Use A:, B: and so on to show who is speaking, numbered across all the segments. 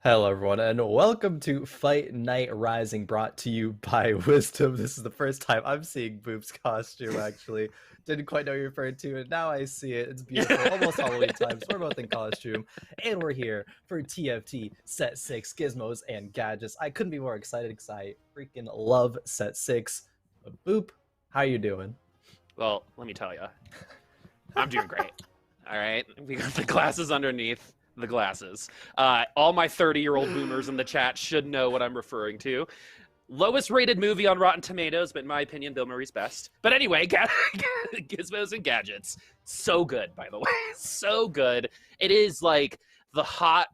A: Hello, everyone, and welcome to Fight Night Rising, brought to you by Wisdom. This is the first time I'm seeing Boop's costume, actually. Didn't quite know you referred to it. Now I see it. It's beautiful. Almost Halloween time, so we're both in costume. And we're here for TFT Set 6 Gizmos and Gadgets. I couldn't be more excited because I freaking love Set 6. But Boop, how you doing?
B: Well, let me tell you, I'm doing great. All right, we got the glasses underneath the glasses. All my 30-year-old boomers in the chat should know what I'm referring to. Lowest rated movie on Rotten Tomatoes, but in my opinion, Bill Murray's best. But anyway, Gizmos and Gadgets. So good, by the way. So good. It is like the hot,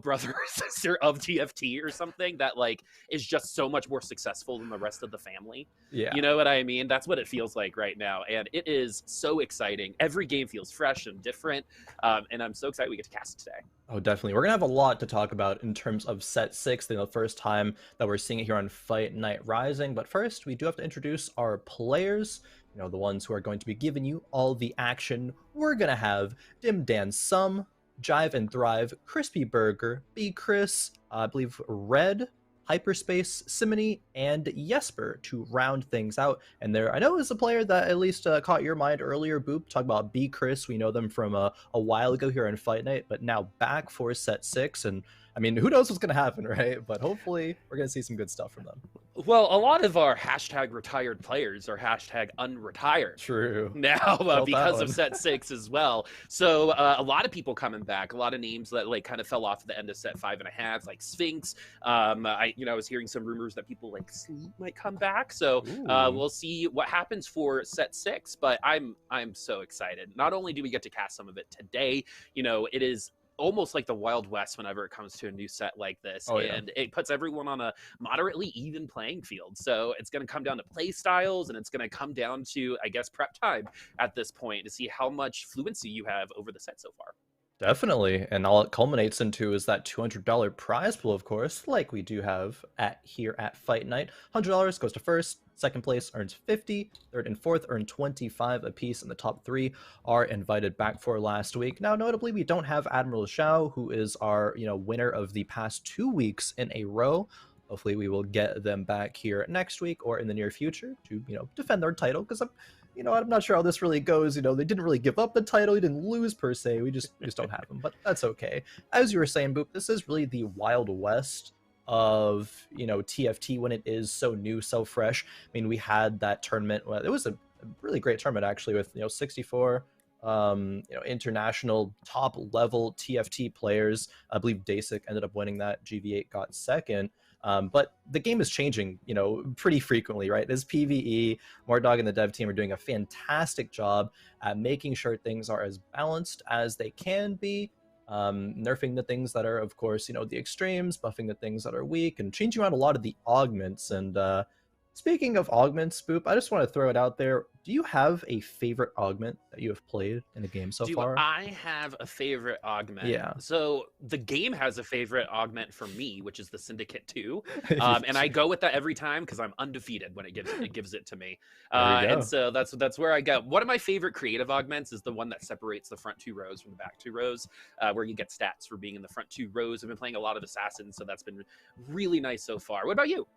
B: brother or sister of TFT or something that like is just so much more successful than the rest of the family.
A: Yeah.
B: You know what I mean? That's what it feels like right now. And it is so exciting. Every game feels fresh and different. And I'm so excited we get to cast it today.
A: Oh, definitely. We're going to have a lot to talk about in terms of Set 6, the first time that we're seeing it here on Fight Night Rising. But first, we do have to introduce our players, the ones who are going to be giving you all the action. We're going to have Dim Dan Sum, Jive and Thrive, Crispy Burger, B Chris, I believe Red, Hyperspace, Simony, and Jesper to round things out. And there, I know is a player that at least caught your mind earlier, Boop. Talk about B Chris. We know them from a while ago here on Fight Night, but now back for Set 6. And I mean, who knows what's going to happen, right? But hopefully we're going to see some good stuff from them.
B: Well, a lot of our hashtag retired players are hashtag unretired.
A: True.
B: Now because of Set 6 as well. So a lot of people coming back, a lot of names that like kind of fell off at the end of Set 5.5, like Sphinx. I was hearing some rumors that people like Sleep might come back. So we'll see what happens for Set 6. But I'm so excited. Not only do we get to cast some of it today, it is almost like the Wild West whenever it comes to a new set like this. And it puts everyone on a moderately even playing field. So it's going to come down to play styles, and it's going to come down to, I guess, prep time at this point to see how much fluency you have over the set so far.
A: Definitely, and all it culminates into is that $200 prize pool, of course, like we do have here at Fight Night. $100 goes to first, second place earns 50, third and fourth earn 25 apiece, and the top three are invited back for last week. Now, notably, we don't have Admiral Zhao, who is our winner of the past 2 weeks in a row. Hopefully, we will get them back here next week or in the near future to defend their title, because I'm not sure how this really goes. They didn't really give up the title. He didn't lose per se. We just don't have him, but that's okay. As you were saying, Boop, this is really the Wild West of, TFT when it is so new, so fresh. I mean, we had that tournament. Well, it was a really great tournament, actually, with, 64, international top level TFT players. I believe Dasic ended up winning that. GV8 got second. But the game is changing, pretty frequently, right? This PBE, Mordog and the dev team are doing a fantastic job at making sure things are as balanced as they can be, nerfing the things that are, of course, the extremes, buffing the things that are weak, and changing around a lot of the augments. And speaking of augments, Boop, I just want to throw it out there. Do you have a favorite augment that you have played in the game so far?
B: Do I have a favorite augment?
A: Yeah.
B: So the game has a favorite augment for me, which is the Syndicate 2. And I go with that every time because I'm undefeated when it gives it to me. And so that's where I go. One of my favorite creative augments is the one that separates the front 2 rows from the back 2 rows, where you get stats for being in the front 2 rows. I've been playing a lot of Assassins, so that's been really nice so far. What about you?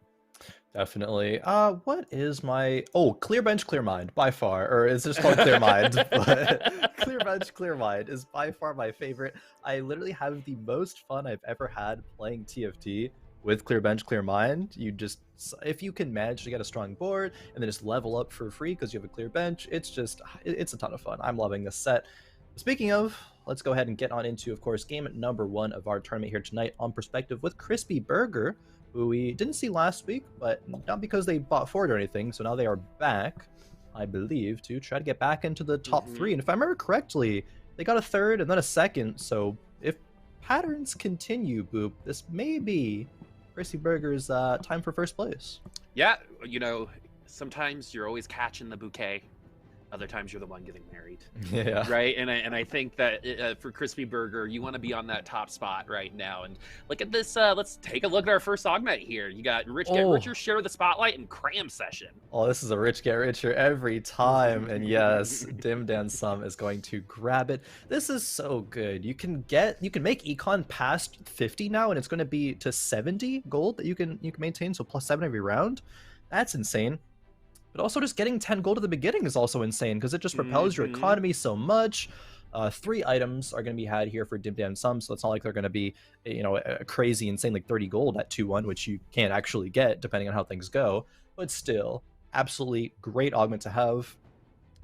A: Definitely. What is my Clear Bench, Clear Mind by far, or it's just called Clear Mind, but Clear Bench, Clear Mind is by far my favorite. I literally have the most fun I've ever had playing TFT with Clear Bench, Clear Mind. If you can manage to get a strong board and then just level up for free because you have a clear bench, it's a ton of fun. I'm loving this set. Speaking of, let's go ahead and get on into, of course, game number 1 of our tournament here tonight on Perspective with Crispy Burger, who we didn't see last week, but not because they bought forward or anything. So now they are back, I believe, to try to get back into the top 3. And if I remember correctly, they got a third and then a second. So if patterns continue, Boop, this may be Crispy Burger's time for first place.
B: Yeah, sometimes you're always catching the bouquet. Other times you're the one getting married.
A: Yeah.
B: Right. And I think that for Crispy Burger, you want to be on that top spot right now. And look at this. Let's take a look at our first augment here. You got Rich Get Richer, Share the Spotlight, and Cram Session.
A: Oh, this is a Rich Get Richer every time. And yes, Dim Dan Sum is going to grab it. This is so good. You can make Econ past 50 now, and it's going to be to 70 gold that you can maintain, so +7 every round. That's insane. But also just getting 10 gold at the beginning is also insane, because it just propels your economy so much. 3 items are going to be had here for Dim Dan Sum, so it's not like they're going to be, you know, a crazy insane like 30 gold at 2-1, which you can't actually get depending on how things go. But still, absolutely great augment to have.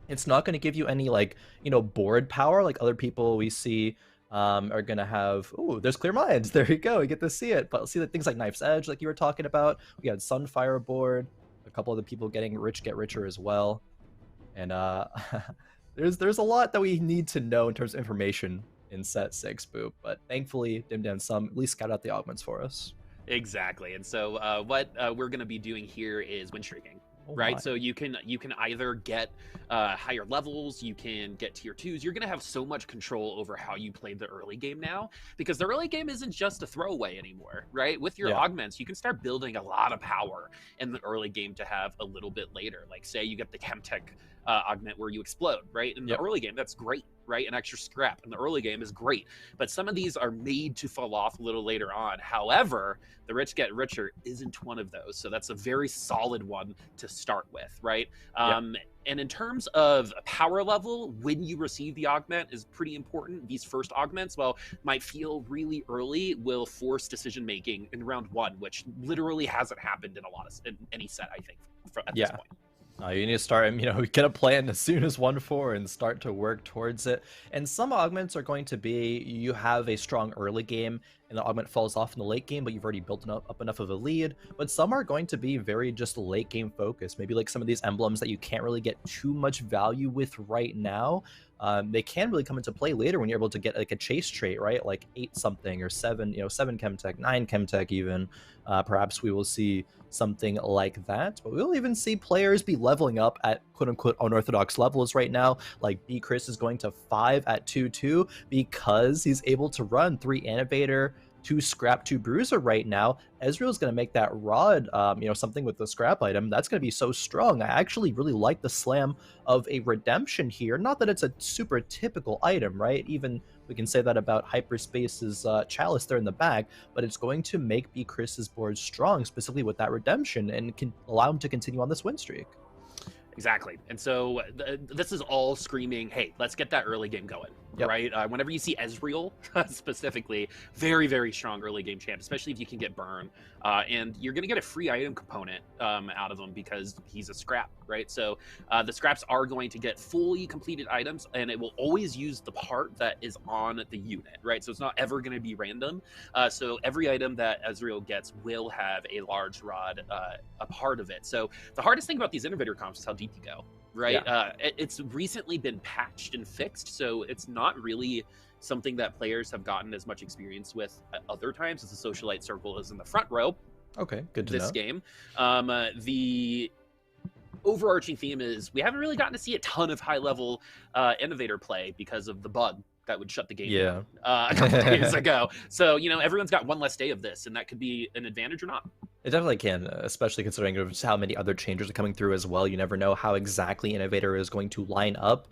A: It's not going to give you any, like, you know, board power like other people we see are going to have. Ooh, there's Clear Minds. There you go. You get to see it. But see the things like Knife's Edge, like you were talking about. We had Sunfire board. A couple of the people getting Rich Get Richer as well. And there's a lot that we need to know in terms of information in set 6, Boop. But thankfully, Dim Dan Sum at least scout out the augments for us.
B: Exactly. And so what we're going to be doing here is win streaking. Right, so you can either get higher levels, you can get tier 2s. You're gonna have so much control over how you play the early game now, because the early game isn't just a throwaway anymore, right? With your augments, you can start building a lot of power in the early game to have a little bit later. Like say you get the Chemtech augment where you explode, right? In the early game, that's great, right? An extra scrap in the early game is great, but some of these are made to fall off a little later on. However, the Rich Get Richer isn't one of those, so that's a very solid one to start with, right? And in terms of power level, when you receive the augment is pretty important. These first augments, well, might feel really early, will force decision making in round 1, which literally hasn't happened in any set, I think, at this point.
A: You need to start, you know, get a plan as soon as 1-4 and start to work towards it. And some augments are going to be, you have a strong early game and the augment falls off in the late game, but you've already built up enough of a lead. But some are going to be very just late game focused. Maybe like some of these emblems that you can't really get too much value with right now. They can really come into play later when you're able to get like a chase trait, right? Like 8 something or 7, you know, 7 Chemtech, 9 Chemtech even. Perhaps we will see something like that. But we'll even see players be leveling up at quote-unquote unorthodox levels right now. Like B-Chris is going to 5 at 2-2 because he's able to run 3 Innovator, 2 Scrap, 2 Bruiser right now. Ezreal's going to make that rod, you know, something with the scrap item. That's going to be so strong. I actually really like the slam of a Redemption here. Not that it's a super typical item, right? Even we can say that about Hyperspace's Chalice there in the back, but it's going to make B. Chris's board strong, specifically with that Redemption, and can allow him to continue on this win streak.
B: Exactly. And so this is all screaming, hey, let's get that early game going, right? Whenever you see Ezreal, specifically, very, very strong early game champ, especially if you can get burn. And you're going to get a free item component out of him because he's a scrap, right? So the scraps are going to get fully completed items, and it will always use the part that is on the unit, right? So it's not ever going to be random. So every item that Ezreal gets will have a large rod a part of it. So the hardest thing about these innovator comps is how deep you go, right? It's recently been patched and fixed, so it's not really something that players have gotten as much experience with at other times, as the Socialite Circle is in the front row.
A: Okay, good to
B: know. This game. The overarching theme is we haven't really gotten to see a ton of high-level innovator play because of the bug that would shut the game down a couple days ago. So, you know, everyone's got one less day of this, and that could be an advantage or not.
A: It definitely can, especially considering how many other changes are coming through as well. You never know how exactly Innovator is going to line up,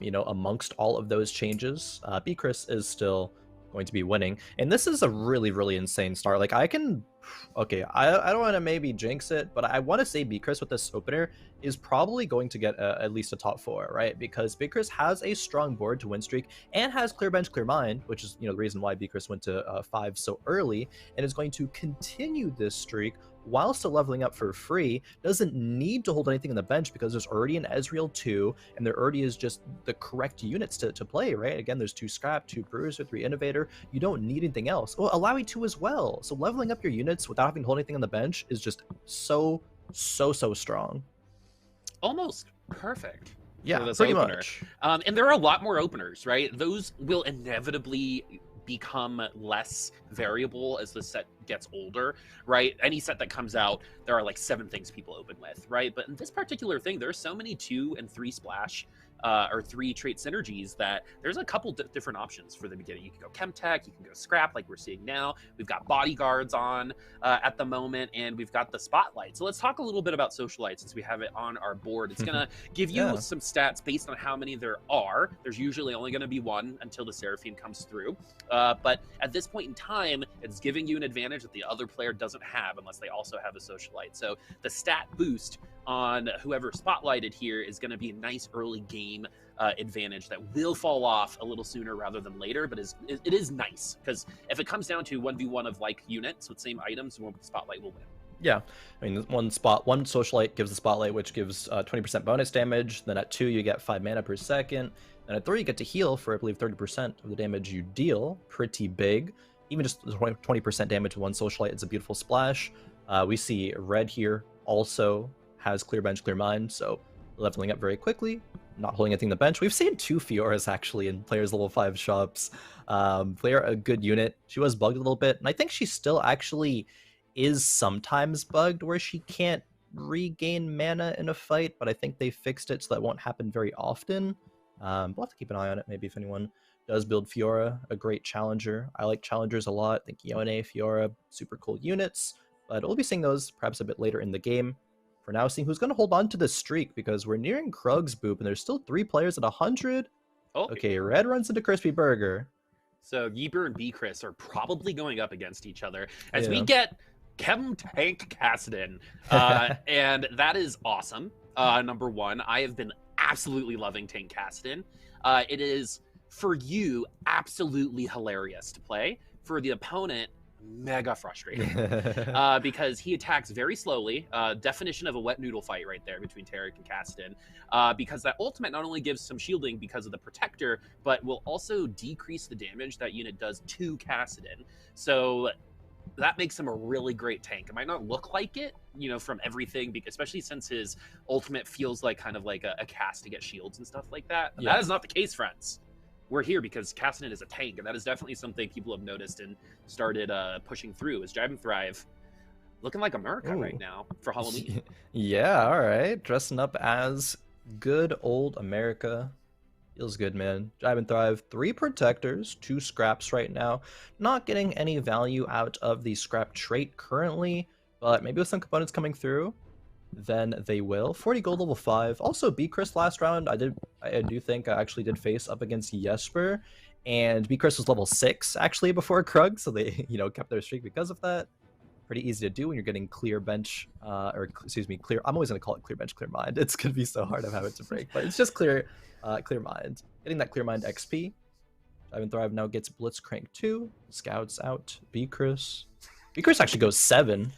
A: you know, amongst all of those changes. B-Chris is still going to be winning. And this is a really, really insane start. Like, I don't want to maybe jinx it, but I want to say B-Chris with this opener is probably going to get at least a top 4, right? Because B-Chris has a strong board to win streak and has clear bench, clear mind, which is, you know, the reason why B-Chris went to 5 so early, and is going to continue this streak while still leveling up for free. Doesn't need to hold anything on the bench because there's already an Ezreal 2, and there already is just the correct units to play, right? Again, there's 2 Scrap, 2 Bruiser, 3 Innovator. You don't need anything else. Oh, Allawi 2 as well. So leveling up your units without having to hold anything on the bench is just so strong.
B: Almost perfect.
A: Yeah, pretty much.
B: And there are a lot more openers, right? Those will inevitably become less variable as the set gets older, right? Any set that comes out, there are like 7 things people open with, right? But in this particular thing, there's so many 2 and 3 splash or 3 trait synergies that there's a couple different options for the beginning. You can go Chemtech, you can go Scrap like we're seeing now. We've got Bodyguards on at the moment, and we've got the Spotlight. So let's talk a little bit about Socialite since we have it on our board. It's going to give you some stats based on how many there are. There's usually only going to be 1 until the Seraphine comes through. But at this point in time, it's giving you an advantage that the other player doesn't have unless they also have a Socialite. So the stat boost on whoever spotlighted here is going to be a nice early game advantage that will fall off a little sooner rather than later, but it is nice because if it comes down to 1v1 of like units with same items, one with the spotlight will win.
A: Yeah, I mean, one Socialite gives the Spotlight, which gives 20% bonus damage. Then at 2, you get 5 mana per second. And at 3, you get to heal for, I believe, 30% of the damage you deal. Pretty big. Even just 20% damage with one Socialite is a beautiful splash. We see Red here also has Clear Bench, Clear Mind, so leveling up very quickly, not holding anything in the bench. We've seen 2 Fioras actually in players level 5 shops. Player a good unit. She was bugged a little bit, and I think she still actually is sometimes bugged where she can't regain mana in a fight, but I think they fixed it so that won't happen very often. We'll have to keep an eye on it maybe if anyone does build Fiora, a great challenger. I like challengers a lot. I think Yone, Fiora, super cool units, but we'll be seeing those perhaps a bit later in the game. For now, seeing who's going to hold on to this streak because we're nearing Khroen's Boop, and there's still 3 players at 100.
B: Oh.
A: Okay, Red runs into Crispy Burger.
B: So Yeeber and B-Chris are probably going up against each other as we get Chem Tank Cassidon, and that is awesome. Number 1, I have been absolutely loving Tank Cassidon. It is, for you, absolutely hilarious to play. For the opponent, mega frustrating because he attacks very slowly. Definition of a wet noodle fight right there between Tarek and Cassidon, because that ultimate not only gives some shielding because of the protector, but will also decrease the damage that unit does to Cassidon. So that makes him a really great tank. It might not look like it, you know, from everything, especially since his ultimate feels like kind of like a cast to get shields and stuff like that. Yeah. That is not the case, friends. We're here because Cassidon is a tank, and that is definitely something people have noticed and started pushing through. Is Jive and Thrive looking like America right now for Halloween?
A: Yeah, all right. Dressing up as good old America. Feels good, man. Jive and Thrive, 3 protectors, 2 scraps right now. Not getting any value out of the scrap trait currently, but maybe with some components coming through, then they will. 40 gold level 5. Also, B-Chris last round, I do think I actually did face up against Jesper, and B-Chris was level 6 actually before Krug, so they, you know, kept their streak because of that. Pretty easy to do when you're getting clear bench, clear. I'm always gonna call it clear bench, clear mind. It's gonna be so hard to have it to break, but it's just clear mind. Getting that clear mind XP. Jive and Thrive now gets Blitzcrank 2. Scouts out B-Chris. B-Chris actually goes 7.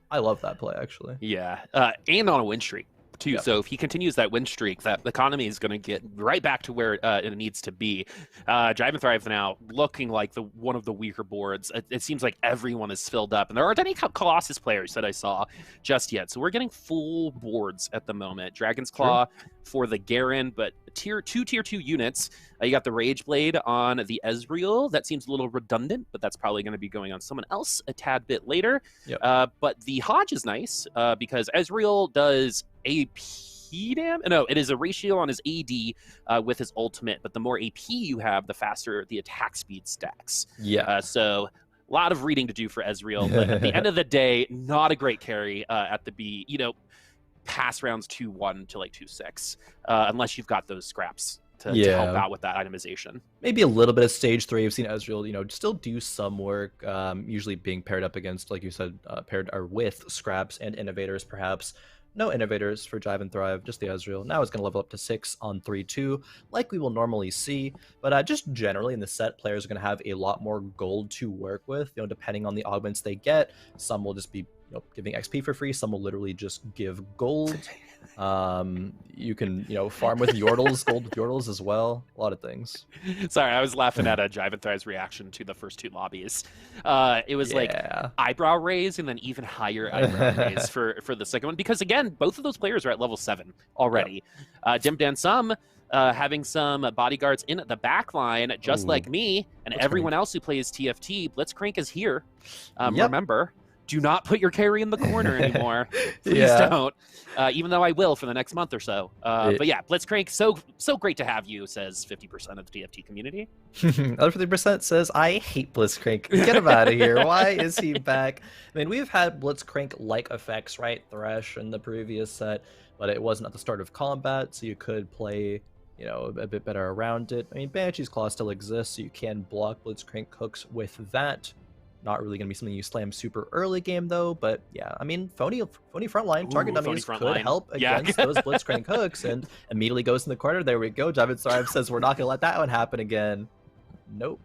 A: I love that play, actually.
B: Yeah, and on a win streak, too. Yep. So if he continues that win streak, that economy is going to get right back to where it needs to be. Jive and Thrive now looking like one of the weaker boards. It seems like everyone is filled up, and there aren't any Colossus players that I saw just yet. So we're getting full boards at the moment. Dragon's Claw for the Garen, but tier 2 units. You got the Rage Blade on the Ezreal. That seems a little redundant, but that's probably going to be going on someone else a tad bit later. Yep. But the Hodge is nice because Ezreal does AP damage. No, it is a ratio on his AD with his ultimate, but the more AP you have, the faster the attack speed stacks.
A: Yeah.
B: So a lot of reading to do for Ezreal, but at the end of the day, not a great carry at the B. You know, pass rounds 2-1 to like 2-6, unless you've got those scraps to help out with that itemization.
A: Maybe a little bit of stage 3. I've seen Ezreal, you know, still do some work, usually being paired up against, like you said, paired or with scraps and innovators, perhaps. No innovators for Jive and Thrive, just the Ezreal. Now it's going to level up to 6 on 3-2, like we will normally see. But just generally in the set, players are going to have a lot more gold to work with, you know, depending on the augments they get. Some will just be, you know, giving XP for free. Some will literally just give gold. You can, you know, farm with Yordles, gold with Yordles as well. A lot of things.
B: Sorry, I was laughing at Jive and Thrive's reaction to the first 2 lobbies. It was like eyebrow raise and then even higher eyebrow raise for the second one. Because again, both of those players are at level 7 already. Dim Dan Sum having some bodyguards in the back line, just like me and everyone else who plays TFT. Blitzcrank is here. Remember, do not put your carry in the corner anymore. Please don't. Even though I will for the next month or so. But yeah, Blitzcrank, so great to have you, says 50% of the TFT community.
A: Other 50% says, I hate Blitzcrank. Get him out of here. Why is he back? I mean, we've had Blitzcrank-like effects, right? Thresh in the previous set, but it wasn't at the start of combat, so you could play, you know, a bit better around it. I mean, Banshee's Claw still exists, so you can block Blitzcrank hooks with that. Not really going to be something you slam super early game, though. But yeah, I mean, phony frontline target dummies could help against those Blitzcrank hooks, and immediately goes in the corner. There we go. Javed Sarayev says we're not going to let that one happen again. Nope.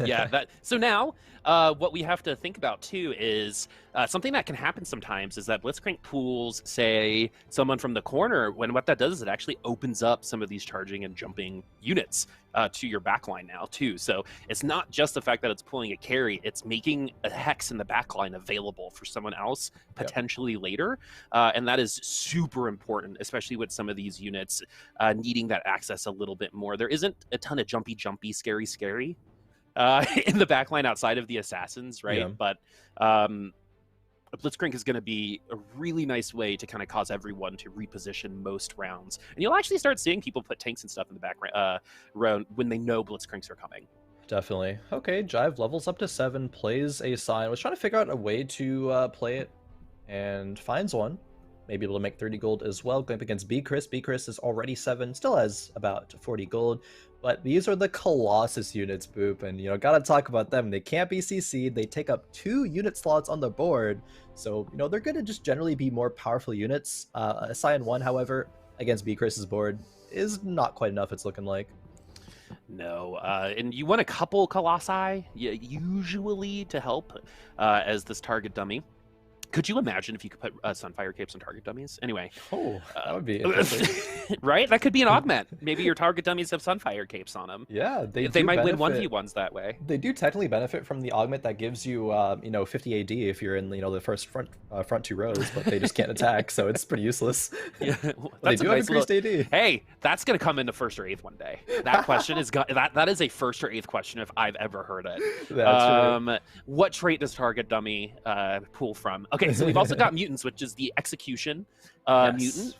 B: Yeah. So now, what we have to think about too is something that can happen sometimes is that Blitzcrank pulls, say, someone from the corner. When what that does is it actually opens up some of these charging and jumping units to your backline now too. So it's not just the fact that it's pulling a carry; it's making a hex in the backline available for someone else potentially later, and that is super important, especially with some of these units needing that access a little bit more. There isn't a ton of jumpy, scary in the backline outside of the assassins, right? But Blitzcrank is going to be a really nice way to kind of cause everyone to reposition most rounds, and you'll actually start seeing people put tanks and stuff in the background when they know Blitzcranks are coming.
A: Definitely. Okay, Jive levels up to 7, plays a sign. Was trying to figure out a way to play it, and finds one. Maybe able to make 30 gold as well. Going up against B-Chris. B-Chris is already 7, still has about 40 gold. But these are the Colossus units, Boop, and, you know, gotta talk about them. They can't be CC'd. They take up 2 unit slots on the board. So, you know, they're gonna just generally be more powerful units. Cyan 1, however, against B-Chris's board is not quite enough, it's looking like.
B: No, and you want a couple Colossi, usually, to help as this target dummy. Could you imagine if you could put Sunfire Capes on target dummies? Anyway.
A: Oh, that would be interesting.
B: Right? That could be an augment. Maybe your target dummies have Sunfire Capes on them.
A: Yeah,
B: they might win 1v1s that way.
A: They do technically benefit from the augment that gives you, you know, 50 AD if you're in, you know, the first front 2 rows, but they just can't attack, so it's pretty useless.
B: Yeah,
A: they do have increased AD.
B: Hey, that's going to come into first or 8th one day. That question is that is a first or 8th question if I've ever heard it.
A: That's right.
B: What trait does target dummy pull from? Okay, so we've also got mutants, which is the execution mutant.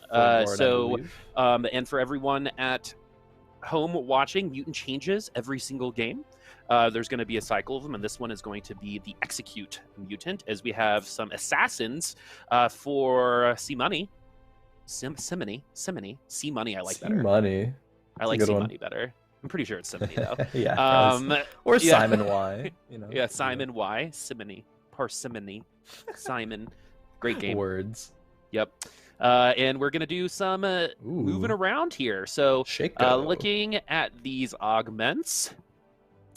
B: And for everyone at home watching, mutant changes every single game. There's going to be a cycle of them, and this one is going to be the execute mutant, as we have some assassins for C-Money. C-Money. C-Money I like better.
A: C-Money.
B: I like C-Money better. I'm pretty sure it's Simony, though.
A: Yeah. Or Simon Y. You know.
B: Yeah, Simon Y. Simony. Parsimony. Simon. Great game.
A: Words.
B: Yep. And we're going to do some moving around here. So looking at these augments,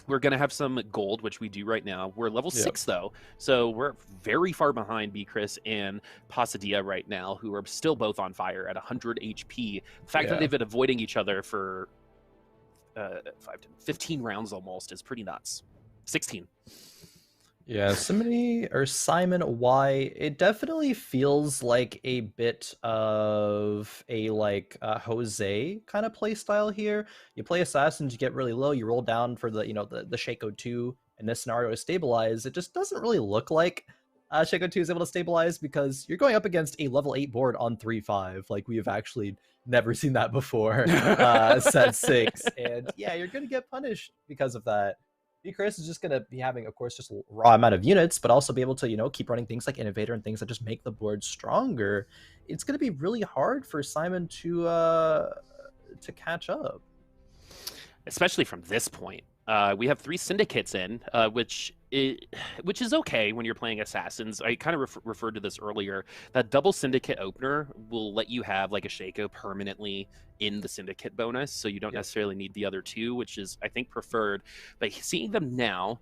B: we're going to have some gold, which we do right now. We're level 6, though. So we're very far behind B-Chris and Pasadilla right now, who are still both on fire at 100 HP. The fact that they've been avoiding each other for 15 rounds almost is pretty nuts. 16.
A: Yeah, Simon Y, it definitely feels like a bit of a Jose kind of play style here. You play assassins, you get really low, you roll down for the the Shaco 2 in this scenario to stabilize. It just doesn't really look like Shaco 2 is able to stabilize because you're going up against a level 8 board on 3-5. Like, we have actually never seen that before. Set 6. And yeah, you're gonna get punished because of that. B-Chris is just going to be having, of course, just a raw amount of units, but also be able to, keep running things like Innovator and things that just make the board stronger. It's going to be really hard for Simon to catch up.
B: Especially from this point. We have 3 syndicates in, which is okay when you're playing assassins. I kind of referred to this earlier. That double syndicate opener will let you have like a Shaco permanently in the syndicate bonus, so you don't necessarily need the other 2, which is, I think, preferred. But seeing them now,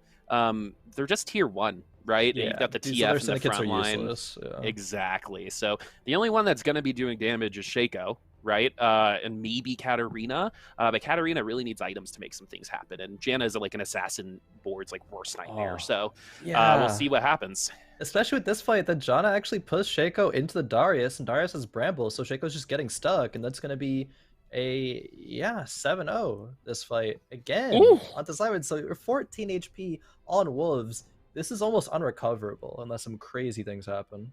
B: they're just tier 1, right?
A: Yeah,
B: and you've got the TF in the front line.
A: Yeah.
B: Exactly. So the only one that's going to be doing damage is Shaco, right? And maybe Katarina. But Katarina really needs items to make some things happen. And Janna is like an assassin board's like worst nightmare. So we'll see what happens.
A: Especially with this fight, that Janna actually pushed Shaco into the Darius, and Darius has Bramble, so Shaco's just getting stuck, and that's going to be yeah, 7-0 this fight again
B: Ooh.
A: onto Simon. So you're 14 HP on Wolves. This is almost unrecoverable unless some crazy things happen.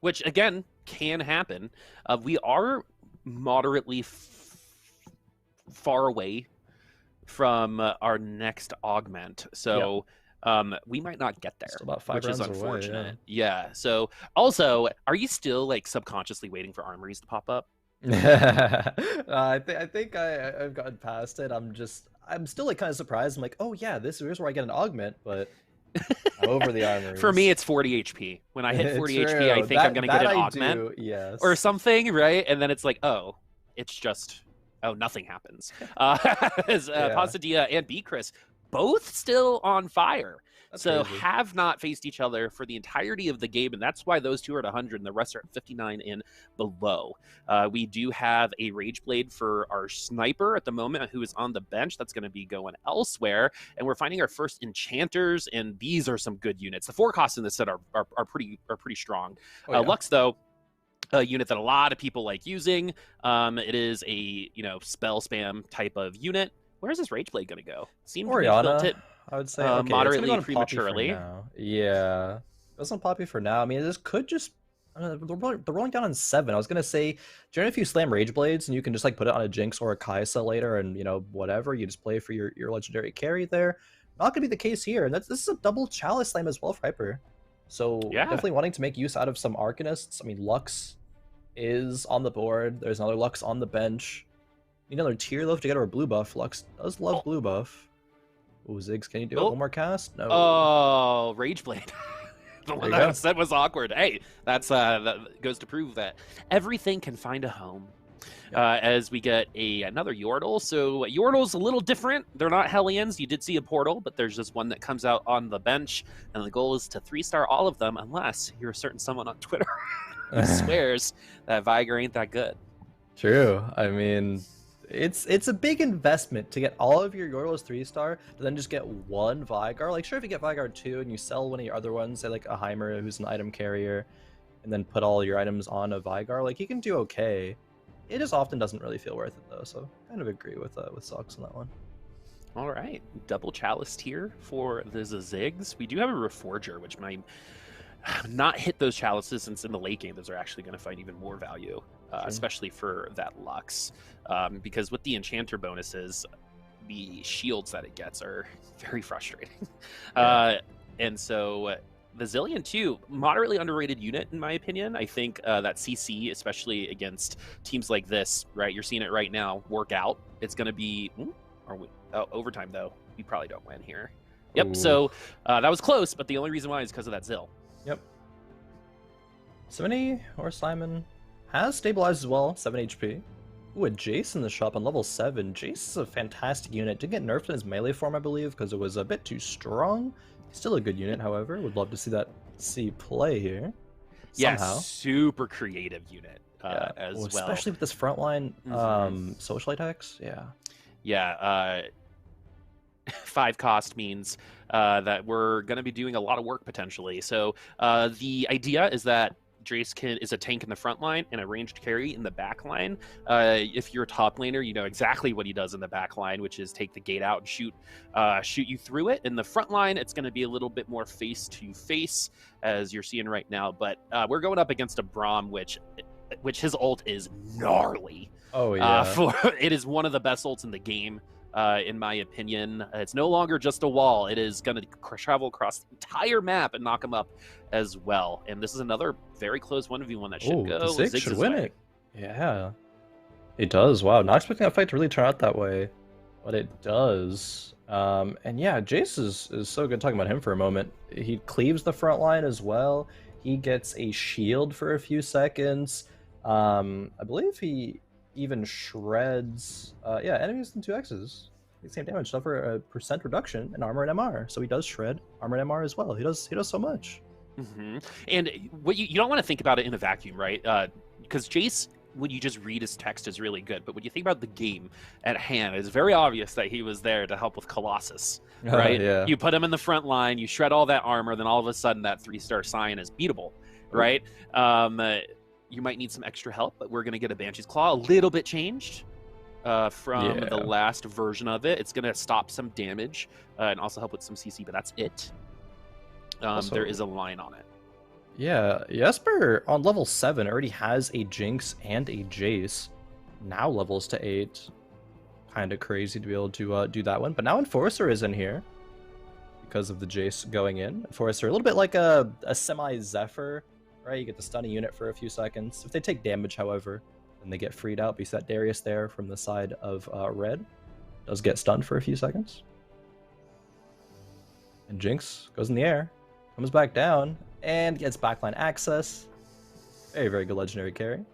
B: Which again can happen. We are moderately far away from our next augment, so we might not get there.
A: Still about 5
B: which is
A: rounds away,
B: unfortunate. Yeah. So also, are you still like subconsciously waiting for armories to pop up?
A: I think I've gotten past it. I'm still like kind of surprised. I'm like, oh yeah, here's where I get an augment, but I'm over the armories.
B: For me, it's 40 HP. When I hit 40 HP, I think I'm gonna get an augment or something, right? And then it's like, oh, it's just nothing happens. Pasadilla and B Chris both still on fire. That's so crazy. Have not faced each other for the entirety of the game, and that's why those two are at 100 and the rest are at 59 and below. We do have a Rage Blade for our sniper at the moment who is on the bench. That's going to be going elsewhere, and we're finding our first enchanters, and these are some good units. The 4 costs in this set are pretty strong. Oh, yeah. Lux, though, a unit that a lot of people like using. It is a spell spam type of unit. Where's this Rage Blade going to go? Seemed
A: Oriana.
B: to have built it
A: I would say
B: moderately prematurely.
A: Yeah, that's not Poppy for now. I mean, this could just they're rolling down on 7. I was gonna say, generally, if you slam Rage Blades and you can just like put it on a Jinx or a Kaisa later, and whatever, you just play for your legendary carry there. Not gonna be the case here, and this is a double Chalice slam as well for Hyper. So yeah, definitely wanting to make use out of some Arcanists. I mean, Lux is on the board. There's another Lux on the bench. Need another tier loaf to get our blue buff. Lux does love blue buff. Oh, Ziggs, can you do it? One more cast? No.
B: Oh, Rage Blade. The one that said was awkward. Hey, that goes to prove that everything can find a home. As we get another Yordle. So Yordle's a little different. They're not Hellions. You did see a portal, but there's just one that comes out on the bench, and the goal is to 3-star all of them, unless you're a certain someone on Twitter who swears that Viger ain't that good.
A: True. I mean, it's a big investment to get all of your Yordles 3-star, to then just get one Vigar. Like, sure, if you get Vigar 2 and you sell one of your other ones, say like a Heimer who's an item carrier, and then put all your items on a Vigar, like, you can do okay. It just often doesn't really feel worth it, though, so kind of agree with Sox on that one.
B: All right, double Chalice tier for the Ziggs. We do have a Reforger, which might not hit those Chalices, since in the late game, those are actually going to find even more value, especially for that Lux. Because with the Enchanter bonuses, the shields that it gets are very frustrating. And so the Zillion, too, moderately underrated unit, in my opinion. I think that CC, especially against teams like this, right? You're seeing it right now, work out. It's going to be overtime, though. We probably don't win here. Yep, ooh. So that was close, but the only reason why is because of that Zill.
A: Yep. Simony or Simon has stabilized as well, 7 HP. Ooh, a Jace in the shop on level 7. Jace is a fantastic unit. Did get nerfed in his melee form, I believe, because it was a bit too strong. Still a good unit, however. Would love to see play here.
B: Yeah, super creative unit as well.
A: Especially with this frontline social attacks. Yeah.
B: Yeah. 5 cost means that we're going to be doing a lot of work potentially. So the idea is that Jace is a tank in the front line and a ranged carry in the back line. If you're a top laner, you know exactly what he does in the back line, which is take the gate out and shoot you through it. In the front line, it's going to be a little bit more face to face, as you're seeing right now. But we're going up against a Braum, which his ult is gnarly. Oh yeah, it is one of the best ults in the game. In my opinion, it's no longer just a wall. It is going to travel across the entire map and knock him up as well. And this is another very close 1v1 that should go.
A: Ziggs should win it. Yeah, it does. Wow, not expecting that fight to really turn out that way, but it does. And yeah, Jace is so good. Talking about him for a moment, he cleaves the front line as well. He gets a shield for a few seconds. I believe he even shreds enemies in 2x's. Same damage, suffer a % reduction in armor and MR. So he does shred armor and MR as well. He does so much.
B: And what you don't want to think about it in a vacuum, right? Because Jace, when you just read his text, is really good. But when you think about the game at hand, it's very obvious that he was there to help with Colossus, right? Yeah. You put him in the front line, you shred all that armor, then all of a sudden that 3-star sign is beatable, right? You might need some extra help, but we're going to get a Banshee's Claw a little bit changed. from the last version of it. It's going to stop some damage and also help with some CC, but that's it. There is a line on it.
A: Yeah, Jesper on level 7 already has a Jinx and a Jace. Now levels to 8. Kind of crazy to be able to do that one. But now Enforcer is in here because of the Jace going in. Enforcer, a little bit like a semi-Zephyr, right? You get to stun a unit for a few seconds. If they take damage, however, then they get freed out. But you set Darius there from the side of Red. Does get stunned for a few seconds. And Jinx goes in the air, comes back down, and gets backline access. Very, very good legendary carry.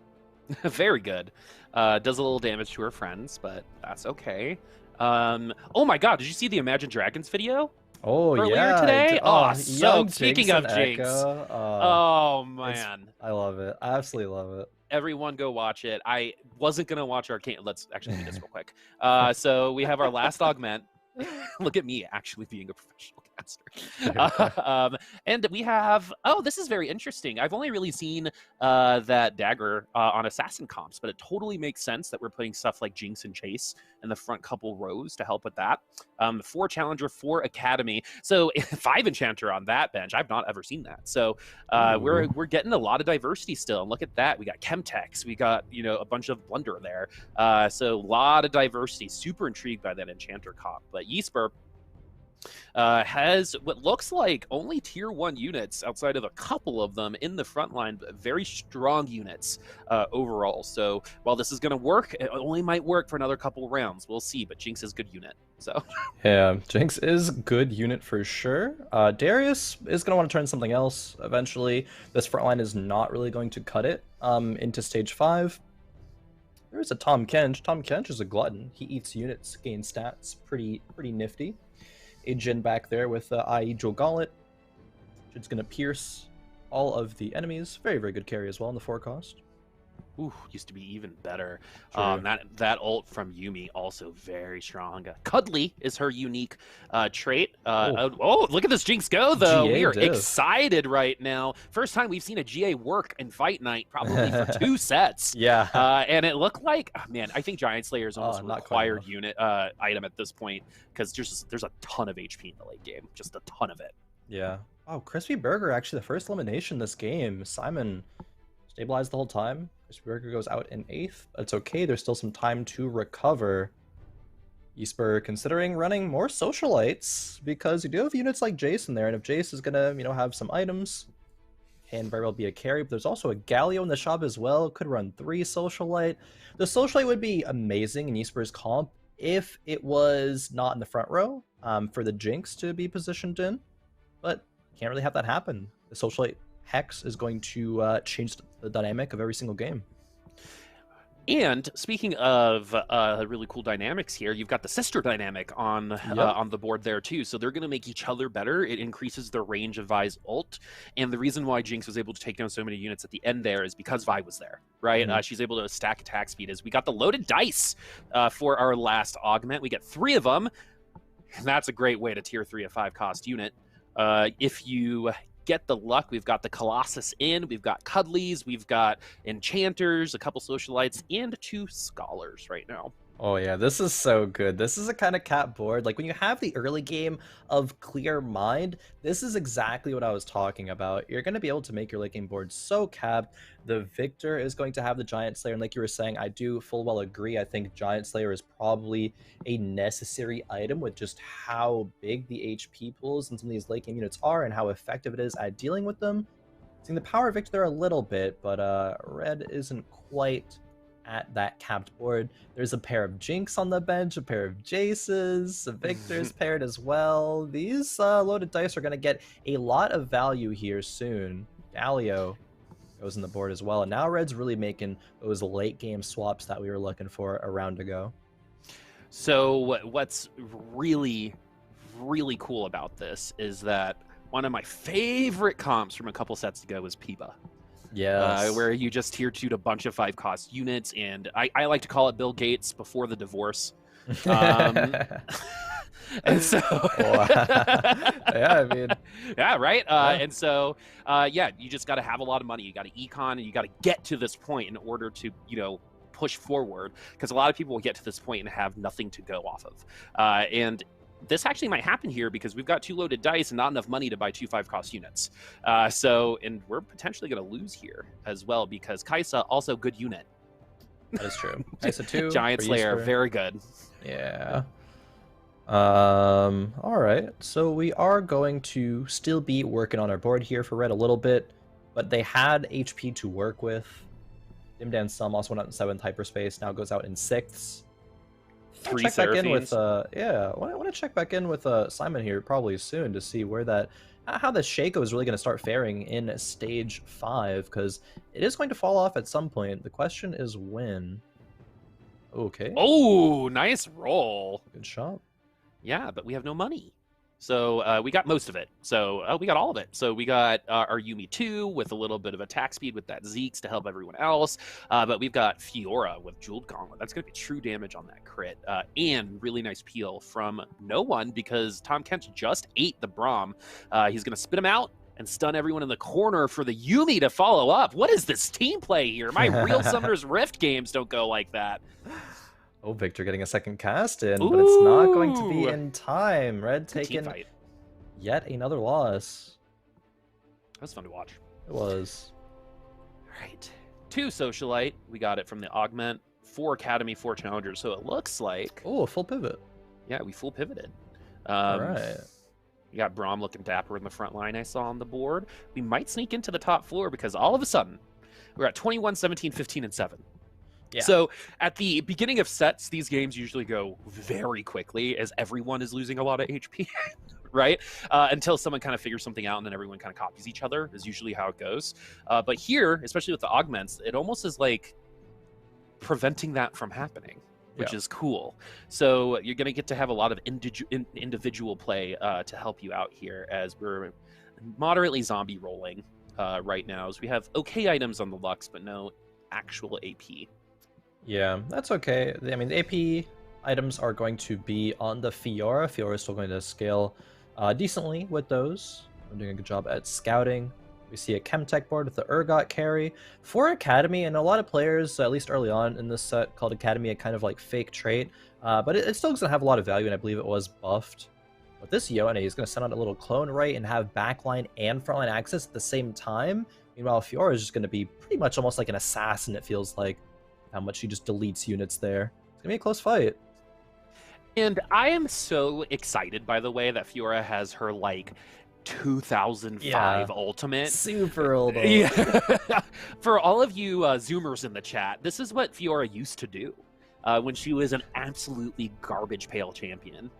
B: Very good. Does a little damage to her friends, but that's okay. Oh my god, did you see the Imagine Dragons video?
A: Oh,
B: earlier today? Oh, so speaking
A: Jinx
B: of Jinx. Oh man.
A: I love it. I absolutely love it.
B: Everyone go watch it. I wasn't gonna watch Arcane. Let's actually do this real quick. So we have our last augment. Look at me actually being a professional caster. And we have, oh, this is very interesting. I've only really seen that dagger on assassin comps, but it totally makes sense that we're putting stuff like Jinx and Chase in the front couple rows to help with that. 4 challenger, 4 academy. So 5 enchanter on that bench. I've not ever seen that. So we're getting a lot of diversity still. And look at that. We got Chemtex. We got, you know, a bunch of Blunder there. So a lot of diversity. Super intrigued by that enchanter comp. But Jesper has what looks like only tier 1 units outside of a couple of them in the front line, but very strong units overall. So while this is going to work, it only might work for another couple rounds. We'll see, but Jinx is good unit. So
A: yeah, Jinx is good unit for sure. Darius is going to want to turn something else eventually. This front line is not really going to cut it into stage 5. There's a Tom Kench. Tom Kench is a glutton. He eats units, gains stats. Pretty nifty. A Jhin back there with IE Jewel Gauntlet. Jin's going to pierce all of the enemies. Very, very good carry as well in the forecast.
B: Ooh, used to be even better. That ult from Yuumi also very strong. Cuddly is her unique trait. Oh, look at this Jinx go though. We are excited right now. First time we've seen a GA work in Fight Night probably for 2 sets.
A: Yeah.
B: And it looked like, oh, man, I think Giant Slayer is almost a required unit item at this point because there's a ton of HP in the late game, just a ton of it.
A: Yeah. Oh, Crispy Burger actually the first elimination this game. Simon stabilized the whole time. Crispy Burger goes out in 8th. It's okay. There's still some time to recover. Jesper considering running more socialites because you do have units like Jace in there, and if Jace is gonna, you know, have some items, can very well be a carry. But there's also a Galio in the shop as well. Could run 3 socialite. The socialite would be amazing in Jesper's comp if it was not in the front row for the Jinx to be positioned in, but can't really have that happen. The socialite Hex is going to change the dynamic of every single game.
B: And speaking of really cool dynamics here, you've got the sister dynamic on the board there too. So they're going to make each other better. It increases the range of Vi's ult. And the reason why Jinx was able to take down so many units at the end there is because Vi was there, right? Mm-hmm. She's able to stack attack speed. As we got the loaded dice for our last augment. We get 3 of them. And that's a great way to tier 3 a 5 cost unit. If you get the luck, we've got the Colossus in, we've got Cuddlies, we've got Enchanters, a couple Socialites, and 2 Scholars right now.
A: Oh yeah, this is so good. This is a kind of cat board. Like when you have the early game of Clear Mind, this is exactly what I was talking about. You're going to be able to make your late game board so capped. The Victor is going to have the Giant Slayer, and like you were saying, I do full well agree. I think Giant Slayer is probably a necessary item with just how big the HP pools and some of these late game units are and how effective it is at dealing with them. Seeing the power of Victor there a little bit, but Red isn't quite at that capped board. There's a pair of Jinx on the bench, a pair of Jaces, a Victor's paired as well. These loaded dice are going to get a lot of value here soon. Galio goes in the board as well, and now Red's really making those late game swaps that we were looking for a round ago.
B: So what's really, really cool about this is that one of my favorite comps from a couple sets ago was Piba.
A: Yes.
B: Where you just tier 2'd a bunch of 5 cost units, and I like to call it Bill Gates before the divorce. And so
A: yeah, I mean,
B: yeah, right. And so yeah, you just got to have a lot of money. You got to econ, and you got to get to this point in order to, you know, push forward, because a lot of people will get to this point and have nothing to go off of. And this actually might happen here because we've got 2 loaded dice and not enough money to buy 2 5-cost units. And we're potentially going to lose here as well, because Kaisa, also good unit.
A: That is true. Kaisa 2.
B: Giant Slayer, very good.
A: Yeah. All right. So we are going to still be working on our board here for red a little bit, but they had HP to work with. Dimdan Sum also went out in 7th hyperspace, now goes out in 6th.
B: 3
A: check back in with
B: Seraphines.
A: I want to check back in with Simon here probably soon to see where that how the Shaco is really going to start faring in stage 5, because it is going to fall off at some point. The question is when. Okay.
B: Oh, nice roll.
A: Good shot.
B: Yeah, but we have no money. So we got most of it. So we got all of it. So we got our Yumi 2 with a little bit of attack speed with that Zeke's to help everyone else. But we've got Fiora with Jeweled Gauntlet. That's going to be true damage on that crit. And really nice peel from no one, because Tom Kent just ate the Braum. He's going to spit him out and stun everyone in the corner for the Yumi to follow up. What is this team play here? My Real Summoner's Rift games don't go like that.
A: Oh, Victor getting a second cast in,
B: Ooh.
A: but it's not going to be in time. Red taking
B: Teamfight.
A: yet another loss.
B: That was fun to watch.
A: It was.
B: All right. 2 Socialite. We got it from the Augment. 4 Academy, 4 Challengers. So it looks like...
A: Oh, a full pivot.
B: Yeah, we full pivoted.
A: All right.
B: We got Braum looking dapper in the front line I saw on the board. We might sneak into the top floor, because all of a sudden, we're at 21, 17, 15, and 7.
A: Yeah.
B: So at the beginning of sets, these games usually go very quickly as everyone is losing a lot of HP, right? Until someone kind of figures something out and then everyone kind of copies each other is usually how it goes. But here, especially with the augments, it almost is like preventing that from happening, which is cool. So you're going to get to have a lot of individual play to help you out here, as we're moderately zombie rolling right now. As we have okay items on the Lux, but no actual AP.
A: Yeah, that's okay. I mean, the AP items are going to be on the Fiora. Fiora is still going to scale decently with those. I'm doing a good job at scouting. We see a Chemtech board with the Urgot carry. For Academy, and a lot of players, at least early on in this set, called Academy a kind of like fake trait. But it still doesn't have a lot of value, and I believe it was buffed. But this Yone is going to send out a little clone right and have backline and frontline access at the same time. Meanwhile, Fiora is just going to be pretty much almost like an assassin, it feels like. How much she just deletes units there. It's gonna be a close fight.
B: And I am so excited, by the way, that Fiora has her like 2005 ultimate.
A: Super old.
B: Yeah. For all of you Zoomers in the chat, this is what Fiora used to do when she was an absolutely garbage pail champion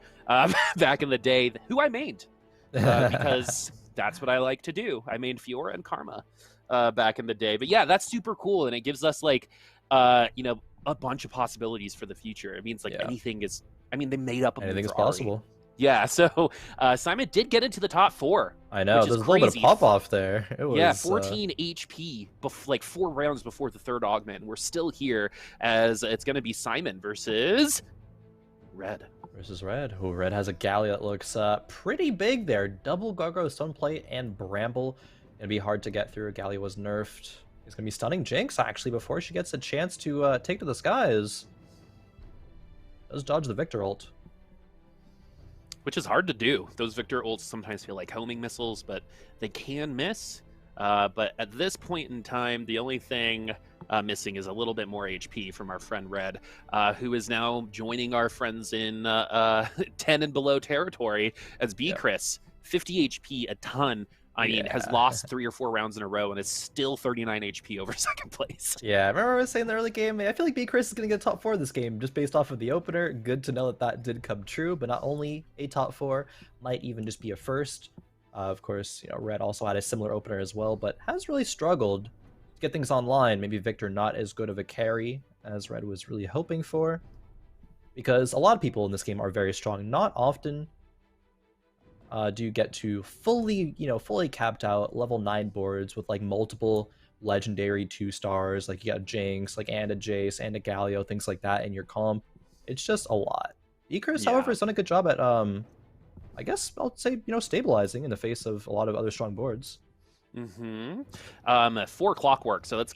B: back in the day, who I mained because that's what I like to do. I mained Fiora and Karma back in the day. But yeah, that's super cool, and it gives us like a bunch of possibilities for the future. It means like anything is. I mean, they made up a
A: anything is possible.
B: Yeah, so Simon did get into the top 4.
A: I know, there's a little bit of pop off there. It was,
B: 14 HP, like 4 rounds before the 3rd augment. We're still here, as it's going to be Simon versus Red.
A: Versus Red. Oh, Red has a Gallia that looks pretty big there. Double Gargoyle, Stoneplate, and Bramble. It'd be hard to get through. Gallia was nerfed. He's going to be stunning Jinx, actually, before she gets a chance to take to the skies. Does dodge the Victor ult.
B: Which is hard to do. Those Victor ults sometimes feel like homing missiles, but they can miss. But at this point in time, the only thing missing is a little bit more HP from our friend Red, who is now joining our friends in 10 and below territory as B-Chris. 50 HP, a ton. I mean, has lost 3 or 4 rounds in a row and is still 39 HP over 2nd place.
A: Yeah, I remember I was saying in the early game, I feel like B-Chris is going to get top 4 this game just based off of the opener. Good to know that that did come true, but not only a top 4, might even just be a first. Of course, Red also had a similar opener as well, but has really struggled to get things online. Maybe Victor not as good of a carry as Red was really hoping for, because a lot of people in this game are very strong. Not often do you get to fully capped out level 9 boards with like multiple legendary 2-stars, like you got Jinx, like and a Jace and a Galio, things like that in your comp. It's just a lot. Icarus, however, has done a good job at I guess I'll say stabilizing in the face of a lot of other strong boards.
B: 4 Clockwork, so that's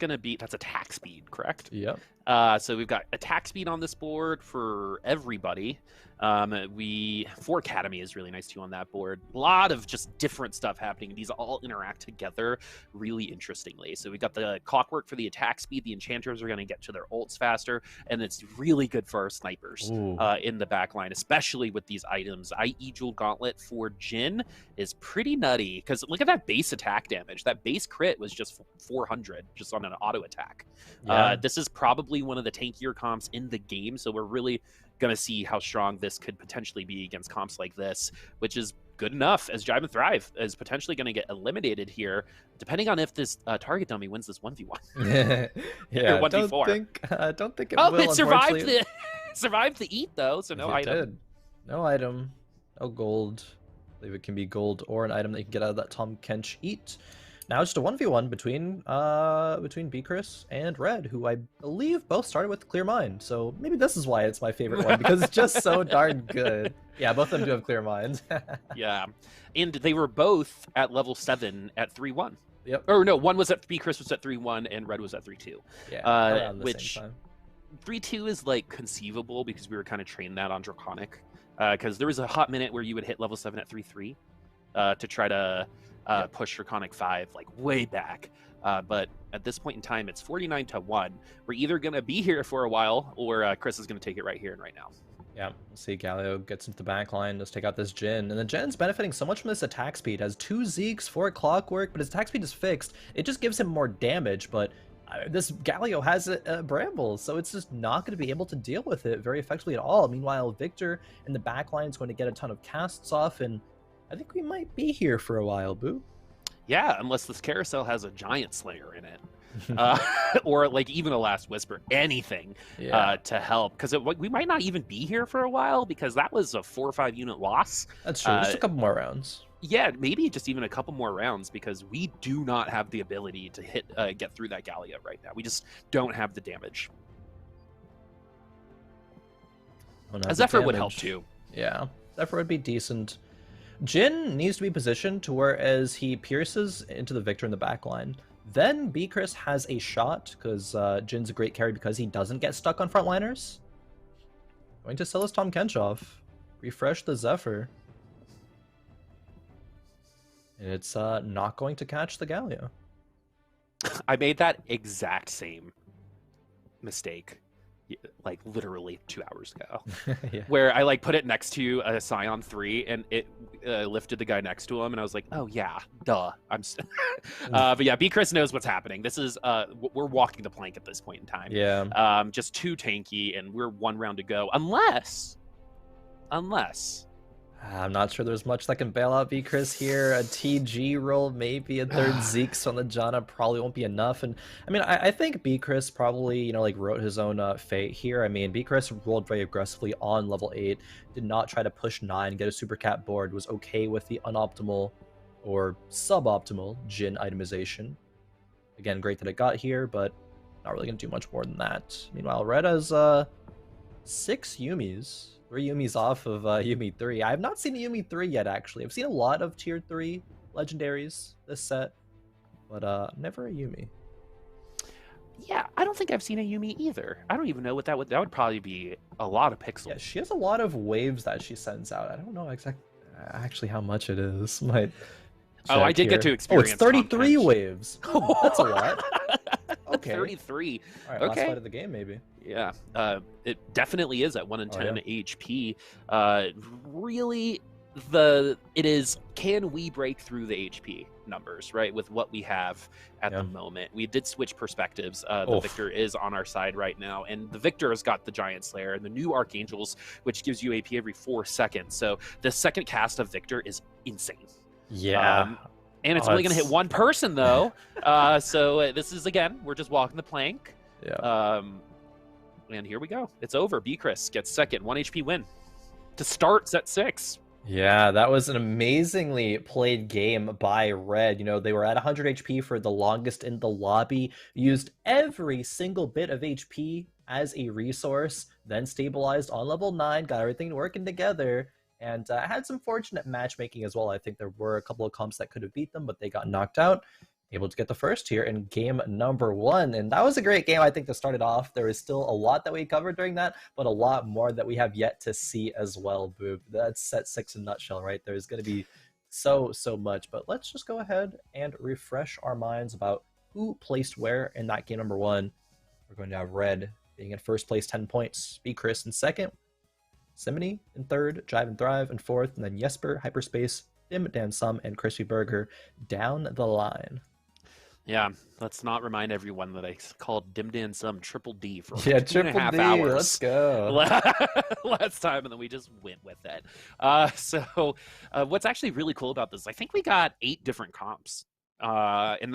B: attack speed, correct?
A: Yep.
B: So we've got attack speed on this board for everybody. For Academy is really nice too on that board. A lot of just different stuff happening. These all interact together really interestingly. So we got the clockwork for the attack speed. The enchanters are going to get to their ults faster, and it's really good for our snipers in the back line, especially with these items. IE Jewel Gauntlet for Jhin is pretty nutty because look at that base attack damage. That base crit was just 400 just on an auto attack.
A: Yeah.
B: This is probably one of the tankier comps in the game, so we're really going to see how strong this could potentially be against comps like this, which is good enough, as Jive and Thrive is potentially going to get eliminated here, depending on if this target dummy wins this 1v1.
A: Yeah,
B: or 1v4.
A: I don't think it will,
B: it survived the survived the eat though, so no item.
A: Did. No item, no gold. I believe it can be gold or an item that you can get out of that Tom Kench eat. Now it's just a 1v1 between Beakris and Red, who I believe both started with Clear Mind. So maybe this is why it's my favorite one, because it's just so darn good. Yeah, both of them do have Clear Mind.
B: Yeah, and they were both at level 7 at 3-1.
A: Yep.
B: Or no, one was at Beakris was at 3-1 and Red was at 3-2.
A: Yeah, around the
B: which
A: same time.
B: 3-2 is like conceivable because we were kind of trained that on Draconic. Because there was a hot minute where you would hit level 7 at 3-3 to try to push Draconic 5 like way back. But at this point in time, it's 49-1. We're either going to be here for a while or Chris is going to take it right here and right now.
A: Yeah, we'll see. Galio gets into the back line. Let's take out this Jhin. And the Jin's benefiting so much from this attack speed. Has 2 Zeeks, 4 Clockwork, but his attack speed is fixed. It just gives him more damage, but this Galio has a Bramble, so it's just not going to be able to deal with it very effectively at all. Meanwhile, Victor in the back line is going to get a ton of casts off, and I think we might be here for a while, Boo.
B: Yeah, unless this Carousel has a Giant Slayer in it. Or like even a Last Whisper, anything to help, because we might not even be here for a while, because that was a 4 or 5 unit loss.
A: That's true. Just a couple more rounds.
B: Yeah, maybe just even a couple more rounds, because we do not have the ability to get through that Gallia right now. We just don't have the damage. A Zephyr would help too.
A: Yeah, Zephyr would be decent. Jhin needs to be positioned to where as he pierces into the Victor in the back line. Then Beakris has a shot, because Jin's a great carry because he doesn't get stuck on frontliners. Going to sell his Tom Kench off. Refresh the Zephyr. And it's not going to catch the Galio.
B: I made that exact same mistake, like literally 2 hours ago, where I like put it next to a Scion 3 and it lifted the guy next to him, and I was like, oh yeah, duh. But yeah, Beakris knows what's happening. This is we're walking the plank at this point in time.
A: Yeah.
B: Just too tanky, and we're 1 round to go, unless.
A: I'm not sure there's much that can bail out Beakris here. A TG roll, maybe a third Zeeks on the Janna probably won't be enough. And I mean, I think Beakris probably, like wrote his own fate here. I mean, Beakris rolled very aggressively on level 8, did not try to push 9, get a super cat board, was okay with the unoptimal or suboptimal Jhin itemization. Again, great that it got here, but not really going to do much more than that. Meanwhile, Red has 6 Yumis. 3 Yumis off of Yumi 3. I have not seen a Yumi 3 yet, actually. I've seen a lot of tier 3 legendaries this set, but never a Yumi.
B: Yeah, I don't think I've seen a Yumi either. I don't even know what that would probably be a lot of pixels.
A: Yeah, she has a lot of waves that she sends out. I don't know actually how much it is.
B: I did get to experience.
A: Oh, it's 33 waves. That's a lot. Okay.
B: 33.
A: All right, last fight of the game, maybe.
B: Yeah, it definitely is at 1 in 10 HP. Really, it is, can we break through the HP numbers, right, with what we have at the moment? We did switch perspectives. The Victor is on our side right now, and the Victor has got the Giant Slayer and the new Archangels, which gives you AP every 4 seconds. So the second cast of Victor is insane.
A: Yeah.
B: And it's only going to hit 1 person, though. So this is, again, we're just walking the plank.
A: Yeah.
B: And here we go. It's over. Beakris gets second, 1 HP win to start set 6.
A: Yeah, that was an amazingly played game by Red. They were at 100 HP for the longest in the lobby, used every single bit of HP as a resource, then stabilized on level 9, got everything working together, and had some fortunate matchmaking as well. I think there were a couple of comps that could have beat them, but they got knocked out. able to get the first here in game number 1. And that was a great game, I think, to start it off. There is still a lot that we covered during that, but a lot more that we have yet to see as well, Boop. That's set 6 in a nutshell, right? There's going to be so much, but let's just go ahead and refresh our minds about who placed where in that game number 1. We're going to have Red being in first place, 10 points, Chris in second, Simony in third, Jive and Thrive in fourth, and then Jesper, Hyperspace, Dim, Dan Sum, and Crispy Burger down the line.
B: Yeah, let's not remind everyone that I called Dim Dan Sum Triple D for
A: yeah,
B: 2.5 hours.
A: Let's go.
B: Last time, and then we just went with it. What's actually really cool about this, I think we got 8 different comps in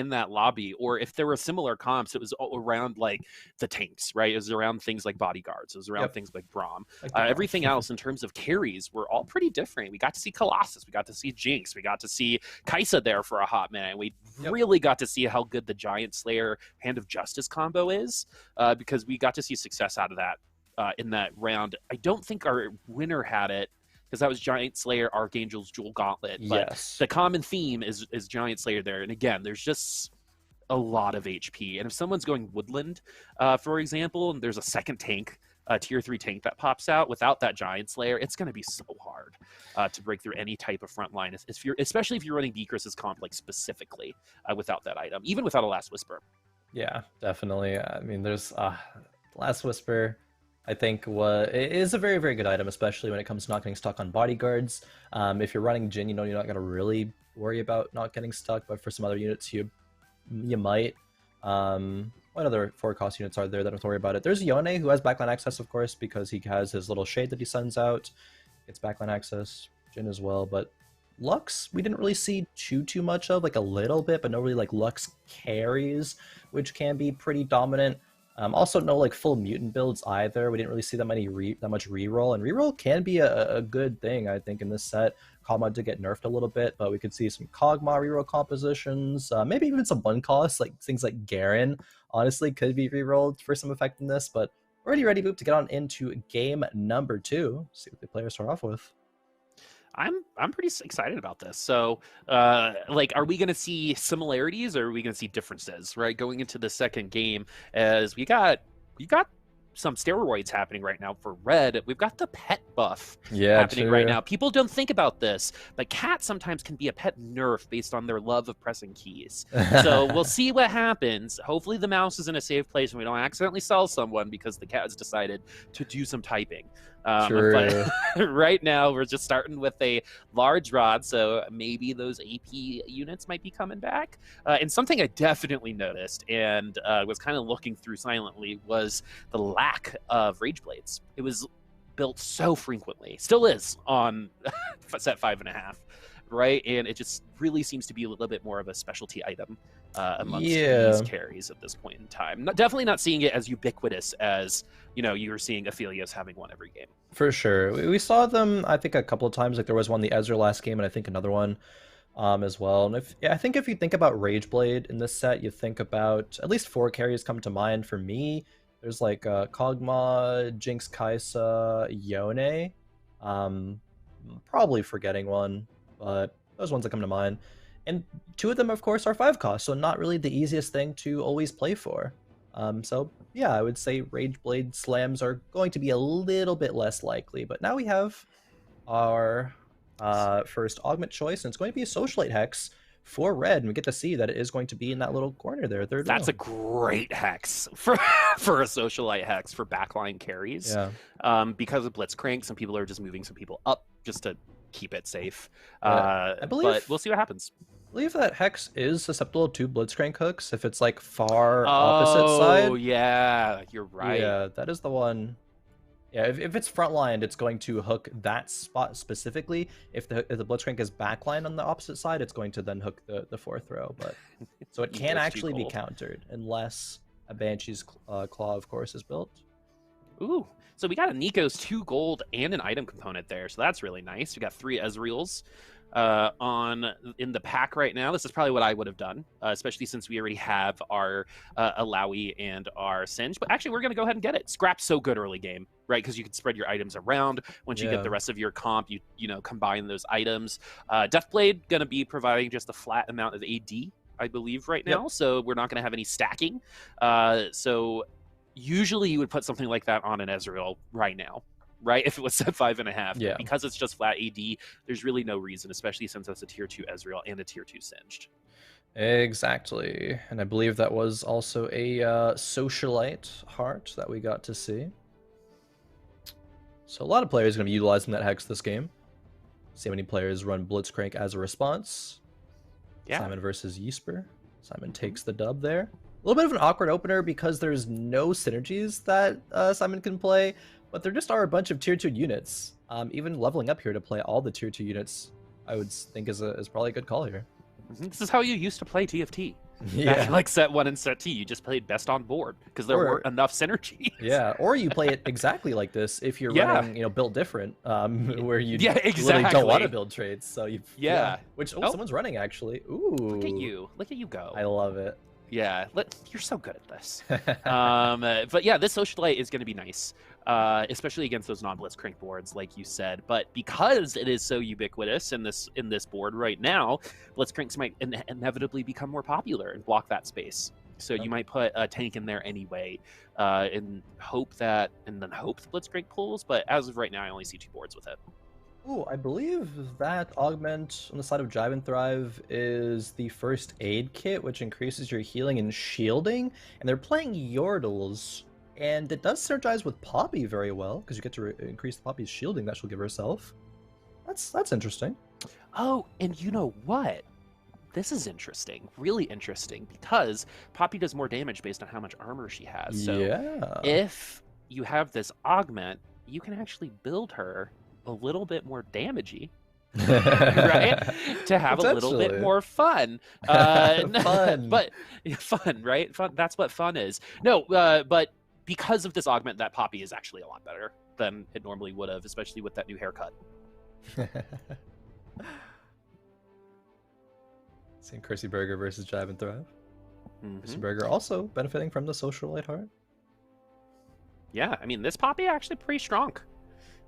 B: that lobby, or if there were similar comps, it was around like the tanks, right? It was around things like bodyguards, it was around things like Braum. Everything else in terms of carries were all pretty different. We got to see Colossus, we got to see Jinx, we got to see Kai'Sa there for a hot minute, and we really got to see how good the Giant Slayer Hand of Justice combo is, because we got to see success out of that in that round. I don't think our winner had it, because that was Giant Slayer, Archangel's Jewel Gauntlet. But the common theme is Giant Slayer there. And again, there's just a lot of HP. And if someone's going Woodland, for example, and there's a second tank, tier 3 tank that pops out, without that Giant Slayer, it's going to be so hard to break through any type of front line, especially if you're running Beatrice's comp, like specifically, without that item, even without a Last Whisper.
A: Yeah, definitely. I mean, there's Last Whisper, I think it is a very good item, especially when it comes to not getting stuck on bodyguards. If you're running Jhin, you know you're not going to really worry about not getting stuck, but for some other units you might. What other 4-cost units are there that don't worry about it? There's Yone, who has backline access, of course, because he has his little shade that he sends out. It's backline access. Jhin as well, but Lux we didn't really see too much of, like a little bit, but no really like Lux carries, which can be pretty dominant. Also, no like full mutant builds either. We didn't really see that much reroll, and reroll can be a good thing, I think, in this set. Kog'Maw did get nerfed a little bit, but we could see some Kog'Maw reroll compositions, maybe even some 1-cost, like things like Garen, honestly, could be rerolled for some effectiveness. But already ready, Boop, to get on into game number 2. See what the players start off with.
B: I'm pretty excited about this. So, like, are we going to see similarities, or are we going to see differences, right? Going into the second game, as we got some steroids happening right now for Red. We've got the pet buff happening right now. People don't think about this, but cats sometimes can be a pet nerf based on their love of pressing keys. So we'll see what happens. Hopefully the mouse is in a safe place and we don't accidentally sell someone because the cat has decided to do some typing. But right now we're just starting with a large rod, so maybe those AP units might be coming back. And something I definitely noticed and was kind of looking through silently was the lack of Rage Blades. It was built so frequently, still is on set 5.5, right? And it just really seems to be a little bit more of a specialty item amongst these carries at this point in time. Definitely not seeing it as ubiquitous as, you know, you were seeing Aphelios having one every game. For sure.
A: We saw them, I think, a couple of times. Like there was one the Ezra last game, and I think another one as well. And I think if you think about Rageblade in this set, you think about at least 4 carries come to mind for me. There's like Kog'Maw, Jinx, Kai'Sa, Yone. Probably forgetting one, but those ones that come to mind. And 2 of them, of course, are 5-cost, so not really the easiest thing to always play for. So yeah, I would say Rageblade slams are going to be a little bit less likely. But now we have our first Augment choice, and it's going to be a Socialite Hex for Red, and we get to see that it is going to be in that little corner there.
B: That's a great hex for a Socialite Hex for backline carries.
A: Yeah.
B: Because of Blitzcrank, some people are just moving some people up just to keep it safe.
A: Yeah. I believe,
B: but we'll see what happens.
A: I believe that Hex is susceptible to Blitzcrank hooks if it's like far opposite side.
B: Oh yeah, you're right.
A: Yeah, that is the one. Yeah, if it's frontlined, it's going to hook that spot specifically. If the Blitzcrank is backline on the opposite side, it's going to then hook the 4th row. But so it can actually be countered unless a Banshee's Claw, of course, is built.
B: Ooh, so we got a Nico's 2 gold and an item component there, so that's really nice. We got 3 Ezreals in the pack right now. This is probably what I would have done, especially since we already have our Alawi and our Singe. But actually, we're going to go ahead and get it. Scrap's so good early game, right? Because you can spread your items around. Once you get the rest of your comp, you know, combine those items. Deathblade going to be providing just a flat amount of AD I believe, right
A: Yep.
B: now. So we're not going to have any stacking. So usually you would put something like that on an Ezreal right now, right? If it was set 5.5.
A: Yeah.
B: But because it's just flat AD, there's really no reason, especially since that's a tier 2 Ezreal and a tier 2 Singed.
A: Exactly. And I believe that was also a socialite heart that we got to see. So a lot of players are going to be utilizing that hex this game. See how many players run Blitzcrank as a response.
B: Yeah.
A: Simon versus Ysper. Simon takes the dub there. A little bit of an awkward opener because there's no synergies that Simon can play, but there just are a bunch of tier 2 units. Even leveling up here to play all the tier 2 units, I would think is probably a good call here.
B: This is how you used to play TFT.
A: Yeah.
B: Like set 1 and set 2, you just played best on board because there weren't enough synergies.
A: Yeah, or you play it exactly like this if you're running, build different, where you really don't want to build traits. So which someone's running actually. Ooh,
B: look at you go.
A: I love it.
B: Yeah, you're so good at this. But yeah, this socialite is going to be nice, especially against those non-Blitzcrank boards, like you said. But because it is so ubiquitous in this board right now, Blitzcranks might inevitably become more popular and block that space. So you might put a tank in there anyway, and hope the Blitzcrank pulls. But as of right now, I only see 2 boards with it.
A: Ooh, I believe that Augment on the side of Jive and Thrive is the first aid kit, which increases your healing and shielding. And they're playing Yordles, and it does synergize with Poppy very well, because you get to increase Poppy's shielding that she'll give herself. That's interesting.
B: Oh, and you know what? This is interesting, really interesting, because Poppy does more damage based on how much armor she has. So if you have this Augment, you can actually build her a little bit more damagey, right? To have a little bit more fun.
A: Fun.
B: But fun, right? Fun. That's what fun is. No, but because of this Augment, that Poppy is actually a lot better than it normally would have, especially with that new haircut.
A: Seeing Chrissy Burger versus Jive and Thrive. Chrissy Burger also benefiting from the socialite heart.
B: Yeah, I mean, this Poppy actually pretty strong.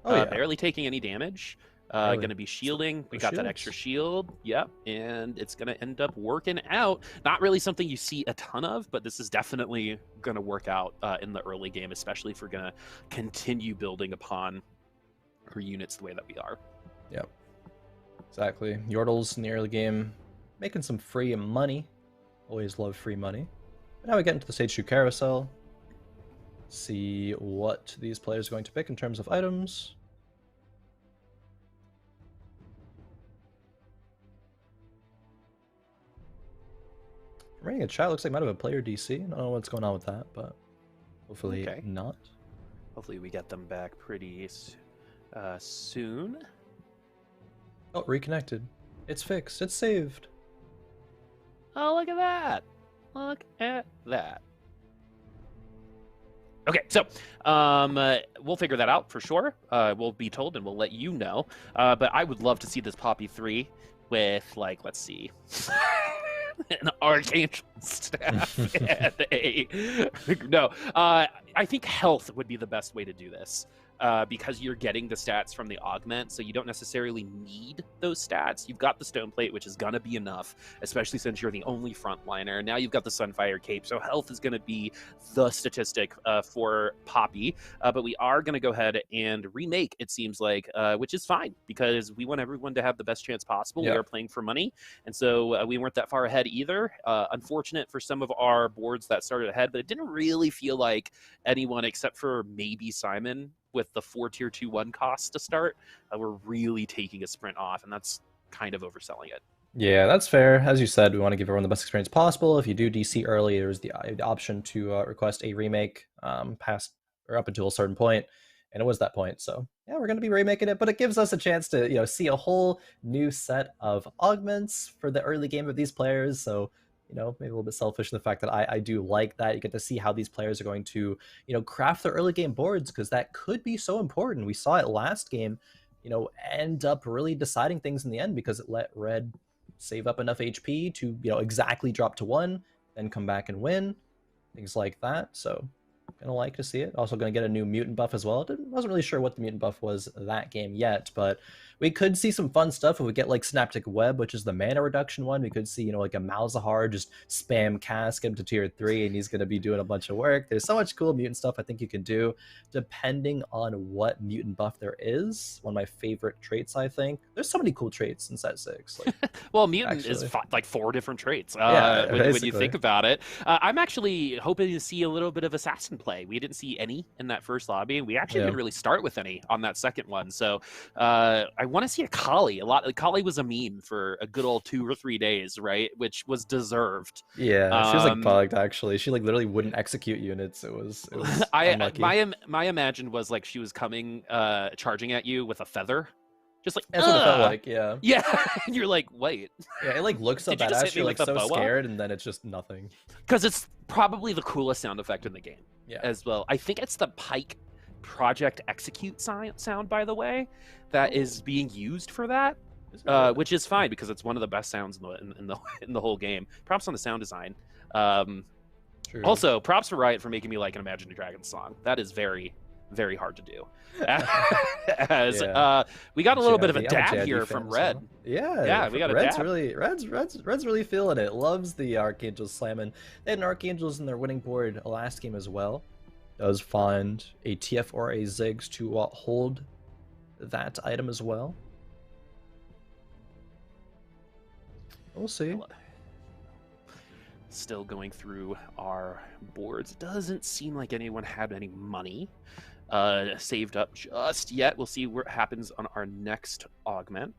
B: Barely taking any damage. Going to be shielding. We got that extra shield. Yep. And it's going to end up working out. Not really something you see a ton of, but this is definitely going to work out in the early game, especially if we're going to continue building upon our units the way that we are.
A: Yep. Exactly. Yordles in the early game making some free money. Always love free money. But now we get into the stage 2 carousel. See what these players are going to pick in terms of items. From reading a chat, looks like might have a player DC. I don't know what's going on with that, but hopefully not.
B: Hopefully we get them back pretty soon.
A: Oh, reconnected. It's fixed. It's saved.
B: Oh, look at that. Look at that. Okay, so we'll figure that out for sure. We'll be told and we'll let you know. But I would love to see this Poppy 3 with, like, let's see, an Archangel staff and a... No, I think health would be the best way to do this. Because you're getting the stats from the Augment, so you don't necessarily need those stats. You've got the Stone Plate, which is going to be enough, especially since you're the only frontliner. Now you've got the Sunfire Cape, so health is going to be the statistic for Poppy. But we are going to go ahead and remake, it seems like, which is fine, because we want everyone to have the best chance possible. We are playing for money, and so we weren't that far ahead either. Unfortunate for some of our boards that started ahead, but it didn't really feel like anyone except for maybe Simon with the 4 tier 2-1 costs to start, we're really taking a sprint off, and that's kind of overselling it.
A: Yeah, that's fair. As you said, we want to give everyone the best experience possible. If you do DC early, there's the option to request a remake past or up until a certain point, and it was that point. So yeah, we're going to be remaking it, but it gives us a chance to see a whole new set of augments for the early game of these players. So maybe a little bit selfish in the fact that I do like that. You get to see how these players are going to, craft their early game boards, because that could be so important. We saw it last game, end up really deciding things in the end, because it let Red save up enough HP to, exactly drop to 1, then come back and win, things like that. So Gonna like to see it. Also gonna get a new mutant buff as well. Wasn't really sure what the mutant buff was that game yet, but we could see some fun stuff if we get like Synaptic Web, which is the mana reduction one. We could see, you know, like a Malzahar just spam cast, get him to tier 3, and he's gonna be doing a bunch of work. There's so much cool mutant stuff I think you can do, depending on what mutant buff there is. One of my favorite traits, I think. There's so many cool traits in set 6. Like,
B: well, mutant is like 4 different traits. When you think about it. I'm actually hoping to see a little bit of assassin play. We didn't see any in that first lobby. We actually didn't really start with any on that second one. So I want to see a Kali. Kali was a meme for a good old 2 or 3 days, right? Which was deserved.
A: Yeah, she was like bugged actually. She like literally wouldn't execute units. It was unlucky.
B: My imagine was like she was coming charging at you with a feather. Just like,
A: that's what it felt like, yeah.
B: Yeah, and you're like, wait.
A: Yeah, it like looks so badass. You're like so scared, and then it's just nothing.
B: Because it's probably the coolest sound effect in the game.
A: Yeah.
B: As well. I think it's the Pike Project Execute sound, by the way, that is being used for that, which is fine because it's one of the best sounds in the whole game. Props on the sound design. Also, props to Riot for making me like an Imagine Dragons song. That is very, very hard to do. We got a little bit of a dab here from Red.
A: Yeah,
B: we got a
A: Red's
B: dab.
A: Red's really feeling it. Loves the Archangels slamming. They had an Archangels in their winning board last game as well. Does find a TF or a Ziggs to hold that item as well. We'll see.
B: Still going through our boards. Doesn't seem like anyone had any money saved up just yet. We'll see what happens on our next augment.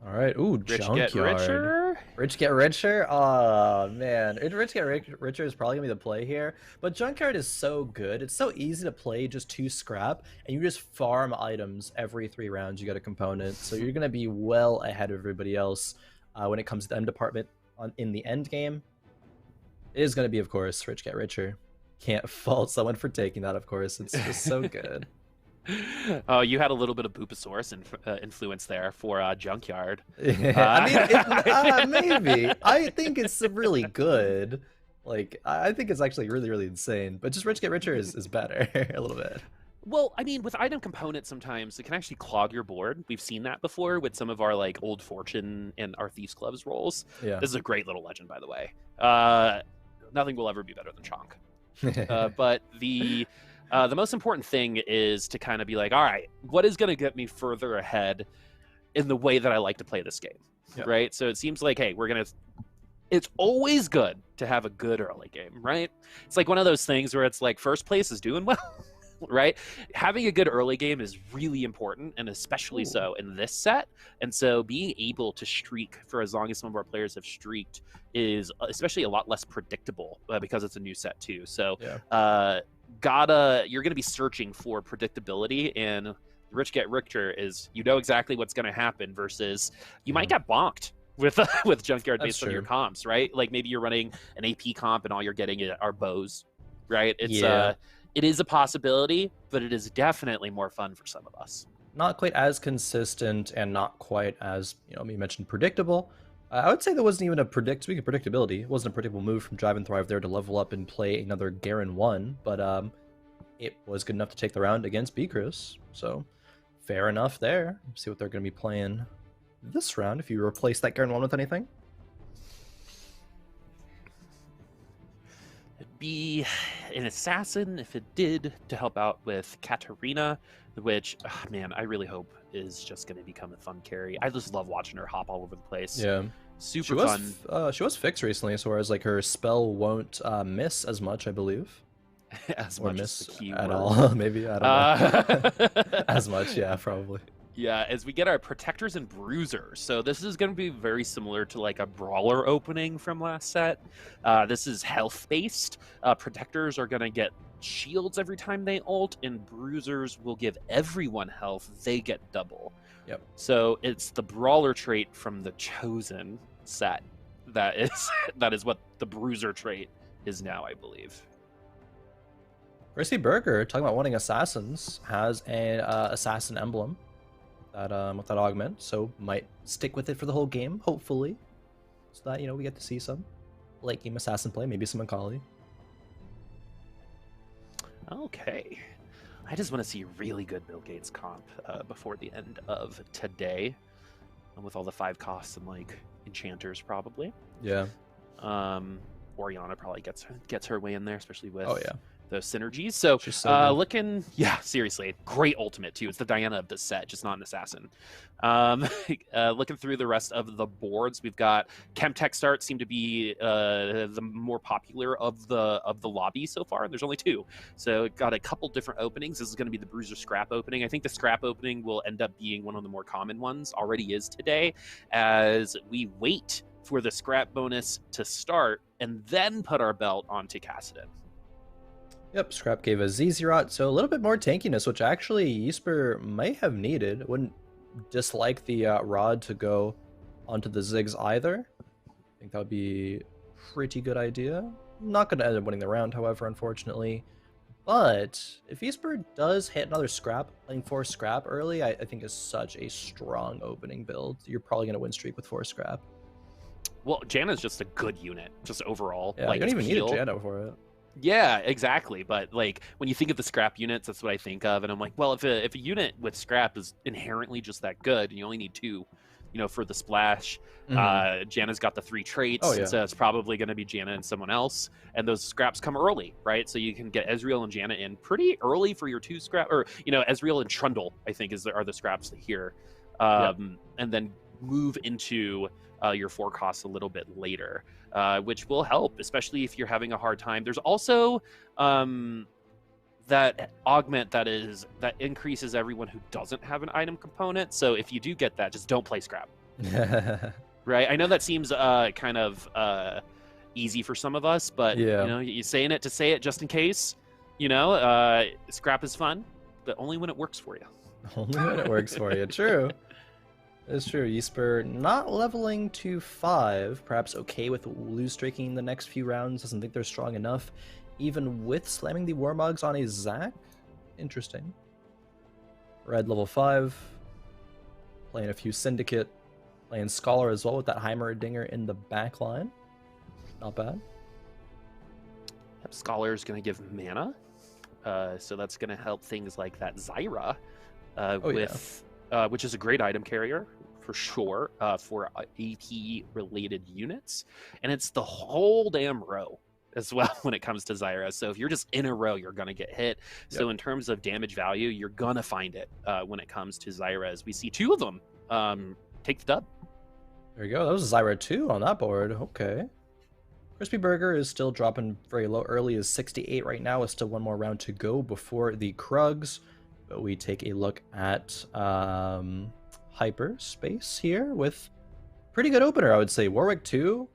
A: All right. Ooh,
B: Rich
A: Junkyard.
B: get richer.
A: Rich get richer? Oh, man. Rich get richer is probably going to be the play here. But Junkyard is so good. It's so easy to play just 2 scrap, and you just farm items every 3 rounds. You get a component. So you're going to be well ahead of everybody else when it comes to the M department in the end game. It is going to be, of course, Rich get richer. Can't fault someone for taking that, of course. It's just so good.
B: Oh, you had a little bit of Boopasaurus influence there for Junkyard.
A: I mean, maybe. I think it's really good. Like, I think it's actually really, really insane. But just Rich Get Richer is better a little bit.
B: Well, I mean, with item components, sometimes it can actually clog your board. We've seen that before with some of our like Old Fortune and our Thieves Clubs rolls.
A: Yeah.
B: This is a great little legend, by the way. Nothing will ever be better than Chonk. But the most important thing is to kind of be like, all right, what is going to get me further ahead in the way that I like to play this game, right? So it seems like, hey, it's always good to have a good early game, right? It's like one of those things where it's like first place is doing well, right? Having a good early game is really important, and especially so in this set. And so being able to streak for as long as some of our players have streaked is especially a lot less predictable because it's a new set too. So you're gonna be searching for predictability, and Rich Get Richer is, you know exactly what's gonna happen versus you might get bonked with Junkyard based on your comps, right? Like maybe you're running an AP comp and all you're getting are bows, right? It is a possibility, but it is definitely more fun for some of us.
A: Not quite as consistent and not quite as, you mentioned predictable. I would say there wasn't even speaking of predictability, it wasn't a predictable move from Drive and Thrive there to level up and play another Garen 1, but it was good enough to take the round against Beakris, so fair enough there. See what they're going to be playing this round if you replace that Garen 1 with anything.
B: It'd be an assassin if it did, to help out with Katarina, which, man, I really hope is just going to become a fun carry. I just love watching her hop all over the place.
A: Yeah.
B: Super fun.
A: She was fixed recently, as far as like her spell won't miss as much, I believe.
B: As much as the key
A: at
B: word.
A: all. Maybe, I don't know. As much, yeah, probably.
B: Yeah, as we get our Protectors and Bruisers. So this is going to be very similar to like a Brawler opening from last set. This is health-based. Protectors are going to get shields every time they ult, and Bruisers will give everyone health. They get double.
A: Yep.
B: So it's the Brawler trait from the Chosen set. That is what the Bruiser trait is now, I believe.
A: Chrissy Berger, talking about wanting assassins, has an assassin emblem with that augment, so might stick with it for the whole game, hopefully, so that we get to see some late game assassin play, maybe some Akali.
B: Okay. I just want to see really good Bill Gates comp before the end of today. And with all the 5 costs and like enchanters probably.
A: Yeah.
B: Oriana probably gets her way in there, especially with those synergies. So,
A: She's so
B: looking, seriously, great ultimate too. It's the Diana of the set, just not an assassin. Looking through the rest of the boards, we've got Chemtech starts seem to be the more popular of the lobby so far, and there's only 2. So got a couple different openings. This is going to be the Bruiser Scrap opening. I think the Scrap opening will end up being one of the more common ones, already is today, as we wait for the Scrap bonus to start and then put our belt onto Kassadin.
A: Yep, Scrap gave us Zezirot, so a little bit more tankiness, which actually Ysper may have needed. Wouldn't dislike the Rod to go onto the Ziggs either. I think that would be a pretty good idea. Not going to end up winning the round, however, unfortunately. But if Ysper does hit another Scrap, playing 4 Scrap early, I think is such a strong opening build. You're probably going to win streak with 4 Scrap.
B: Well, Janna's just a good unit, just overall.
A: Yeah,
B: like,
A: you don't even
B: heal.
A: need a Janna for it.
B: Yeah, exactly. But like when you think of the Scrap units, that's what I think of, and I'm like, well, if a unit with Scrap is inherently just that good, and you only need 2, for the splash. Janna's got the 3 traits, so it's probably going to be Janna and someone else, and those Scraps come early, right? So you can get Ezreal and Janna in pretty early for your 2 Scrap, or Ezreal and Trundle, I think are the Scraps here, and then move into your 4 costs a little bit later, which will help, especially if you're having a hard time. There's also that augment that increases everyone who doesn't have an item component. So if you do get that, just don't play Scrap. Right? I know that seems kind of easy for some of us, but you're saying it to say it just in case. Scrap is fun, but only when it works for you.
A: Only when it works for you. True. It's true. Ysper not leveling to 5, perhaps okay with lose streaking the next few rounds, doesn't think they're strong enough, even with slamming the Warmogs on a Zac. Interesting. Red level 5, playing a few Syndicate, playing Scholar as well with that Heimerdinger in the back line. Not bad.
B: Yep, Scholar is going to give mana, so that's going to help things like that Zyra, which is a great item carrier for sure for AP related units, and it's the whole damn row as well when it comes to Zyra. So if you're just in a row, you're gonna get hit. So in terms of damage value, you're gonna find it when it comes to Zyra, as we see 2 of them take the dub.
A: There you go. That was Zyra 2 on that board. Okay. Crispy Burger is still dropping very low early, is 68 right now, with still 1 more round to go before the Krugs. But we take a look at Hyperspace here with pretty good opener, I would say. Warwick 2.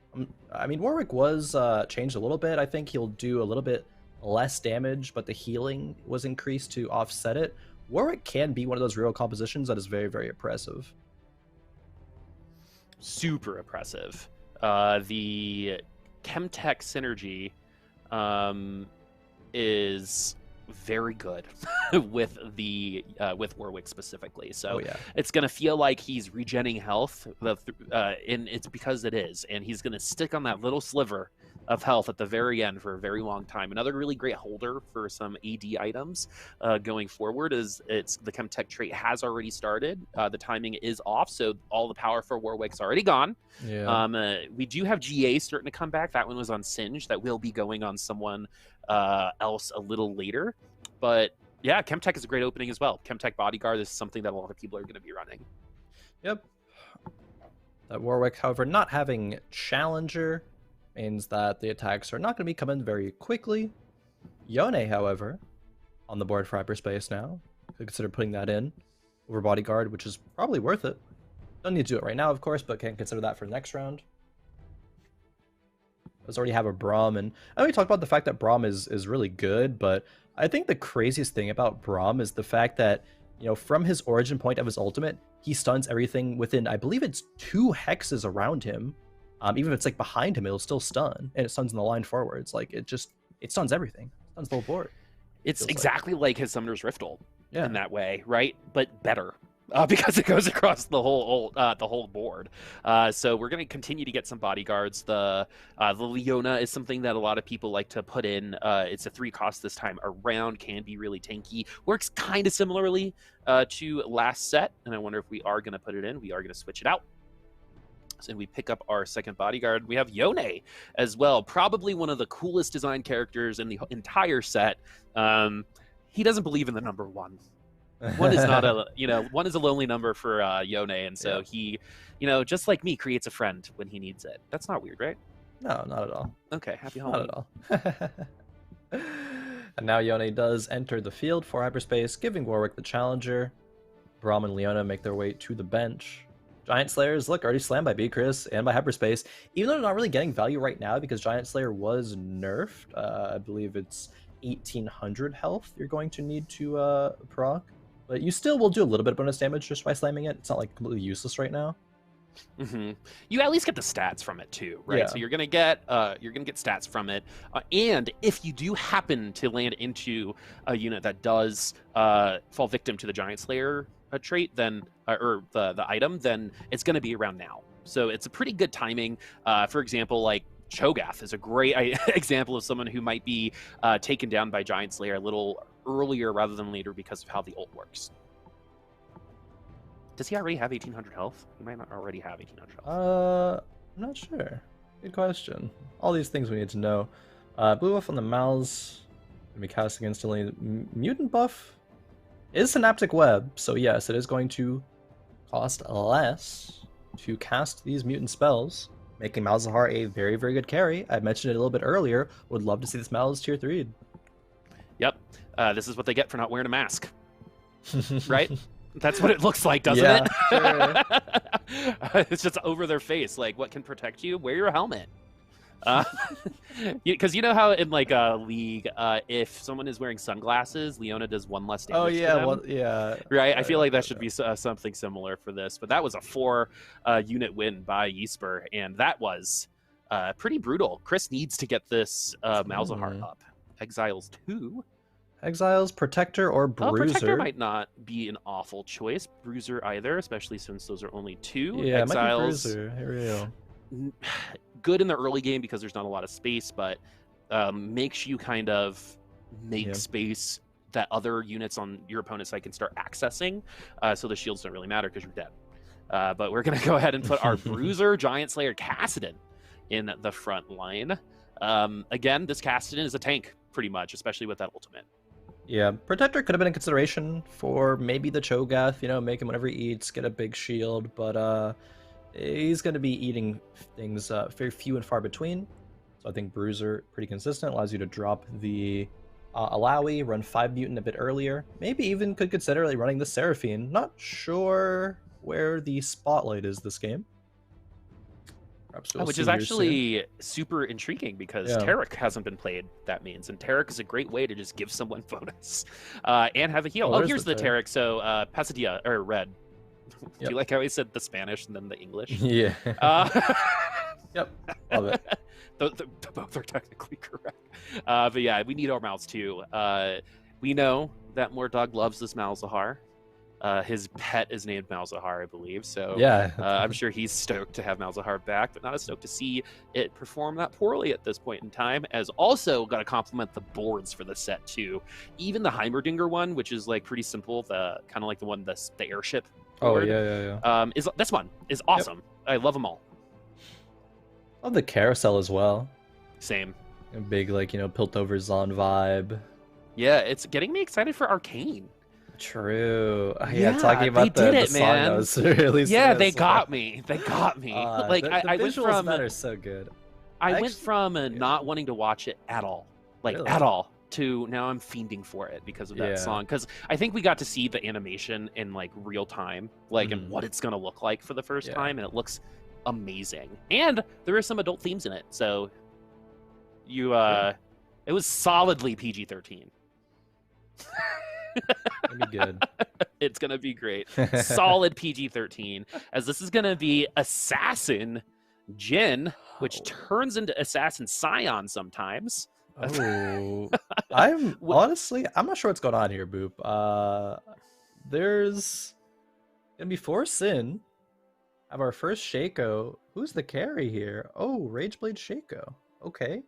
A: I mean, Warwick was changed a little bit. I think he'll do a little bit less damage, but the healing was increased to offset it. Warwick can be one of those real compositions that is very, very oppressive.
B: Super oppressive. The Chemtech synergy is very good with Warwick specifically. So it's gonna feel like he's regenning health, and it's because it is, and he's gonna stick on that little sliver of health at the very end for a very long time. Another really great holder for some AD items going forward is the Chemtech trait has already started. The timing is off, so all the power for Warwick's already gone. We do have GA starting to come back. That one was on Singe. That will be going on someone else a little later. But yeah, Chemtech is a great opening as well. Chemtech Bodyguard is something that a lot of people are going to be running.
A: Yep. That Warwick, however, not having Challenger means that the attacks are not going to be coming very quickly. Yone, however, on the board for Hyperspace now. Could consider putting that in over Bodyguard, which is probably worth it. Don't need to do it right now, of course, but can consider that for the next round. Does already have a Braum, and I know we talked about the fact that Braum is really good, but I think the craziest thing about Braum is the fact that, from his origin point of his ultimate, he stuns everything within, I believe it's 2 hexes around him. Even if it's like behind him, it'll still stun, and it stuns in the line forwards. Like it stuns everything. It stuns the whole board.
B: It's exactly like his Summoner's Rift ult in that way, right? But better. because it goes across the whole board. So we're going to continue to get some bodyguards. The Leona is something that a lot of people like to put in. It's a 3 cost this time around, can be really tanky. Works kind of similarly to last set, and I wonder if we are going to put it in. We are going to switch it out. And we pick up our second bodyguard. We have Yone as well. Probably one of the coolest design characters in the entire set. He doesn't believe in the number 1. One is not a, one is a lonely number for Yone, and so he, just like me, creates a friend when he needs it. That's not weird, right?
A: No, not at all.
B: Okay, happy Halloween.
A: Not at all. And now Yone does enter the field for hyperspace, giving Warwick the challenger. Braum and Leona make their way to the bench. Giant Slayers, look, already slammed by B. Chris and by hyperspace, even though they're not really getting value right now because Giant Slayer was nerfed. I believe it's 1800 health you're going to need to proc. But you still will do a little bit of bonus damage just by slamming it. It's not like completely useless right now.
B: You at least get the stats from it too, right?
A: Yeah.
B: So you're gonna get stats from it, and if you do happen to land into a unit that does fall victim to the Giant Slayer trait, then or the item, then it's going to be around now. So it's a pretty good timing. For example, like Cho'Gath is a great example of someone who might be taken down by Giant Slayer a little earlier rather than later because of how the ult works. Does he already have 1800 health? He might not already have 1800 health.
A: I'm not sure. Good question. All these things we need to know. Blue Wolf on the Mouse. Gonna be casting instantly. Mutant buff is Synaptic Web, so yes, it is going to cost less to cast these mutant spells, making Malzahar a very, very good carry. I mentioned it a little bit earlier. Would love to see this Malz tier 3.
B: Yep. This is what they get for not wearing a mask. Right? That's what it looks like, doesn't it?
A: Sure.
B: It's just over their face. Like, what can protect you? Wear your helmet. Because you know how in like a league, if someone is wearing sunglasses, Leona does 1 less damage.
A: Oh yeah,
B: to them.
A: yeah.
B: Right. I feel like that should be something similar for this. But that was a 4 unit win by Ysper, and that was pretty brutal. Chris needs to get this Malzahar up. Exiles 2.
A: Exiles, Protector, or Bruiser.
B: Protector might not be an awful choice. Bruiser either, especially since those are only 2.
A: Yeah,
B: Exiles.
A: it might be Bruiser. Here we go.
B: Good in the early game because there's not a lot of space, but makes you kind of make space that other units on your opponent's side can start accessing, so the shields don't really matter because you're dead. But we're going to go ahead and put our Bruiser, Giant Slayer, Kassadin in the front line. Again, this Kassadin is a tank, pretty much, especially with that ultimate.
A: Yeah, Protector could have been a consideration for maybe the Cho'Gath, make him whenever he eats, get a big shield, but he's going to be eating things very few and far between. So I think Bruiser, pretty consistent, allows you to drop the Alawi, run 5 Mutant a bit earlier. Maybe even could consider like, running the Seraphine. Not sure where the spotlight is this game.
B: Which is actually super intriguing because Taric hasn't been played, that means. And Taric is a great way to just give someone bonus and have a heal. Oh, here's the Taric. So Pasadilla, or Red. Do you like how he said the Spanish and then the English?
A: Yeah. Yep. Love it.
B: Both are technically correct. But yeah, we need our mouths too. We know that Mordog loves this Malzahar. His pet is named Malzahar, I believe. So
A: yeah,
B: I'm sure he's stoked to have Malzahar back, but not as stoked to see it perform that poorly at this point in time. As also got to compliment the boards for the set too. Even the Heimerdinger one, which is like pretty simple, the kind of like the one the airship. Board, this one is awesome. Yep. I love them all.
A: Love the Carousel as well.
B: Same.
A: A big Piltover Zon vibe.
B: Yeah, it's getting me excited for Arcane.
A: True. Yeah, talking about the song
B: man.
A: that was released.
B: Yeah, they got me. They got me. Like
A: the
B: I went from
A: that are so good.
B: I went from not wanting to watch it at all, at all, to now I'm fiending for it because of that song. Because I think we got to see the animation in like real time, and what it's gonna look like for the first time, and it looks amazing. And there are some adult themes in it, so it was solidly PG-13.
A: It'll be good.
B: It's gonna be great. Solid PG-13, as this is gonna be Assassin Jin, which turns into Assassin Scion sometimes.
A: Oh, I'm not sure what's going on here, Boop. There's And before Sin, have our first Shaco. Who's the carry here? Oh, Rageblade Shaco. Okay.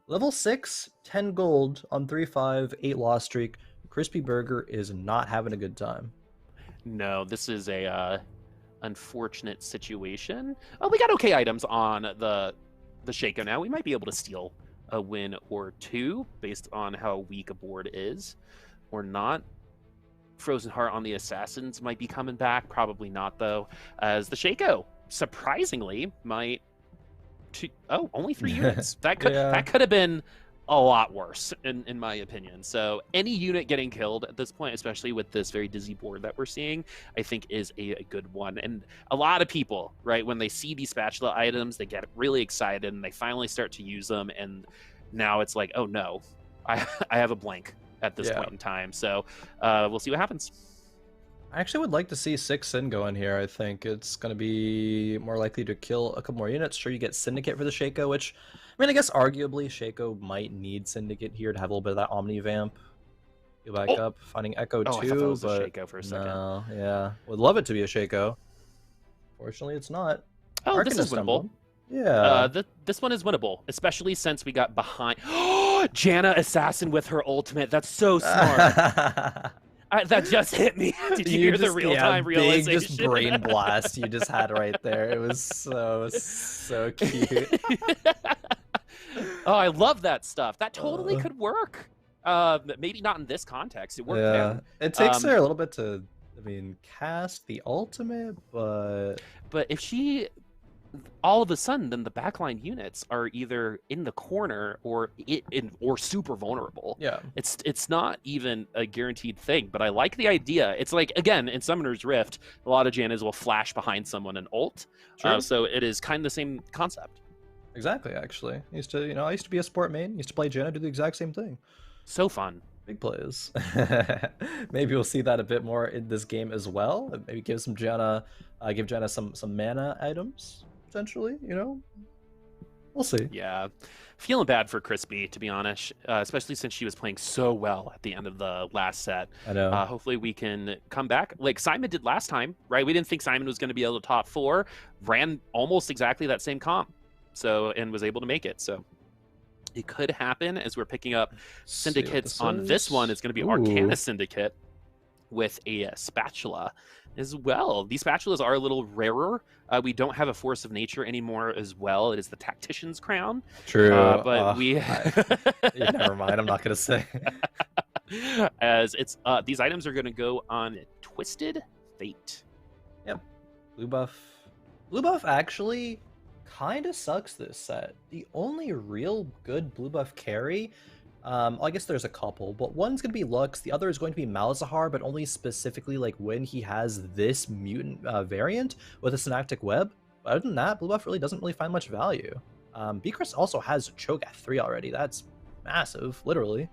A: Level 6, 10 gold on 3-5, 8 loss streak. Crispy Burger is not having a good time.
B: No, this is a unfortunate situation. Oh, we got okay items on the Shaco now. We might be able to steal a win or two based on how weak a board is or not. Frozen Heart on the Assassins might be coming back. Probably not, though, as the Shaco, surprisingly, might... only 3 units. That could have been a lot worse, in my opinion. So any unit getting killed at this point, especially with this very dizzy board that we're seeing, I think is a good one. And a lot of people, right, when they see these spatula items, they get really excited and they finally start to use them. And now it's like, oh no, I have a blank at this point in time. So we'll see what happens.
A: I actually would like to see 6 Sin go in here. I think it's going to be more likely to kill a couple more units. Sure, you get Syndicate for the Shaco, which, I mean, I guess arguably Shaco might need Syndicate here to have a little bit of that Omni Vamp. Go back up, finding Echo too,
B: I thought it was
A: but
B: a Shaco for a second.
A: No, yeah. Would love it to be a Shaco. Fortunately, it's not.
B: Oh, this is winnable.
A: Yeah.
B: This one is winnable, especially since we got behind. Janna Assassin with her ultimate. That's so smart. That just hit me. Did you hear the real-time realization?
A: Big just brain blast you just had right there. It was so cute.
B: Oh, I love that stuff. That totally could work. Maybe not in this context. It worked.
A: Yeah, it takes her a little bit to, I mean, cast the ultimate, but
B: if she, all of a sudden, then the backline units are either in the corner or super vulnerable.
A: Yeah,
B: it's not even a guaranteed thing. But I like the idea. It's like, again, in Summoner's Rift, a lot of Jannas will flash behind someone and ult. So it is kind of the same concept.
A: Exactly. Actually, I used to be a sport main. Used to play Janna, do the exact same thing.
B: So fun.
A: Big plays. Maybe we'll see that a bit more in this game as well. Maybe give Janna some mana items. Potentially, we'll see.
B: Yeah, feeling bad for Crispy, to be honest, especially since she was playing so well at the end of the last set.
A: I know.
B: Hopefully we can come back like Simon did last time, right? We didn't think Simon was going to be able to top 4, ran almost exactly that same comp, and was able to make it. So it could happen as we're picking up syndicates on this one. It's going to be Arcana Syndicate with a spatula as well. These spatulas are a little rarer. We don't have a Force of Nature anymore as well. It is the Tactician's Crown.
A: True.
B: But
A: never mind. I'm not going to say.
B: As it's these items are going to go on Twisted Fate.
A: Yep. Blue buff actually kind of sucks this set. The only real good blue buff carry, I guess there's a couple, but one's going to be Lux, the other is going to be Malzahar, but only specifically like when he has this mutant variant with a Synaptic Web. But other than that, blue buff really doesn't find much value. Beakrest also has Cho'Gath 3 already. That's massive, literally.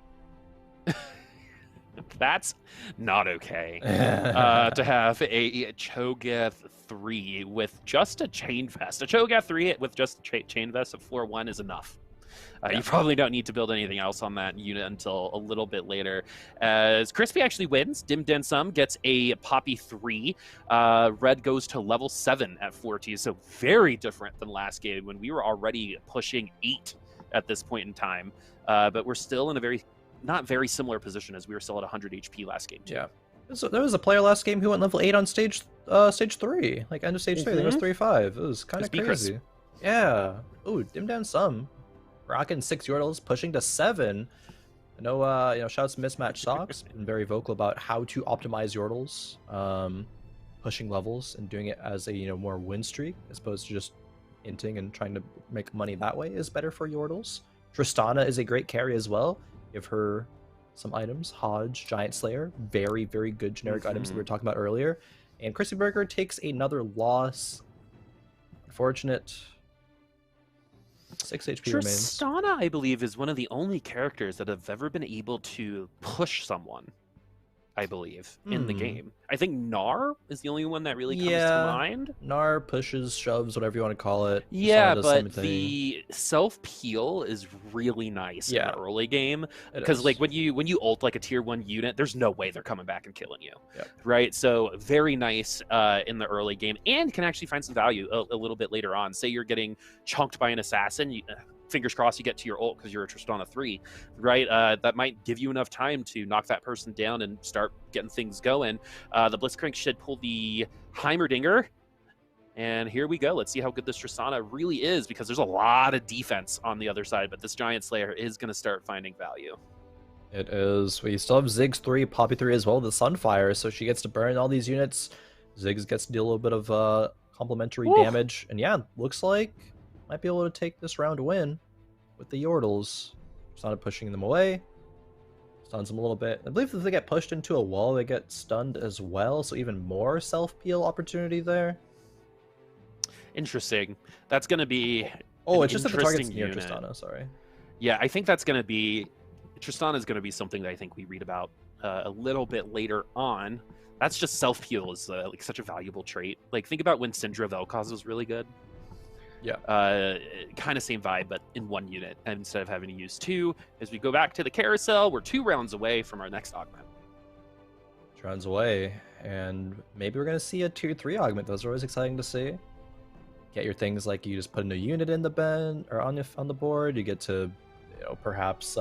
B: That's not okay. To have a Cho'Gath 3 with just a Chain Vest. A Cho'Gath 3 with just a Chain Vest of floor 1 is enough. You probably don't need to build anything else on that unit until a little bit later. As Crispy actually wins, Dim Densum gets a Poppy 3. Red goes to level 7 at 4T, so very different than last game when we were already pushing 8 at this point in time. But we're still in a not very similar position as we were still at 100 HP last game too.
A: Yeah. So there was a player last game who went level 8 on stage 3, like end of stage 3. I think it was 3-5. It was kind of crazy. Yeah. Ooh, Dim Densum. Rocking 6 Yordles, pushing to 7. I know, shouts to Mismatch Socks, been very vocal about how to optimize Yordles, pushing levels and doing it as a more win streak as opposed to just inting and trying to make money that way is better for Yordles. Tristana is a great carry as well. Give her some items. Hodge, Giant Slayer, very, very good generic items that we were talking about earlier. And Crispy Burger takes another loss. Unfortunate. 6 HP remains.
B: Tristana, I believe, is one of the only characters that have ever been able to push someone. I believe, in the game. I think Gnar is the only one that really comes to mind.
A: Gnar pushes, shoves, whatever you want to call it.
B: Yeah, but the self-peel is really nice in the early game. Because like when you ult like a tier 1 unit, there's no way they're coming back and killing you. Right? So very nice in the early game, and can actually find some value a little bit later on. Say you're getting chunked by an assassin, fingers crossed you get to your ult because you're a Tristana 3, right? That might give you enough time to knock that person down and start getting things going. The Blitzcrank should pull the Heimerdinger, and here we go. Let's see how good this Tristana really is, because there's a lot of defense on the other side, but this Giant Slayer is going to start finding value.
A: It is. We still have Ziggs 3, Poppy 3 as well, the Sunfire, so she gets to burn all these units. Ziggs gets to deal a little bit of complementary damage, and yeah, looks like might be able to take this round win with the Yordles. Started pushing them away. Stuns them a little bit. I believe if they get pushed into a wall, they get stunned as well, so even more self-peel opportunity there.
B: Interesting. That's going to be
A: it's just that the target's near Tristana, sorry.
B: Yeah, I think that's going to be... Tristana is going to be something that I think we read about a little bit later on. That's just self-peel is like such a valuable trait. Like, think about when Syndra Vel'Koz was really good. Yeah. Kind of same vibe, but in one unit instead of having to use two. As we go back to the carousel, we're 2 rounds away from our next augment.
A: 2 rounds away, and maybe we're going to see a tier 3 augment. Those are always exciting to see. Get your things like you just put a new unit in the bend or on the board. You get to, perhaps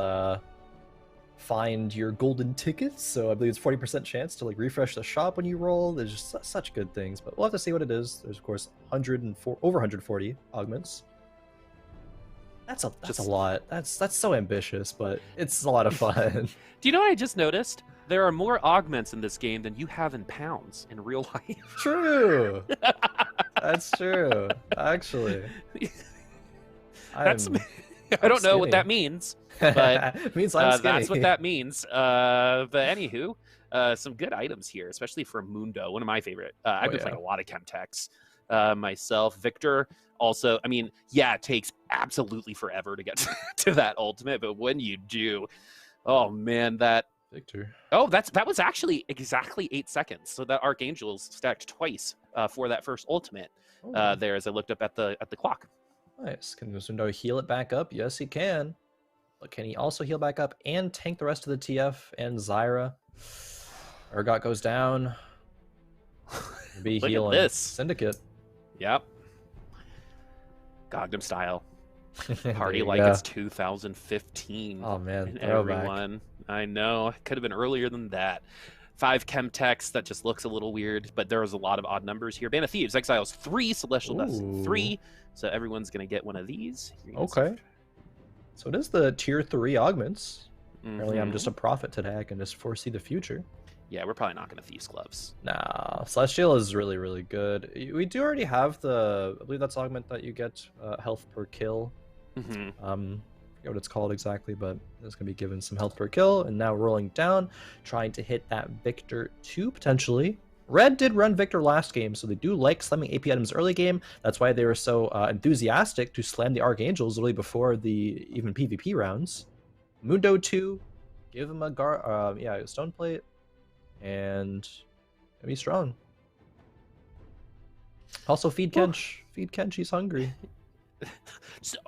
A: find your golden tickets. So I believe it's 40% chance to like refresh the shop when you roll. There's just such good things, but we'll have to see what it is. There's of course over 140 augments. That's a lot. That's so ambitious, but it's a lot of fun.
B: Do you know what I just noticed? There are more augments in this game than you have in pounds in real life.
A: True. That's true. Actually.
B: I don't know what that means. But
A: it means that's
B: what that means. But anywho, some good items here, especially for Mundo, one of my favorite. I've been playing a lot of Chemtex myself. Victor also, I mean, it takes absolutely forever to get to that ultimate, but when you do, oh man, that
A: Victor.
B: Oh, that was actually exactly 8 seconds. So that Archangel's stacked twice for that first ultimate. There, as I looked up at the clock.
A: Nice. Can Mundo heal it back up? Yes, he can. But can he also heal back up and tank the rest of the TF and Zyra? Urgot goes down. Be healing.
B: This
A: Syndicate.
B: Yep. Gangnam Style. Party like it's 2015.
A: Oh man,
B: everyone. I know. It could have been earlier than that. 5 Chemtex, that just looks a little weird, but there was a lot of odd numbers here. Band of Thieves exiles 3, Celestial Dust 3. So everyone's gonna get one of these.
A: Okay. So it is the tier 3 augments. Apparently I'm just a prophet today. I can just foresee the future.
B: Yeah, we're probably not going to Thieves Gloves.
A: Nah, Celestial is really, really good. We do already have I believe that's augment that you get health per kill. I forget what it's called exactly, but it's going to be given some health per kill. And now rolling down, trying to hit that Victor 2 potentially. Red did run Victor last game, so they do like slamming AP items early game. That's why they were so enthusiastic to slam the Archangels literally before the even PvP rounds. Mundo 2, give him a stone plate, and be strong. Also feed Kench. Feed Kench, he's hungry.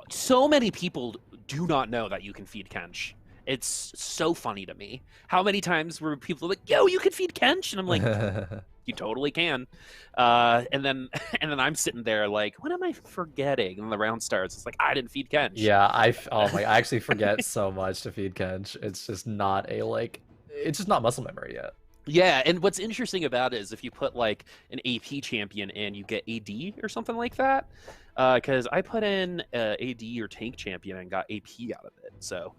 B: So many people do not know that you can feed Kench. It's so funny to me. How many times were people like, yo, you can feed Kench? And I'm like, you totally can. And then I'm sitting there like, what am I forgetting? And the round starts. It's like, I didn't feed Kench.
A: Yeah, I actually forget so much to feed Kench. It's just not it's just not muscle memory yet.
B: Yeah, and what's interesting about it is if you put like an AP champion in, you get AD or something like that. Because I put in AD or tank champion and got AP out of it. So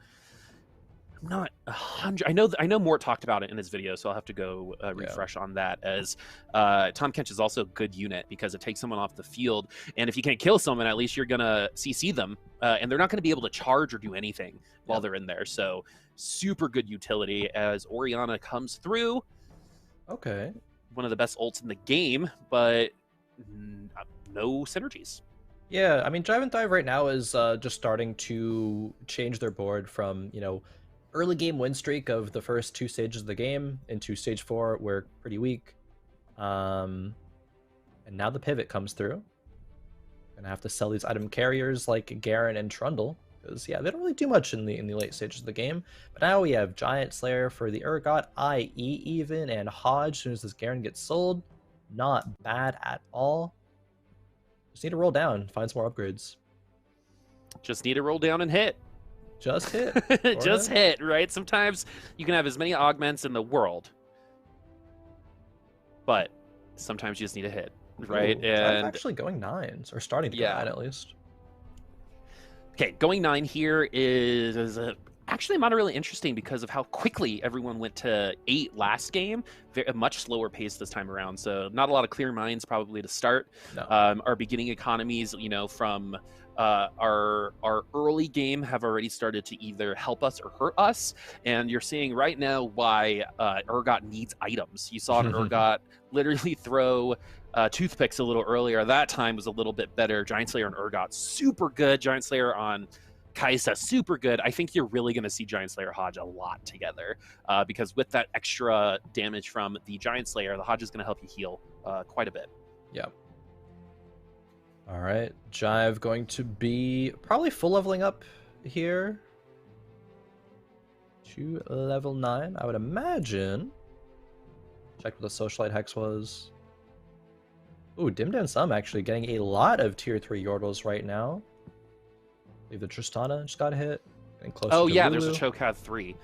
B: I'm not 100. I know Mort talked about it in his video, so I'll have to go refresh on that. As Tom Kench is also a good unit because it takes someone off the field, and if you can't kill someone, at least you're gonna CC them, and they're not gonna be able to charge or do anything while they're in there. So super good utility as Orianna comes through.
A: Okay.
B: One of the best ults in the game, but no synergies.
A: Yeah, I mean, Drive and Thrive right now is just starting to change their board from, early game win streak of the first 2 stages of the game. Into stage 4, we're pretty weak. And now the pivot comes through. Gonna have to sell these item carriers like Garen and Trundle, because yeah, they don't really do much in the late stages of the game. But now we have Giant Slayer for the Urgot, IE even, and Hodge as soon as this Garen gets sold. Not bad at all. Just need to roll down, find some more upgrades.
B: Just need to roll down and hit.
A: Just hit.
B: Just hit, right? Sometimes you can have as many augments in the world, but sometimes you just need a hit, right?
A: Ooh,
B: and
A: I'm actually going 9s, or starting to go 9 at least.
B: Okay, going 9 here is actually not really interesting because of how quickly everyone went to 8 last game. A much slower pace this time around, so not a lot of clear minds probably to start.
A: No.
B: Our beginning economies, you know, from our early game have already started to either help us or hurt us, and you're seeing right now why Urgot needs items. You saw an Urgot literally throw toothpicks a little earlier. That time was a little bit better. Giant Slayer and Urgot, super good. Giant Slayer on Kaisa, super good. I think you're really going to see Giant Slayer Hodge a lot together because with that extra damage from the Giant Slayer, the Hodge is going to help you heal quite a bit.
A: Yeah. All right, Jive going to be probably full leveling up here to level 9, I would imagine. Check what the Socialite Hex was. Ooh, Dim Down Some actually getting a lot of tier 3 Yordles right now. I believe the Tristana just got hit. Getting closer to
B: yeah,
A: Lulu.
B: there's a Chokad 3.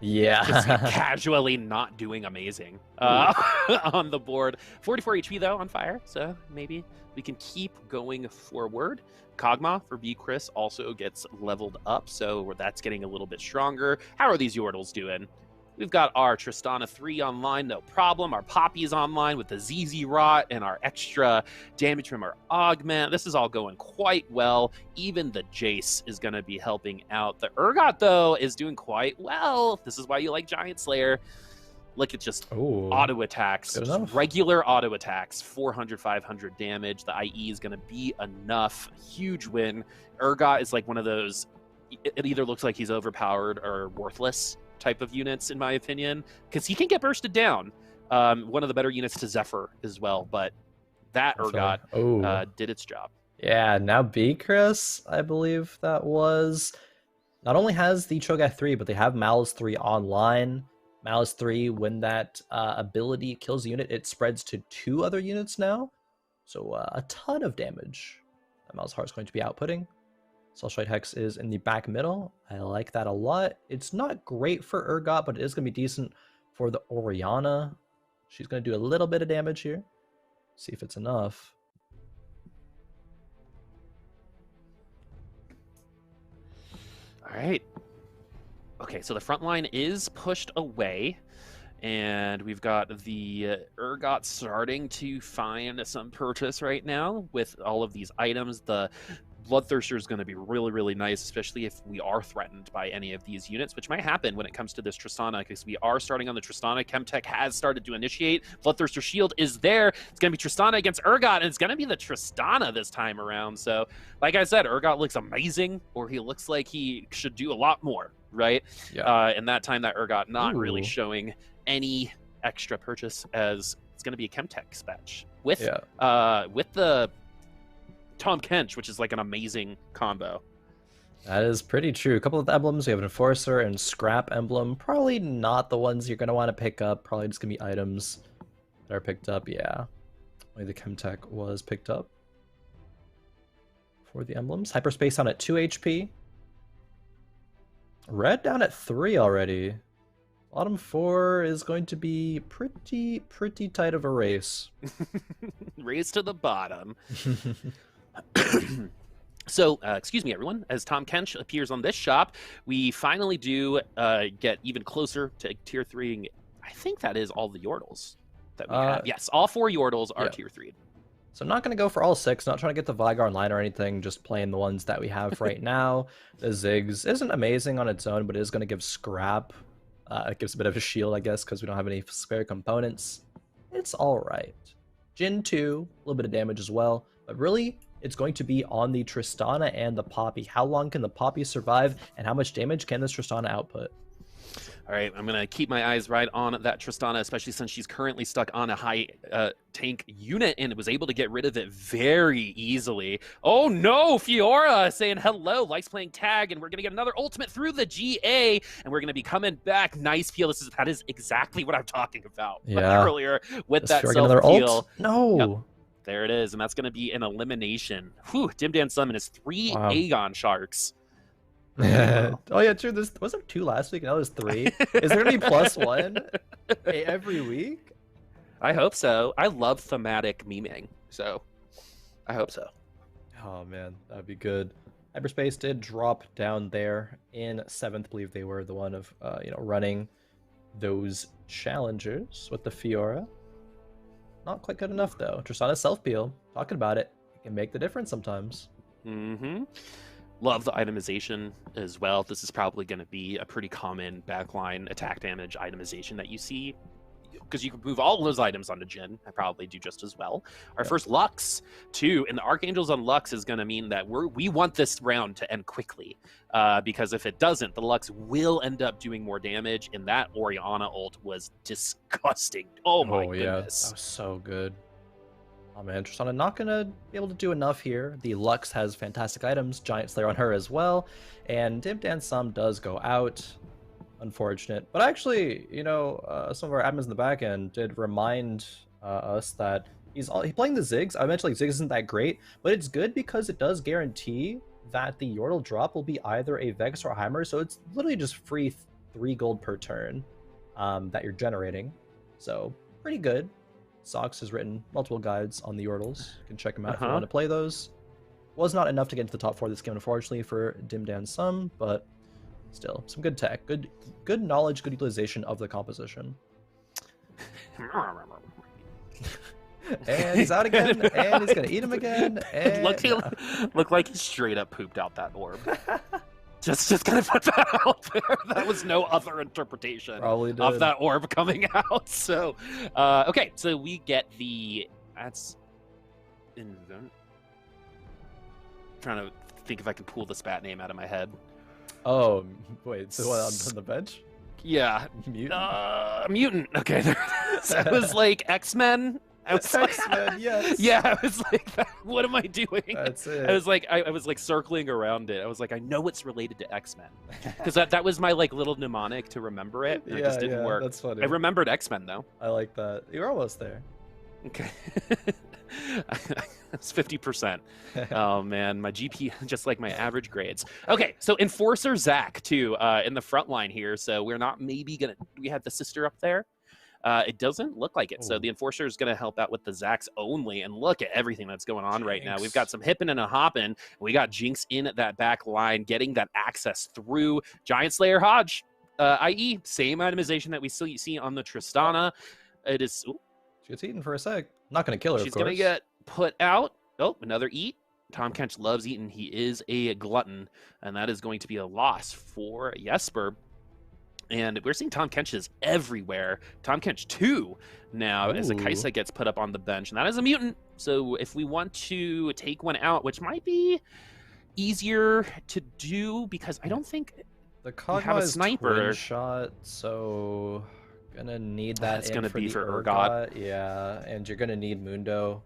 A: Yeah.
B: Just casually not doing amazing on the board. 44 HP though on fire, so maybe we can keep going forward. Kog'Maw for B Chris also gets leveled up, so that's getting a little bit stronger. How are these Yordles doing? We've got our Tristana 3 online, no problem. Our Poppy is online with the ZZ Rot and our extra damage from our Augment. This is all going quite well. Even the Jace is going to be helping out. The Urgot, though, is doing quite well. This is why you like Giant Slayer. Look at just auto attacks, just regular auto attacks, 400, 500 damage. The IE is going to be enough. Huge win. Urgot is like one of those, it either looks like he's overpowered or worthless type of units, in my opinion, because he can get bursted down. One of the better units to Zephyr as well, but that Urgot did its job.
A: Yeah, now B Chris, I believe that was, not only has the Cho'Gath 3, but they have Malice 3 online. Malice 3, when that ability kills a unit, it spreads to 2 other units now. So a ton of damage that Malice Heart is going to be outputting. Socialite Hex is in the back middle. I like that a lot. It's not great for Urgot, but it is going to be decent for the Orianna. She's going to do a little bit of damage here. See if it's enough.
B: All right. Okay, so the front line is pushed away, and we've got the Urgot starting to find some purchase right now with all of these items. The Bloodthirster is going to be really, really nice, especially if we are threatened by any of these units, which might happen when it comes to this Tristana, because we are starting on the Tristana. Chemtech has started to initiate. Bloodthirster Shield is there. It's going to be Tristana against Urgot, and it's going to be the Tristana this time around. So, like I said, Urgot looks amazing, or he looks like he should do a lot more, right?
A: Yeah.
B: And that time that Urgot not really showing any extra purchase, as it's going to be a Chemtech spatch with the Tom Kench, which is like an amazing combo.
A: That is pretty true. A couple of emblems. We have an Enforcer and Scrap emblem. Probably not the ones you're going to want to pick up. Probably just going to be items that are picked up. Yeah. Only the Chemtech was picked up for the emblems. Hyperspace on at 2 HP. Red down at 3 already. Bottom 4 is going to be pretty tight of a race.
B: Race to the bottom. So, excuse me, everyone. As Tom Kench appears on this shop, we finally do get even closer to tier 3. I think that is all the Yordles that we have. Yes, all 4 Yordles are tier 3.
A: So I'm not going to go for all 6, not trying to get the Vigar online or anything, just playing the ones that we have right now. The Ziggs isn't amazing on its own, but it is going to give Scrap. It gives a bit of a shield, I guess, because we don't have any spare components. It's all right. Jin 2, a little bit of damage as well, but really, it's going to be on the Tristana and the Poppy. How long can the Poppy survive, and how much damage can this Tristana output?
B: All right, I'm going to keep my eyes right on that Tristana, especially since she's currently stuck on a high tank unit and was able to get rid of it very easily. Oh no, Fiora saying hello, likes playing tag, and we're going to get another ultimate through the GA, and we're going to be coming back. Nice peel. That is exactly what I'm talking about earlier with that self-peel.
A: No.
B: Yep. There it is, and that's going to be an elimination. Whew, Dimdan Summon is 3 Aegon Sharks.
A: Oh yeah, true. Was there 2 last week? Now there's 3. Is there gonna be +1 every week?
B: I hope so. I love thematic memeing, so I hope so.
A: Oh man, that'd be good. Hyperspace did drop down there in 7th. Believe they were the one of running those challengers with the Fiora. Not quite good enough though. Tristana self-peel. Talking about it. It can make the difference sometimes.
B: Mm-hmm. Love the itemization as well. This is probably going to be a pretty common backline attack damage itemization that you see, because you can move all of those items onto Jhin. I probably do just as well. Our first Lux, too, and the Archangels on Lux is going to mean that we want this round to end quickly, because if it doesn't, the Lux will end up doing more damage, and that Orianna ult was disgusting. Oh my goodness.
A: That was so good. Oh man, Tristana not gonna be able to do enough here. The Lux has fantastic items, Giant Slayer on her as well, and Dimdan Sum does go out. Unfortunate, but actually, some of our admins in the back end did remind us that he's playing the Ziggs. I mentioned like Ziggs isn't that great, but it's good because it does guarantee that the Yordle drop will be either a Vex or a Heimer, so it's literally just free 3 gold per turn that you're generating. So pretty good. Sox has written multiple guides on the Yordles. You can check them out if you want to play those. Was not enough to get into the top 4 this game, unfortunately, for Dimdan Sum, but still, some good tech, good knowledge, good utilization of the composition. And he's out again, and he's gonna eat him again. And
B: look like he straight up pooped out that orb. Just gonna put that out there. That was no other interpretation of that orb coming out. So, okay, so we get that's invent. Trying to think if I can pull the spat name out of my head.
A: Oh wait, the one on the bench?
B: Yeah,
A: mutant.
B: Mutant. Okay, there it is. I was like X-Men. I was
A: X-Men, yes.
B: Yeah, I was like, what am I doing?
A: That's it.
B: I was like circling around it. I was like, I know it's related to X-Men, because that was my like little mnemonic to remember it. And it just didn't work.
A: That's funny.
B: I remembered X-Men though.
A: I like that. You're almost there.
B: Okay. That's 50%. Oh man, my GP, just like my average grades. Okay, so Enforcer Zach too in the front line here. So we're not maybe gonna. We have the sister up there. It doesn't look like it. Ooh. So the Enforcer is going to help out with the Zax only. And look at everything that's going on right now. We've got some hipping and a hopping. We got Jinx in that back line, getting that access through Giant Slayer Hodge, i.e. same itemization that we still see on the Tristana. It is... Ooh.
A: She gets eaten for a sec. Not going to kill her,
B: She's going to get put out. Oh, another eat. Tom Kench loves eating. He is a glutton. And that is going to be a loss for Jesper. And we're seeing Tom Kench's everywhere. Tom Kench 2 now as a Kaisa gets put up on the bench. And that is a mutant. So if we want to take one out, which might be easier to do because I don't think
A: the Kog'Maw is twin shot, so gonna need that.
B: It's gonna be for
A: Urgot. Yeah, and you're gonna need Mundo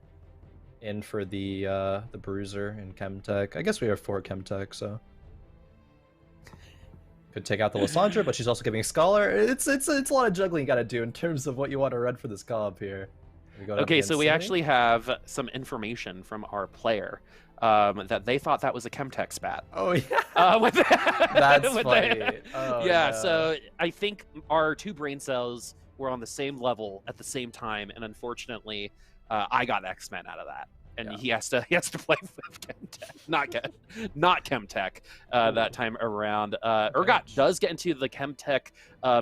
A: in for the Bruiser and Chemtech. I guess we have 4 Chemtech, so could take out the Lysandra, but she's also giving Scholar. It's a lot of juggling you gotta do in terms of what you want to run for this comp here.
B: Okay, so we actually have some information from our player that they thought that was a Chemtech spat.
A: Oh yeah,
B: that's
A: funny.
B: Yeah, no. So I think our 2 brain cells were on the same level at the same time, and unfortunately, I got X-Men out of that. And he has to play with Chemtech, not Chemtech that time around. Urgot does get into the Chemtech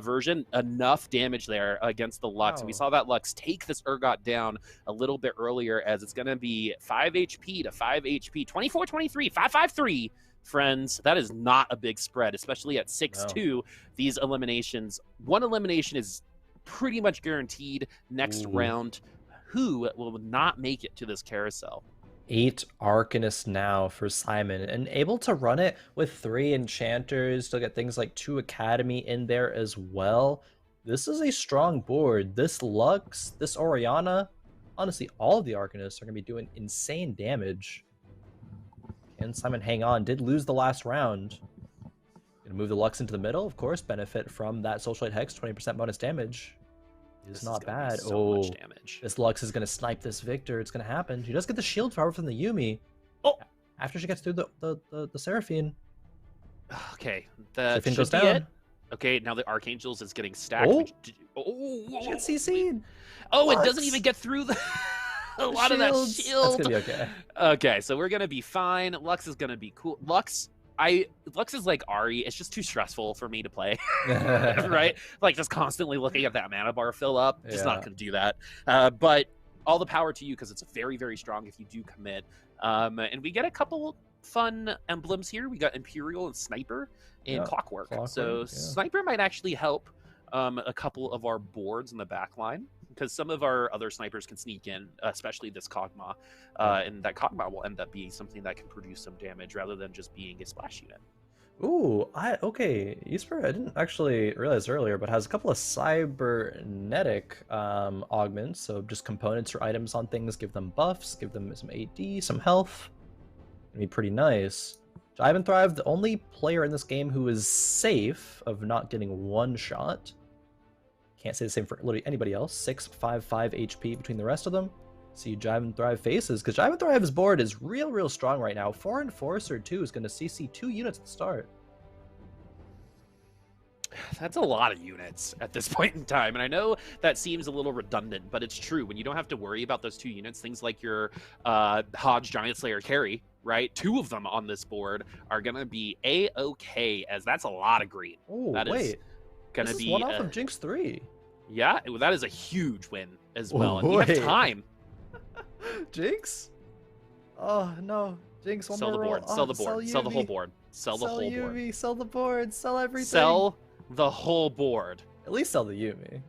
B: version, enough damage there against the Lux. And we saw that Lux take this Urgot down a little bit earlier, as it's going to be 5 HP to 5 HP, 24-23, 5-5-3. Friends, that is not a big spread, especially at 6-2. These eliminations, one elimination is pretty much guaranteed next round. Who will not make it to this carousel?
A: 8 Arcanists now for Simon, and able to run it with 3 Enchanters. Still get things like 2 Academy in there as well. This is a strong board. This Lux, this Oriana, honestly, all of the Arcanists are going to be doing insane damage. Can Simon hang on? Did lose the last round. Gonna move the Lux into the middle, of course. Benefit from that Soulshite Hex, 20% bonus damage. Is not bad.
B: So much damage.
A: This Lux is gonna snipe this Victor. It's gonna happen. She does get the shield power from the Yumi.
B: Oh,
A: after she gets through the Seraphine.
B: Okay, that
A: Seraphine
B: should
A: goes
B: be
A: down.
B: it. Okay, now the Archangels is getting stacked.
A: She gets CC'd.
B: Oh, it doesn't even get through the a lot of that shield.
A: That's gonna be okay.
B: Okay, so we're gonna be fine. Lux is gonna be cool. Lux is like Ari. It's just too stressful for me to play, right? Like just constantly looking at that mana bar fill up. Just not gonna do that. But all the power to you because it's very, very strong if you do commit. And we get a couple fun emblems here. We got Imperial and Sniper and Clockwork. So Sniper might actually help a couple of our boards in the back line, because some of our other snipers can sneak in, especially this Kog'Maw, and that Kog'Maw will end up being something that can produce some damage rather than just being a splash unit.
A: Ooh, okay. Esper, I didn't actually realize earlier, but has a couple of cybernetic augments, so just components or items on things, give them buffs, give them some AD, some health. It'd be pretty nice. Jive and Thrive, the only player in this game who is safe of not getting one shot. Can't say the same for literally anybody else. 655 HP between the rest of them. See Jive and Thrive faces, because Jive and Thrive's board is real strong right now. 4 Enforcer 2 is going to CC 2 units at the start.
B: That's a lot of units at this point in time, and I know that seems a little redundant, but it's true. When you don't have to worry about those 2 units, things like your Hodge Giant Slayer carry, right? 2 of them on this board are going to be A-okay, as that's a lot of green.
A: Oh,
B: that
A: wait.
B: Going to be
A: one off of Jinx 3.
B: Yeah, that is a huge win as well. And we have time.
A: Jinx? Oh, no. Jinx, one
B: sell
A: more
B: the board.
A: roll.
B: Sell the board. Sell the whole board. Sell the whole
A: Yumi,
B: board.
A: Sell the board. Sell everything.
B: Sell the whole board.
A: At least sell the Yumi.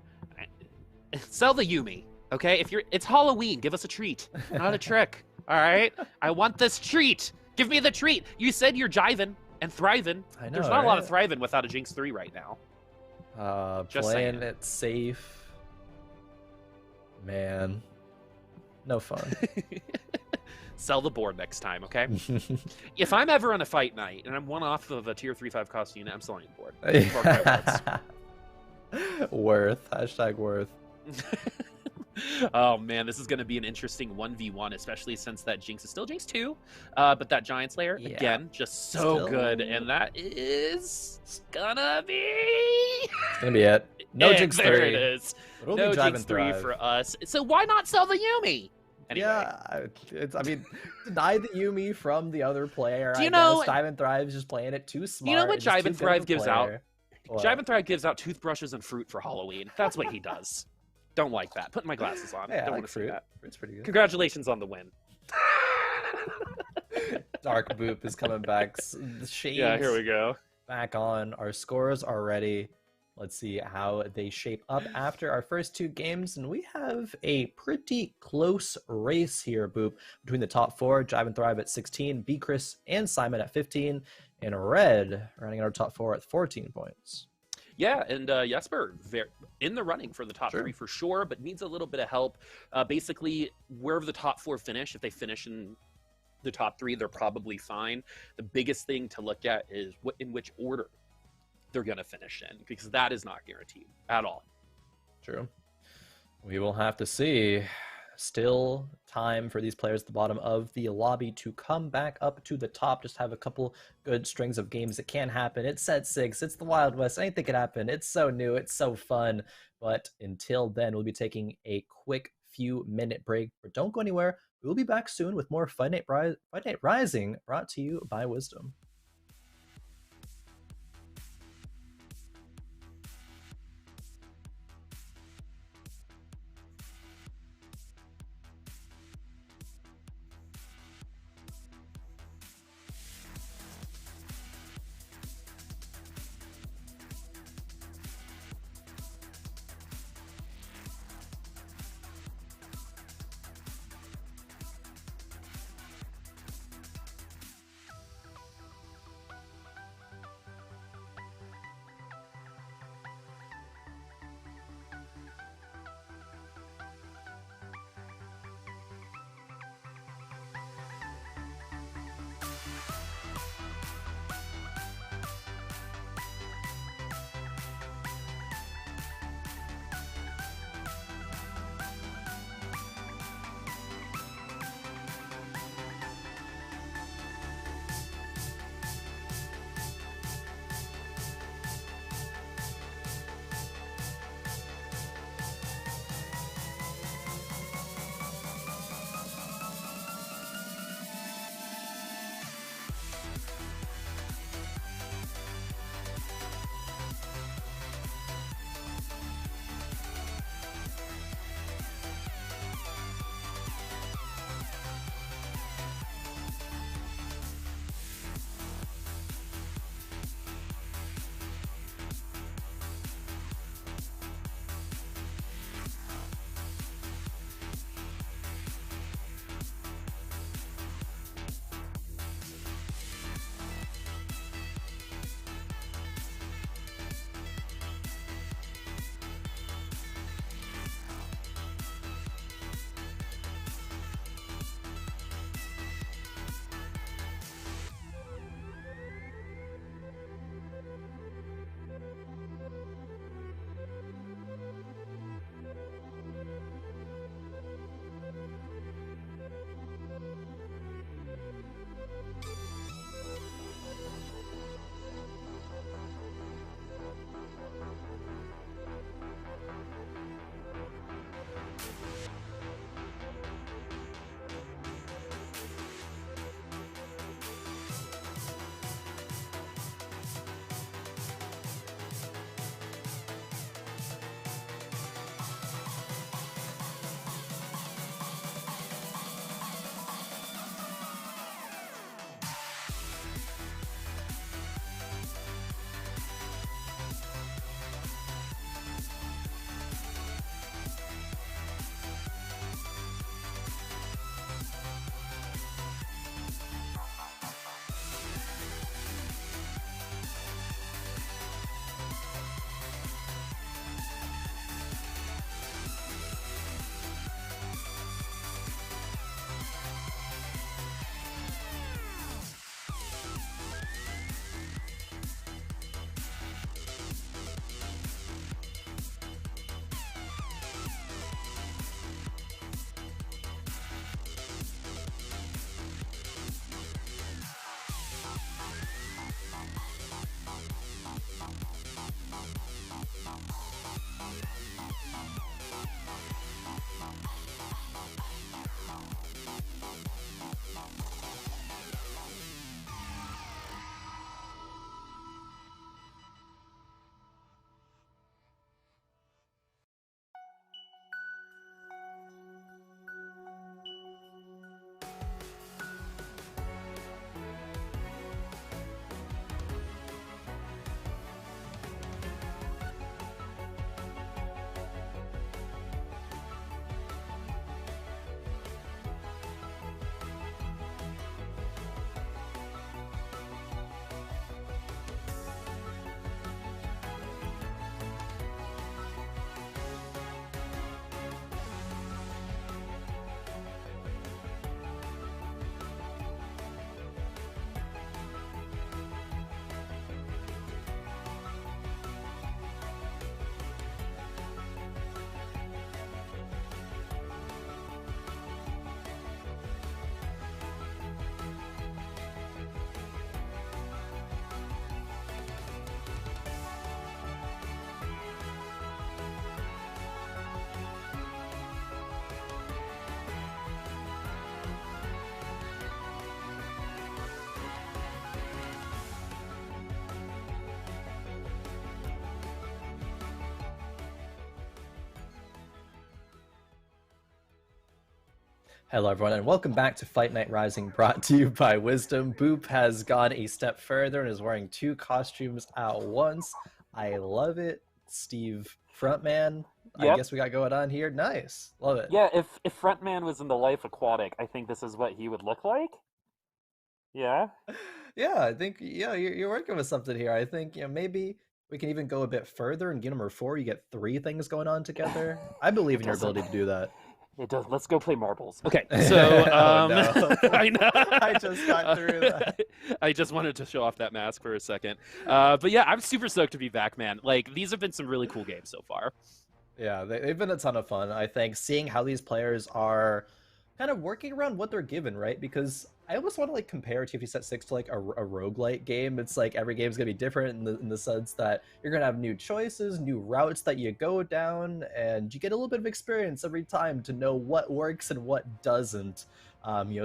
B: Sell the Yumi. Okay? It's Halloween. Give us a treat. Not a trick. All right? I want this treat. Give me the treat. You said you're jiving and thriving.
A: I know,
B: There's not a lot of thriving without a Jinx 3 right now.
A: Just playing it safe. Man. No fun.
B: Sell the board next time, okay? If I'm ever on a fight night and I'm one off of a tier 3-5 cost unit, I'm selling the board.
A: Worth. Hashtag worth.
B: Oh man, this is going to be an interesting 1v1, especially since that Jinx is still Jinx 2, but that Giant Slayer, again, just so good, and that is gonna be...
A: It's gonna be it. No Jinx 3.
B: There it is. No Jinx 3 for us. So why not sell the Yumi? Anyway.
A: Yeah, I mean, deny the Yumi from the other player.
B: Do you know
A: Jive and Thrive's just playing it too smart.
B: You know what Jive and Thrive gives out?
A: What?
B: Jive and Thrive gives out toothbrushes and fruit for Halloween. That's what he does. Don't like that. Putting my glasses on.
A: Yeah,
B: Don't
A: like
B: want to see that.
A: Fruit's pretty good.
B: Congratulations on the win.
A: Dark Boop is coming back. The shades
B: yeah, here we go.
A: Back on. Our scores are ready. Let's see how they shape up after our first 2 games. And we have a pretty close race here, Boop, between the top 4, Jive and Thrive at 16, B. Chris and Simon at 15, and Red running our top 4 at 14 points.
B: Yeah, and Jesper in the running for the top 3 for sure, but needs a little bit of help. Basically, wherever the top 4 finish, if they finish in the top 3, they're probably fine. The biggest thing to look at is in which order they're going to finish in, because that is not guaranteed at all.
A: True. We will have to see. Still time for these players at the bottom of the lobby to come back up to the top. Just have a couple good strings of games that can happen. It's set 6. It's the Wild West. Anything can happen. It's so new. It's so fun. But until then, we'll be taking a quick few-minute break. But don't go anywhere. We'll be back soon with more Fight Night Rising brought to you by Wisdom. Hello everyone and welcome back to Fight Night Rising, brought to you by Wisdom. Boop has gone a step further and is wearing 2 costumes at once. I love it. Steve Frontman, I
C: Yep.
A: guess we got going on here. Nice. Love it.
C: Yeah, if Frontman was in the Life Aquatic, I think this is what he would look like. Yeah.
A: Yeah, I think you're working with something here. I think maybe we can even go a bit further and get number 4. You get 3 things going on together. I believe in your ability to do that.
C: It does. Let's go play marbles.
B: Okay, so
A: Oh, no.
B: I know.
A: I just got through that.
B: I just wanted to show off that mask for a second. But yeah, I'm super stoked to be back, man. Like, these have been some really cool games so far.
A: Yeah, they've been a ton of fun. I think seeing how these players are kind of working around what they're given, right? Because I almost want to like compare TFT Set 6 to like a roguelike game. It's like every game's gonna be different in the sense that you're gonna have new choices, new routes that you go down, and you get a little bit of experience every time to know what works and what doesn't.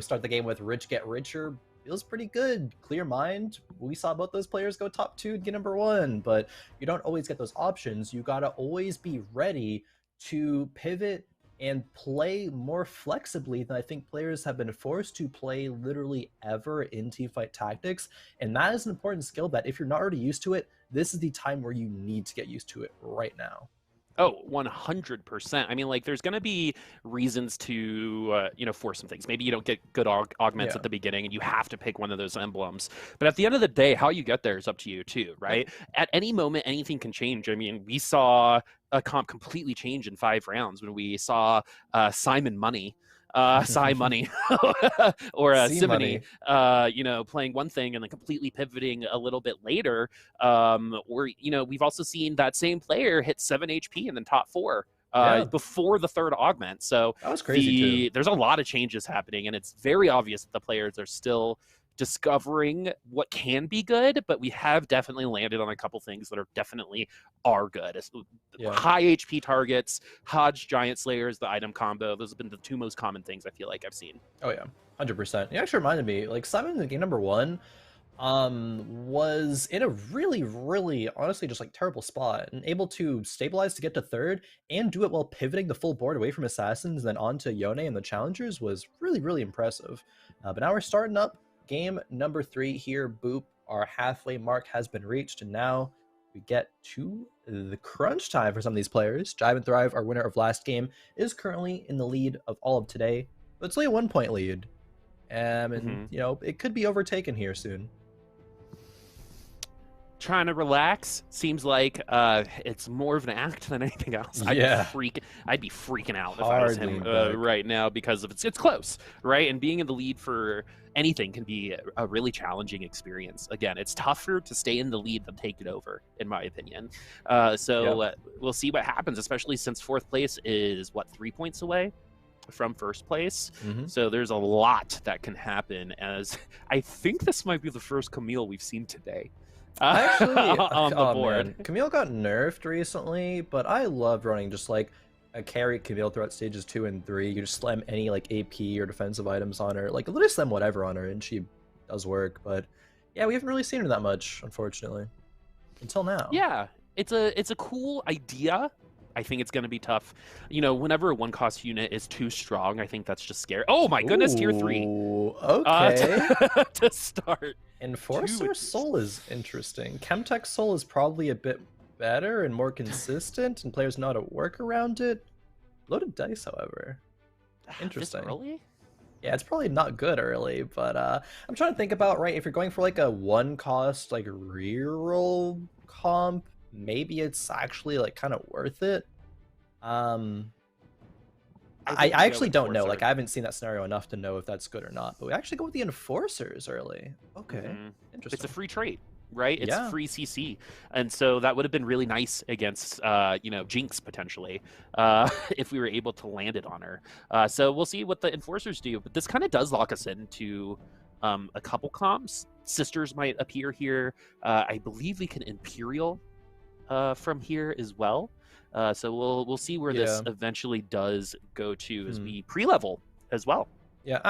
A: Start the game with Rich Get Richer. Feels pretty good. Clear Mind. We saw both those players go top 2 and get number 1, but you don't always get those options. You gotta always be ready to pivot and play more flexibly than I think players have been forced to play literally ever in teamfight tactics. And that is an important skill that if you're not already used to it, this is the time where you need to get used to it right now.
B: Oh, 100%. I mean, like, there's going to be reasons to, force some things. Maybe you don't get good augments at the beginning and you have to pick one of those emblems. But at the end of the day, how you get there is up to you too, right? At any moment, anything can change. I mean, we saw a comp completely change in 5 rounds when we saw Simon Money. Cy Money or Simony, playing one thing and then completely pivoting a little bit later. We've also seen that same player hit 7 HP and then top 4 before the 3rd augment. So
A: that was crazy too.
B: There's a lot of changes happening, and it's very obvious that the players are still discovering what can be good, but we have definitely landed on a couple things that are good. High HP targets, Hodge Giant Slayers, the item combo. Those have been the 2 most common things I feel like I've seen.
A: Oh yeah, 100%. It actually reminded me, like Simon in game number 1 was in a really, really honestly just like terrible spot and able to stabilize to get to 3rd and do it while pivoting the full board away from assassins and then onto Yone and the challengers was really, really impressive. But now we're starting up game number 3 here. Boop, our halfway mark has been reached, and now we get to the crunch time for some of these players. Jive and Thrive, our winner of last game, is currently in the lead of all of today, but it's only a 1-point lead. And it could be overtaken here soon.
B: Trying to relax. Seems like it's more of an act than anything else. I'd be freaking out if I was him right now because of it's close, right? And being in the lead for anything can be a really challenging experience. Again, it's tougher to stay in the lead than take it over, in my opinion. We'll see what happens, especially since 4th place is 3 points away from 1st place. So there's a lot that can happen, as I think this might be the first Camille we've seen today.
A: Actually,
B: on the board.
A: Man. Camille got nerfed recently, but I love running just like a carry Camille throughout stages 2 and 3. You just slam any like AP or defensive items on her, like literally slam whatever on her, and she does work. But yeah, we haven't really seen her that much, unfortunately, until now.
B: Yeah, it's a cool idea. I think it's going to be tough. Whenever a 1-cost unit is too strong, I think that's just scary. Oh my goodness, tier 3.
A: Okay.
B: To start.
A: Enforcer Soul is interesting. Chemtech Soul is probably a bit better and more consistent, and players know how to work around it. Loaded dice, however. Interesting.
B: This early?
A: Yeah, it's probably not good early, but I'm trying to think about, right, if you're going for like a 1-cost like reroll comp, maybe it's actually like kind of worth it. I actually don't know. Like, I haven't seen that scenario enough to know if that's good or not. But we actually go with the Enforcers early. Okay, interesting.
B: It's a free trait, right? It's free CC, and so that would have been really nice against, Jinx potentially, if we were able to land it on her. So we'll see what the Enforcers do. But this kind of does lock us into a couple comps. Sisters might appear here. I believe we can Imperial from here as well. So we'll see where this eventually does go to as we pre-level as well.
A: Yeah,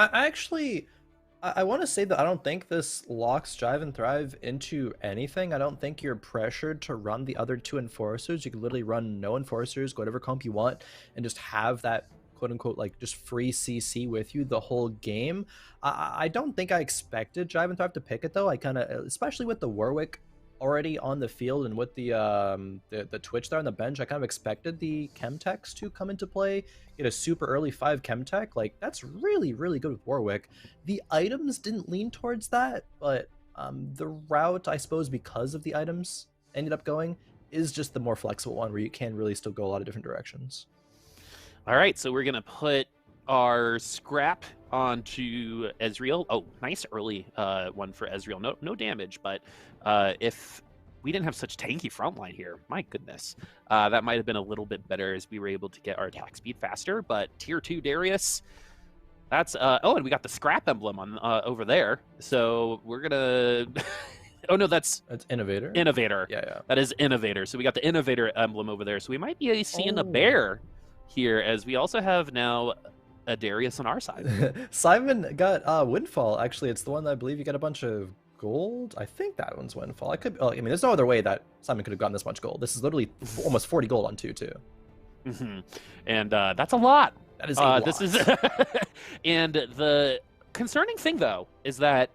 A: I want to say that I don't think this locks Jive and Thrive into anything. I don't think you're pressured to run the other 2 Enforcers. You can literally run no Enforcers, go whatever comp you want, and just have that quote unquote like just free CC with you the whole game. I don't think I expected Jive to have to pick it though. I kind of, especially with the Warwick already on the field and with the Twitch there on the bench, I kind of expected the Chemtechs to come into play, get a super early 5 Chemtech. Like that's really, really good with Warwick. The items didn't lean towards that, but the route, I suppose, because of the items ended up going is just the more flexible one where you can really still go a lot of different directions.
B: All right, so we're gonna put our scrap onto Ezreal. Oh, nice early one for Ezreal. No damage, but if we didn't have such tanky front line here, my goodness, that might have been a little bit better as we were able to get our attack speed faster. But tier 2 Darius, that's oh, and we got the scrap emblem on over there. So we're gonna. Oh no, that's
A: Innovator.
B: Innovator.
A: Yeah.
B: That is Innovator. So we got the Innovator emblem over there. So we might be seeing a bear here, as we also have now a Darius on our side.
A: Simon got Windfall. Actually, it's the one that I believe you get a bunch of gold. I think that one's Windfall. I could. I mean, there's no other way that Simon could have gotten this much gold. This is literally almost 40 gold on 2 too.
B: And that's a lot.
A: That is a lot.
B: This is, and the concerning thing though is that.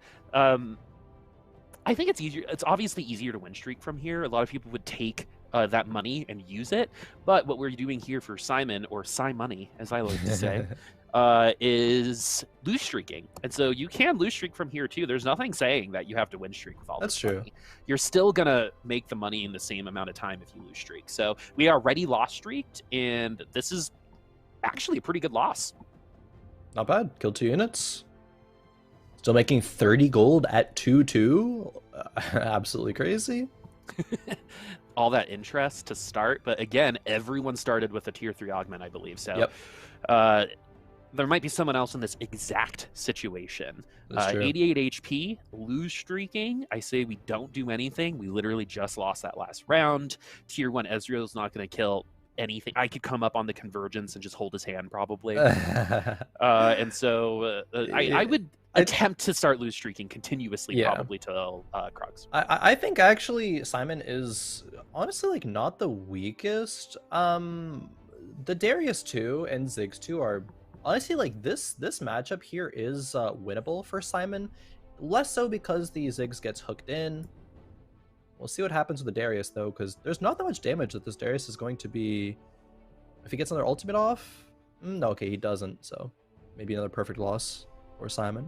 B: I think it's easier. It's obviously easier to win streak from here. A lot of people would take that money and use it. But what we're doing here for Simon, or Money, as I like to say, is lose streaking. And so you can lose streak from here too. There's nothing saying that you have to win streak with all this money. That's true. You're still going to make the money in the same amount of time if you lose streak. So we already lost streaked, and this is actually a pretty good loss.
A: Not bad. Killed 2 units. Still making 30 gold at 2-2. Absolutely crazy.
B: All that interest to start, but again, everyone started with a tier 3 augment, I believe. So there might be someone else in this exact situation. 88 HP, lose streaking. I say we don't do anything. We literally just lost that last round. Tier 1 Ezreal is not going to kill anything. I could come up on the convergence and just hold his hand probably. And so I would attempt to start lose streaking continuously, probably till Krugs.
A: I think actually Simon is honestly like not the weakest. The Darius 2 and Ziggs 2 are honestly like this matchup here is winnable for Simon. Less so because the Ziggs gets hooked in. We'll see what happens with the Darius though, because there's not that much damage that this Darius is going to be. If he gets another ultimate off, no, okay, he doesn't. So maybe another perfect loss for Simon.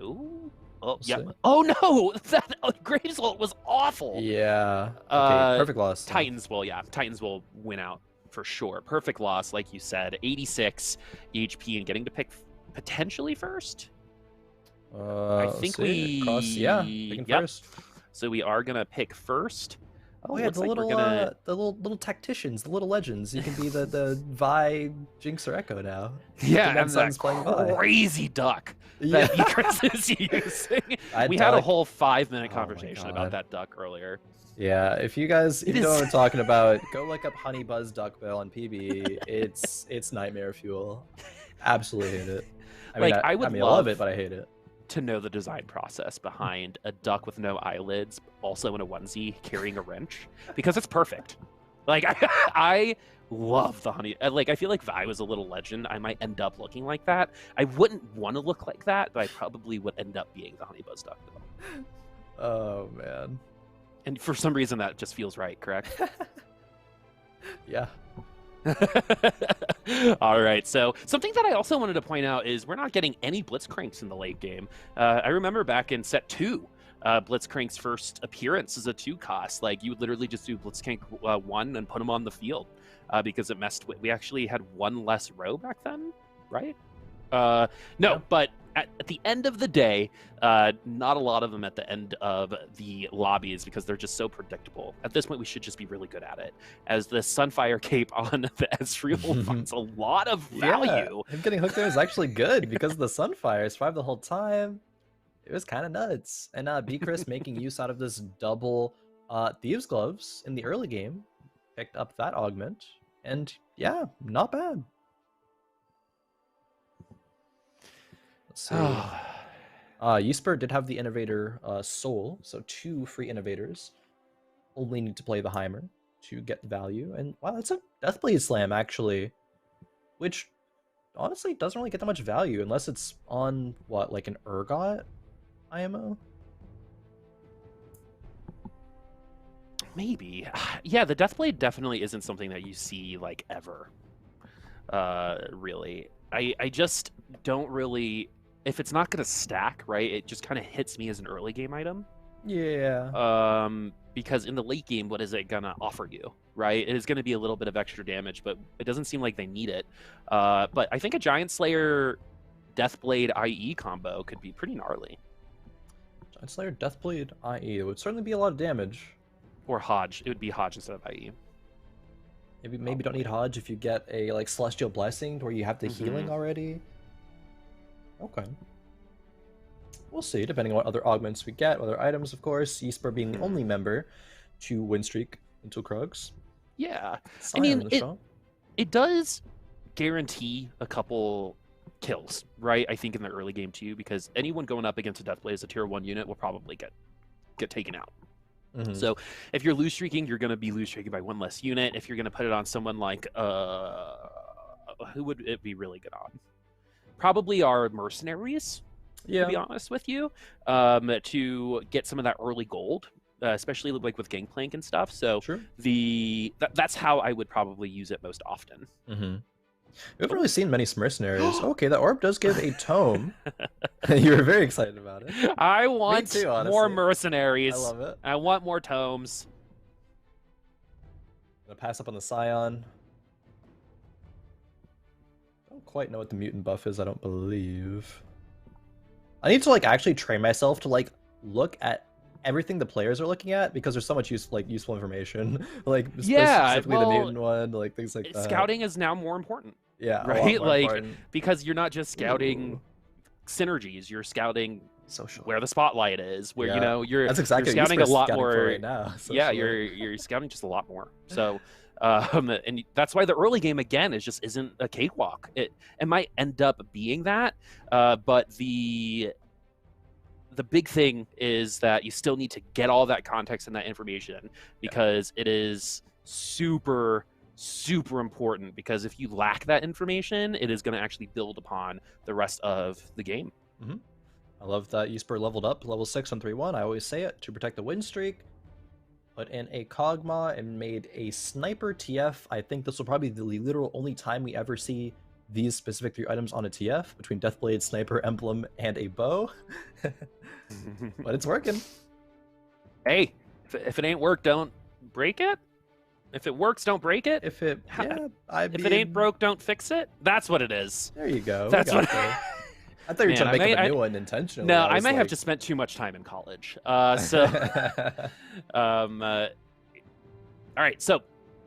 B: Ooh. Oh, yeah. Oh, no. That greatest ult was awful.
A: Yeah. Okay, perfect loss.
B: Titans will win out for sure. Perfect loss, like you said. 86 HP and getting to pick potentially first. I think picking first. So we are going to pick first.
A: Oh yeah, the little tacticians, the little legends. You can be the Vi, Jinx, or Echo now.
B: Yeah, and that crazy duck that Egress is using. We had a whole 5-minute conversation about that duck earlier.
A: Yeah, if you guys know what I'm talking about, go look up Honey Buzz Duckbill on PBE. It's nightmare fuel. Absolutely hate it. I love it, but I hate it.
B: To know the design process behind a duck with no eyelids, also in a onesie, carrying a wrench, because it's perfect. Like I love the honey. Like I feel like Vi was a little legend. I might end up looking like that. I wouldn't want to look like that, but I probably would end up being the Honey Buzz Duck.
A: Oh man!
B: And for some reason, that just feels right. Correct?
A: Yeah.
B: All right, so something that I also wanted to point out is we're not getting any Blitzcranks in the late game. I remember back in set 2, Blitzcrank's first appearance as a 2 cost. Like you would literally just do Blitzcrank 1 and put him on the field because it messed with. We actually had 1 less row back then, right? But at the end of the day, not a lot of them at the end of the lobbies because they're just so predictable. At this point, we should just be really good at it. As the Sunfire cape on the Ezreal finds a lot of value.
A: Yeah, him getting hooked there is actually good because of the Sunfire. Survived the whole time. It was kind of nuts. And Chris making use out of this double Thieves Gloves in the early game. Picked up that augment. And yeah, not bad. Let's see. Ysper did have the Innovator Soul, so 2 free Innovators. Only need to play the Heimer to get the value. And wow, that's a Deathblade Slam, actually. which honestly doesn't really get that much value unless it's on what, like an Urgot IMO.
B: Maybe. Yeah, the Deathblade definitely isn't something that you see like ever. Really. I just don't really, if it's not gonna stack, right, it just kind of hits me as an early game item.
A: Yeah.
B: Because in the late game, what is it gonna offer you, right? It is gonna be a little bit of extra damage, but it doesn't seem like they need it. But I think a Giant Slayer Deathblade IE combo could be pretty gnarly.
A: Giant Slayer Deathblade IE, it would certainly be a lot of damage.
B: Or Hodge. It would be Hodge instead of IE.
A: Maybe don't need Hodge if you get a like Celestial Blessing where you have the healing already. Okay. We'll see, depending on what other augments we get, other items, of course. Esports being the only member to win streak until Krugs.
B: Yeah. I
A: Scion
B: mean,
A: show.
B: it does guarantee a couple kills, right? I think in the early game too, because anyone going up against a Deathblade as a tier 1 unit will probably get taken out. So if you're lose streaking, you're going to be lose streaking by one less unit. If you're going to put it on someone like, who would it be really good on? Probably our mercenaries, to be honest with you, to get some of that early gold, especially like with Gangplank and stuff. So that's how I would probably use it most often.
A: We haven't really seen many mercenaries. Okay, that orb does give a tome. You were very excited about it.
B: I want
A: too,
B: more mercenaries.
A: I love it.
B: I want more tomes.
A: I'm gonna pass up on the Scion. I don't quite know what the mutant buff is, I don't believe. I need to like actually train myself to like look at everything the players are looking at, because there's so much useful information. Like specifically the mutant one, like things like that.
B: Scouting is now more important.
A: Yeah,
B: right. Like because you're not just scouting synergies, you're scouting
A: social
B: where the spotlight is, where you know you're
A: exactly
B: you're scouting a lot
A: scouting
B: more
A: right now.
B: Yeah, you're scouting just a lot more. So and that's why the early game again isn't a cakewalk. It might end up being that, but the big thing is that you still need to get all that context and that information, because it is super important, because if you lack that information, it is going to actually build upon the rest of the game.
A: I love that Esports leveled up level 6 on 3-1. I always say it, to protect the win streak. Put in a Kog'Maw and made a Sniper TF. I think this will probably be the literal only time we ever see these specific 3 items on a TF, between Deathblade, Sniper, Emblem, and a bow. But it's working.
B: Hey, if it ain't work, don't break it. If it works, don't break it.
A: If it
B: ain't broke, don't fix it. That's what it is.
A: There you go.
B: That's what.
A: I thought you were trying to make up a new one intentionally.
B: No, I might have just spent too much time in college. All right, so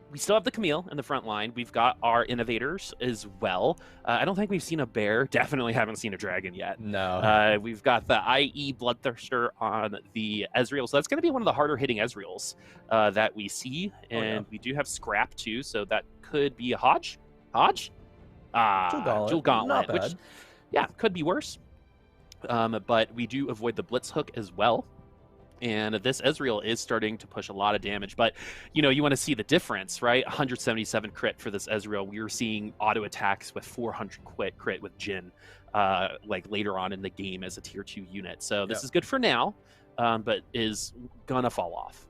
B: we still have the Camille in the front line. We've got our innovators as well. I don't think we've seen a bear. Definitely haven't seen a dragon yet.
A: No.
B: We've got the IE Bloodthirster on the Ezreal. So that's going to be one of the harder hitting Ezreals that we see. And we do have Scrap too. So that could be a Hodge. Jewel Gauntlet. Which, could be worse. But we do avoid the Blitz Hook as well. And this Ezreal is starting to push a lot of damage, but you want to see the difference, right? 177 crit for this Ezreal. We were seeing auto attacks with 400 crit with Jhin, like later on in the game as a tier 2 unit. So this is good for now, but is gonna fall off.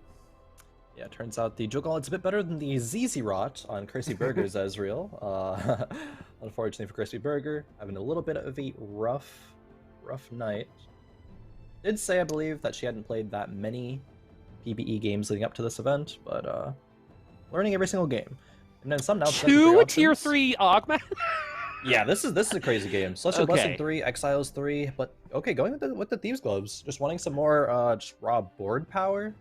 A: Yeah, it turns out the Jewel Gauntlet's a bit better than the ZZ Rot on Chrissy Burger's Ezreal. Unfortunately for Chrissy Burger, having a little bit of a rough night. Did say, I believe, that she hadn't played that many PBE games leading up to this event, but learning every single game. And then some now
B: 2 tier 3 Augment.
A: Yeah, this is a crazy game. Celestial Blessing 3, Exiles 3, but okay, going with the Thieves Gloves, just wanting some more just raw board power.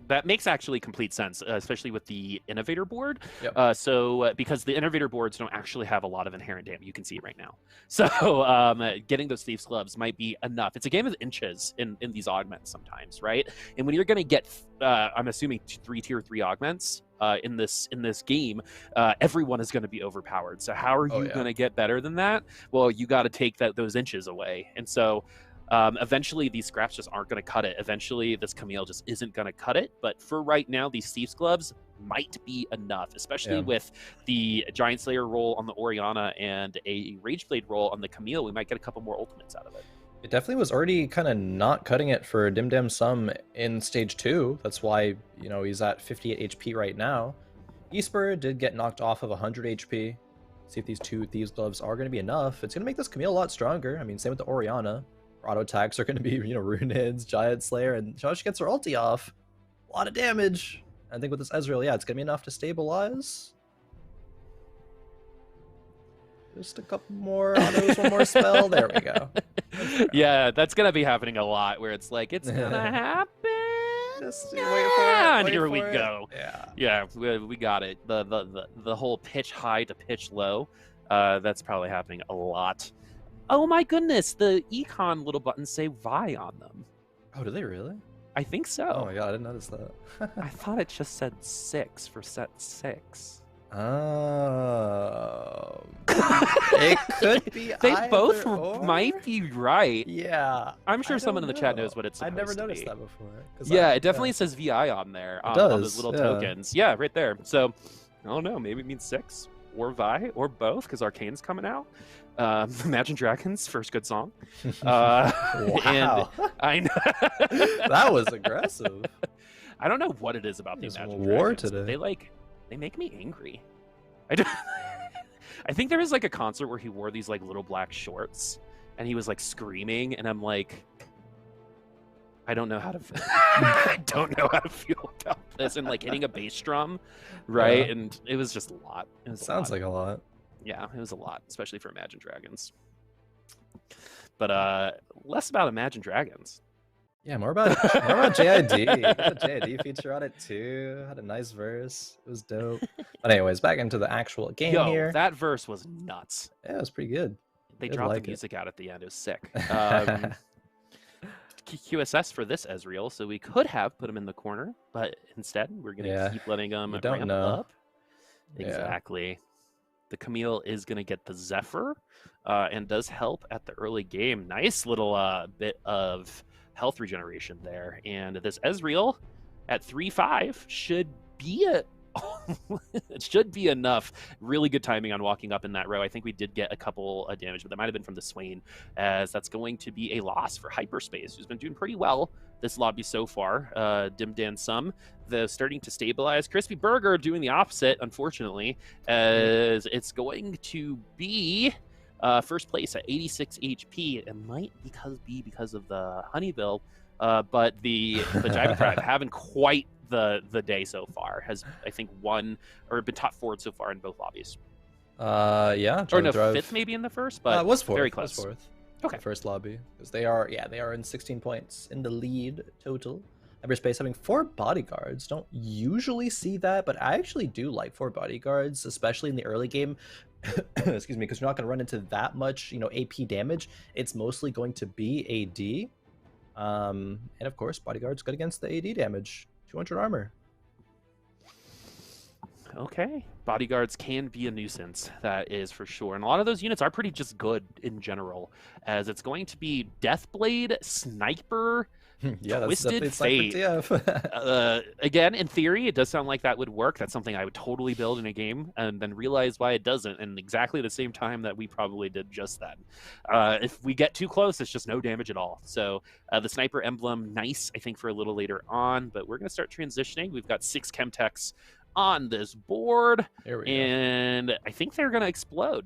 B: That makes actually complete sense, especially with the Innovator board. Because the Innovator boards don't actually have a lot of inherent damage. You can see it right now. So getting those Thieves Gloves might be enough. It's a game of inches in these augments sometimes, right? And when you're going to get, I'm assuming 3 tier 3 augments in this game, everyone is going to be overpowered. So how are you going to get better than that? Well, you got to take those inches away. And so eventually these scraps just aren't going to cut it. Eventually this Camille just isn't going to cut it. But for right now, these Thieves Gloves might be enough, especially with the Giant Slayer roll on the Orianna and a Rage Blade roll on the Camille. We might get a couple more ultimates out of it.
A: It definitely was already kind of not cutting it for Dim Dam Sum in stage 2. That's why, you know, he's at 58 HP right now. Esper did get knocked off of 100 HP. See if these two Thieves Gloves are going to be enough. It's going to make this Camille a lot stronger. I mean, same with the Orianna. Auto attacks are going to be, you know, Runids, Giant Slayer, and Josh gets her ulti off. A lot of damage. I think with this Ezreal, yeah, it's going to be enough to stabilize. Just a couple more autos, one more spell. There we go.
B: Yeah, that's gonna be happening a lot. Where it's like it's gonna happen.
A: Just wait for it.
B: And
A: wait
B: here
A: for
B: we
A: it.
B: go. Yeah, we got it. The whole pitch high to pitch low. That's probably happening a lot. Oh my goodness, the econ little buttons say Vi on them.
A: Oh, do they really?
B: I think so.
A: Oh my god, I didn't notice that.
B: I thought it just said 6 for set 6.
A: Oh. It could be
B: They both
A: or.
B: might be right.
A: Yeah.
B: I'm sure
A: I
B: someone in
A: don't
B: the chat
A: know.
B: knows what it's supposed
A: I've never
B: to
A: noticed
B: be.
A: that before.
B: Yeah, it definitely says VI on there.
A: It
B: On
A: does,
B: those little
A: yeah.
B: tokens. Yeah, right there. So, I don't know. Maybe it means 6 or Vi or both because Arcane's coming out. Imagine Dragons, first good song.
A: Wow.
B: And I know.
A: That was aggressive.
B: I don't know what it is about the
A: There's
B: Imagine
A: war
B: Dragons.
A: today.
B: They make me angry. I think there was like a concert where he wore these like little black shorts and he was like screaming, and I'm like, I don't know how to I don't know how to feel about this, and like hitting a bass drum, right?
A: Yeah.
B: And it was just a lot. It was
A: Sounds like a lot.
B: Yeah, it was a lot, especially for Imagine Dragons. But less about Imagine Dragons.
A: Yeah, more about JID. You got a JID feature on it too. Had a nice verse. It was dope. But anyways, back into the actual game here.
B: That verse was nuts.
A: Yeah, it was pretty good.
B: They
A: Did
B: dropped
A: like
B: the
A: it.
B: music out at the end. It was sick. QSS for this Ezreal, so we could have put him in the corner, but instead we're going to keep letting him
A: You don't
B: ramp
A: know.
B: up.
A: Yeah.
B: Exactly. The Camille is going to get the Zephyr and does help at the early game. Nice little bit of health regeneration there. And this Ezreal at 3-5 should be it should be enough. Really good timing on walking up in that row. I think we did get a couple of damage, but that might have been from the Swain, as that's going to be a loss for Hyperspace, who's been doing pretty well this lobby so far. Dim Dan Sum, the starting to stabilize. Crispy Burger doing the opposite, unfortunately, as it's going to be first place at 86 HP. It might be because of the Honeybill, but the Jive Tribe haven't quite the day so far. Has, I think, won or been top forward so far in both lobbies.
A: Yeah.
B: Or no,
A: Drive.
B: 5th maybe in the first, but
A: It was fourth.
B: very close.
A: It was fourth.
B: Okay.
A: The first lobby, because they are in 16 points in the lead total. Hyperspace having 4 bodyguards. Don't usually see that, but I actually do like 4 bodyguards, especially in the early game. Excuse me, because you're not going to run into that much, AP damage. It's mostly going to be AD, and of course, bodyguards good against the AD damage. 200 armor.
B: Okay. Bodyguards can be a nuisance, that is for sure. And a lot of those units are pretty just good in general, as it's going to be Deathblade, Sniper,
A: Yeah, that's
B: Twisted
A: definitely
B: Fate.
A: TF.
B: Again, in theory, it does sound like that would work. That's something I would totally build in a game, and then realize why it doesn't, and exactly the same time that we probably did just then. If we get too close, it's just no damage at all. So the Sniper emblem, nice, I think, for a little later on, but we're going to start transitioning. We've got 6 Chemtechs on this board,
A: Here we go.
B: and I think they're going to explode.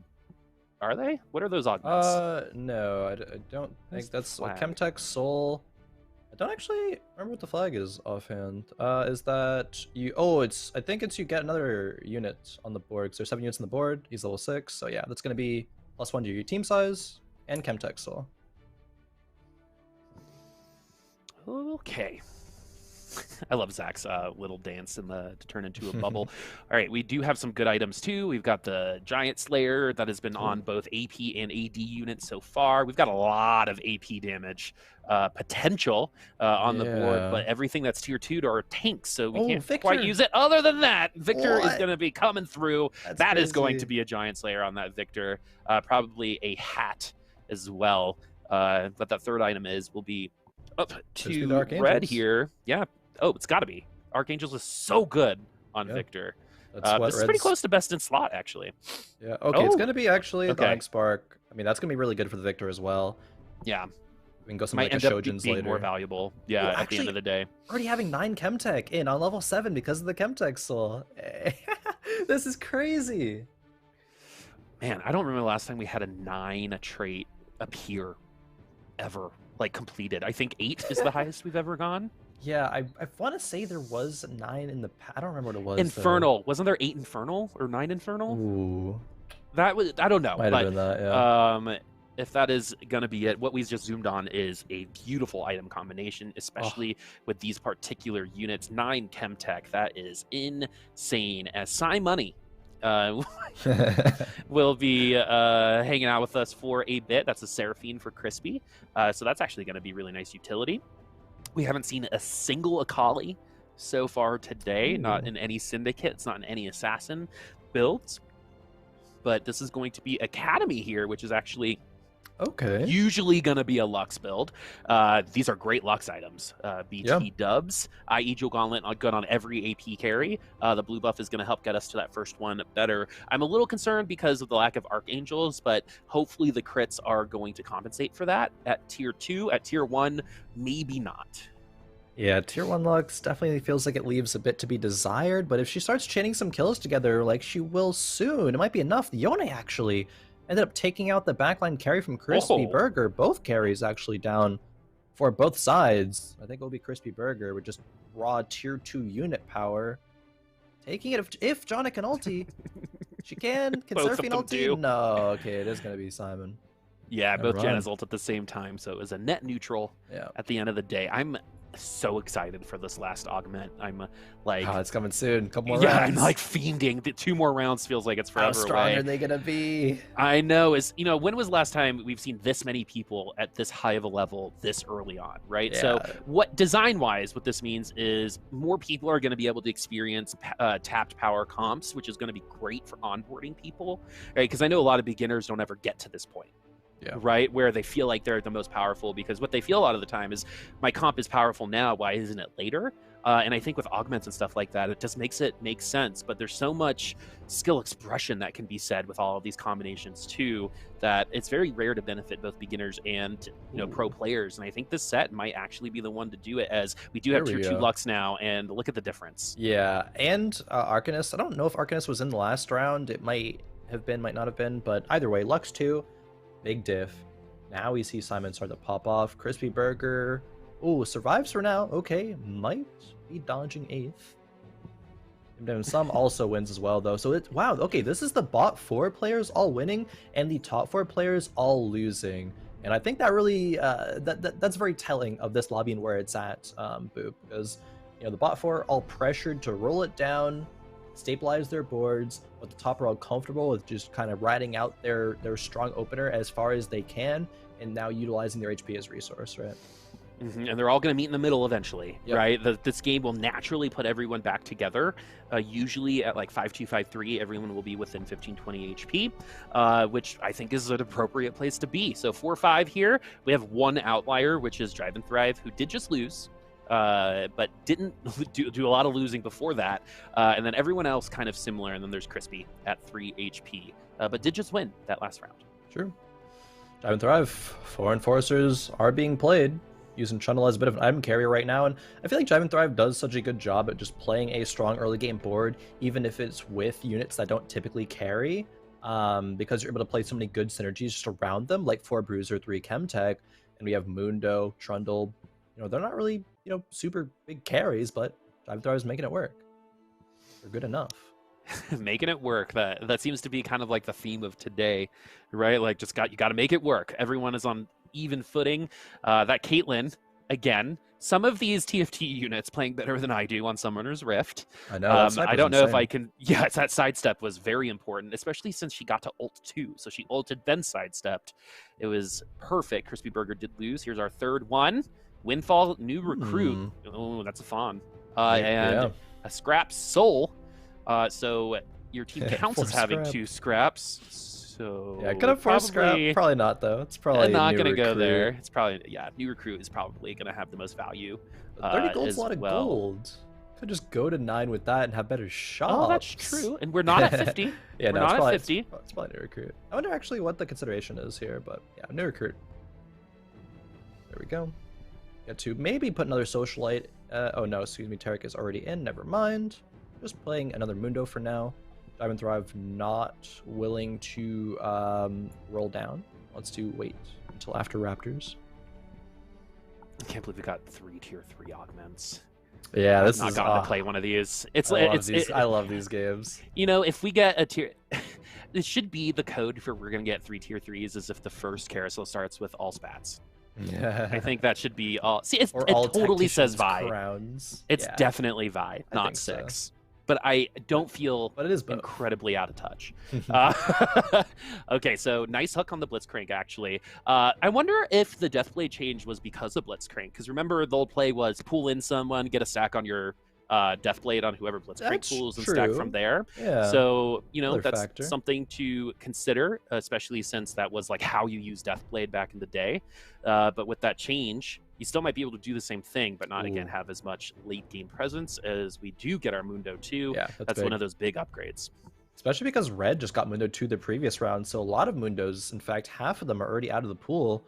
B: Are they? What are those augments?
A: No, I don't think that's
B: flag?
A: Chemtech Soul. I don't actually remember what the flag is offhand. Is that you? Oh, I think it's you get another unit on the board. So there's 7 units on the board. He's level 6, so yeah, that's gonna be +1 to your team size and Chemtech Soul.
B: Okay. I love Zach's little dance to turn into a bubble. All right, we do have some good items too. We've got the Giant Slayer that has been on both AP and AD units so far. We've got a lot of AP damage potential on the board, but everything that's tier 2 to our tanks, so we can't quite use it. Other than that, Victor is going to be coming through. That is going to be a Giant Slayer on that Victor. Probably a hat as well. But that third item will be up to red here. Yeah. Oh, it's got to be. Archangels is so good on Victor.
A: That's what
B: this is pretty close to best in slot, actually.
A: Yeah. Okay, it's gonna be actually the
B: okay.
A: Onyx Spark. I mean, that's gonna be really good for the Victor as well.
B: Yeah.
A: We can go something
B: Might
A: like
B: end
A: a
B: up
A: Shojin's
B: being
A: later.
B: more valuable. Yeah,
A: Well,
B: at the end of the day.
A: Already having 9 Chemtech in on level 7 because of the Chemtech soul. This is crazy.
B: Man, I don't remember the last time we had a 9 trait appear ever, like completed. I think 8 is the highest we've ever gone.
A: Yeah, I want to say there was 9 in the I don't remember what it was.
B: Infernal. Wasn't there 8 Infernal or 9 Infernal?
A: Ooh.
B: That was, I don't know.
A: Might have been that, yeah.
B: If that is going to be it, what we just zoomed on is a beautiful item combination, especially with these particular units. 9 Chemtech, that is insane. As Psy Money will be hanging out with us for a bit. That's a Seraphine for Crispy. So that's actually going to be really nice utility. We haven't seen a single Akali so far today, not in any Syndicates, not in any Assassin builds. But this is going to be Academy here, which is actually usually going to be a Lux build. These are great Lux items. BT dubs, IE Jewel Gauntlet, good on every AP carry. The blue buff is going to help get us to that first one better. I'm a little concerned because of the lack of Archangels, but hopefully the crits are going to compensate for that at tier 2. At tier 1, maybe not.
A: Yeah, tier 1 Lux definitely feels like it leaves a bit to be desired, but if she starts chaining some kills together like she will soon, it might be enough. Yone actually ended up taking out the backline carry from Crispy Burger. Both carries actually down for both sides. I think it'll be Crispy Burger with just raw tier 2 unit power. Taking it if Jonna can ulti. She can. Can Seraphine ulti? No, okay, it is going to be Simon.
B: Yeah, both Janna's ult at the same time, so it was a net neutral at the end of the day. I'm so excited for this last augment. I'm like,
A: it's coming soon. Couple more
B: rounds.
A: rounds.
B: I'm like fiending. The 2 more rounds feels like it's forever away.
A: How strong are they gonna be?
B: I know. When was the last time we've seen this many people at this high of a level this early on, right?
A: Yeah.
B: So what design-wise, what this means is more people are going to be able to experience tapped power comps, which is going to be great for onboarding people, right? Because I know a lot of beginners don't ever get to this point. Right, where they feel like they're the most powerful, because what they feel a lot of the time is my comp is powerful now, why isn't it later? And I think with augments and stuff like that, it just makes it make sense. But there's so much skill expression that can be said with all of these combinations too, that it's very rare to benefit both beginners and pro players. And I think this set might actually be the one to do it, as we do have tier 2 Lux now, and look at the difference.
A: Yeah, and Arcanist. I don't know if Arcanist was in the last round. It might have been, might not have been, but either way, Lux 2. Big diff. Now we see Simon start to pop off. Crispy Burger. Oh, survives for now. Okay, might be dodging 8th. And some also wins as well, though. So it's wow. Okay, this is the bot 4 players all winning and the top 4 players all losing. And I think that really that's very telling of this lobby and where it's at, Boop, because the bot 4 all pressured to roll it down, stabilize their boards, but the top are all comfortable with just kind of riding out their strong opener as far as they can, and now utilizing their HP as resource, right?
B: And they're all going to meet in the middle eventually, right? This game will naturally put everyone back together. Usually at like 5-2, 5-3, everyone will be within 15-20 HP, which I think is an appropriate place to be. So 4-5 here. We have one outlier, which is Drive and Thrive, who did just lose, but didn't do a lot of losing before that. And then everyone else kind of similar. And then there's Crispy at 3 HP, but did just win that last round.
A: True. Drive and Thrive. 4 Enforcers are being played, using Trundle as a bit of an item carrier right now, and I feel like Drive and Thrive does such a good job at just playing a strong early game board, even if it's with units that don't typically carry, because you're able to play so many good synergies just around them, like 4 Bruiser, 3 Chemtech, and we have Mundo, Trundle. They're not really, super big carries, but Drive and Thrive is making it work. They're good enough.
B: Making it work. That seems to be kind of like the theme of today, right? Like you got to make it work. Everyone is on even footing. That Caitlyn, again, some of these TFT units playing better than I do on Summoner's Rift.
A: I know.
B: I don't know if I can. Yeah, that sidestep was very important, especially since she got to ult too. So she ulted, then sidestepped. It was perfect. Crispy Burger did lose. Here's our third one. Windfall, new recruit. Oh, that's a fawn. And a scrap soul. So your team counts as having 2 scraps. So
A: yeah, could have 4 scrap. Probably not though. It's probably
B: not going to go there. It's probably new recruit is probably going to have the most value.
A: 30 gold's a lot of gold. could just go to 9 with that and have better shots.
B: Oh, that's true. And we're not at 50.
A: Yeah,
B: we're
A: no,
B: not
A: it's
B: at 50.
A: It's probably new recruit. I wonder actually what the consideration is here, but yeah, new recruit. There we go. Got to maybe put another socialite. Oh no, excuse me, Tarek is already in. Never mind. Just playing another Mundo for now. Dive and Thrive not willing to roll down. Wants to wait until after Raptors.
B: I can't believe we got 3 tier 3 augments.
A: Yeah, this
B: I've
A: is
B: not gotten to play one of these.
A: I love these games.
B: You know, if we get a tier, it should be the code for we're gonna get 3 tier 3s is if the first carousel starts with all spats.
A: Yeah,
B: I think that should be all. See, it
A: all
B: totally says Vi.
A: Crowns.
B: It's
A: Yeah,
B: definitely Vi,
A: I
B: not
A: think so.
B: 6. But I don't feel
A: but it is both.
B: incredibly out of touch. Okay, so nice hook on the Blitzcrank, actually. I wonder if the Deathblade change was because of Blitzcrank, because remember the old play was pull in someone, get a stack on your Deathblade on whoever Blitzcrank
A: That's
B: pulls and stack
A: true.
B: from there.
A: Yeah.
B: So, you know,
A: Another
B: that's
A: factor.
B: something to consider, especially since that was like how you use Deathblade back in the day. But with that change, you still might be able to do the same thing, but not again
A: Ooh.
B: have as much late game presence as we do get our Mundo 2.
A: Yeah,
B: That's one of those big upgrades.
A: Especially because Red just got Mundo 2 the previous round, so a lot of Mundos, in fact, half of them are already out of the pool,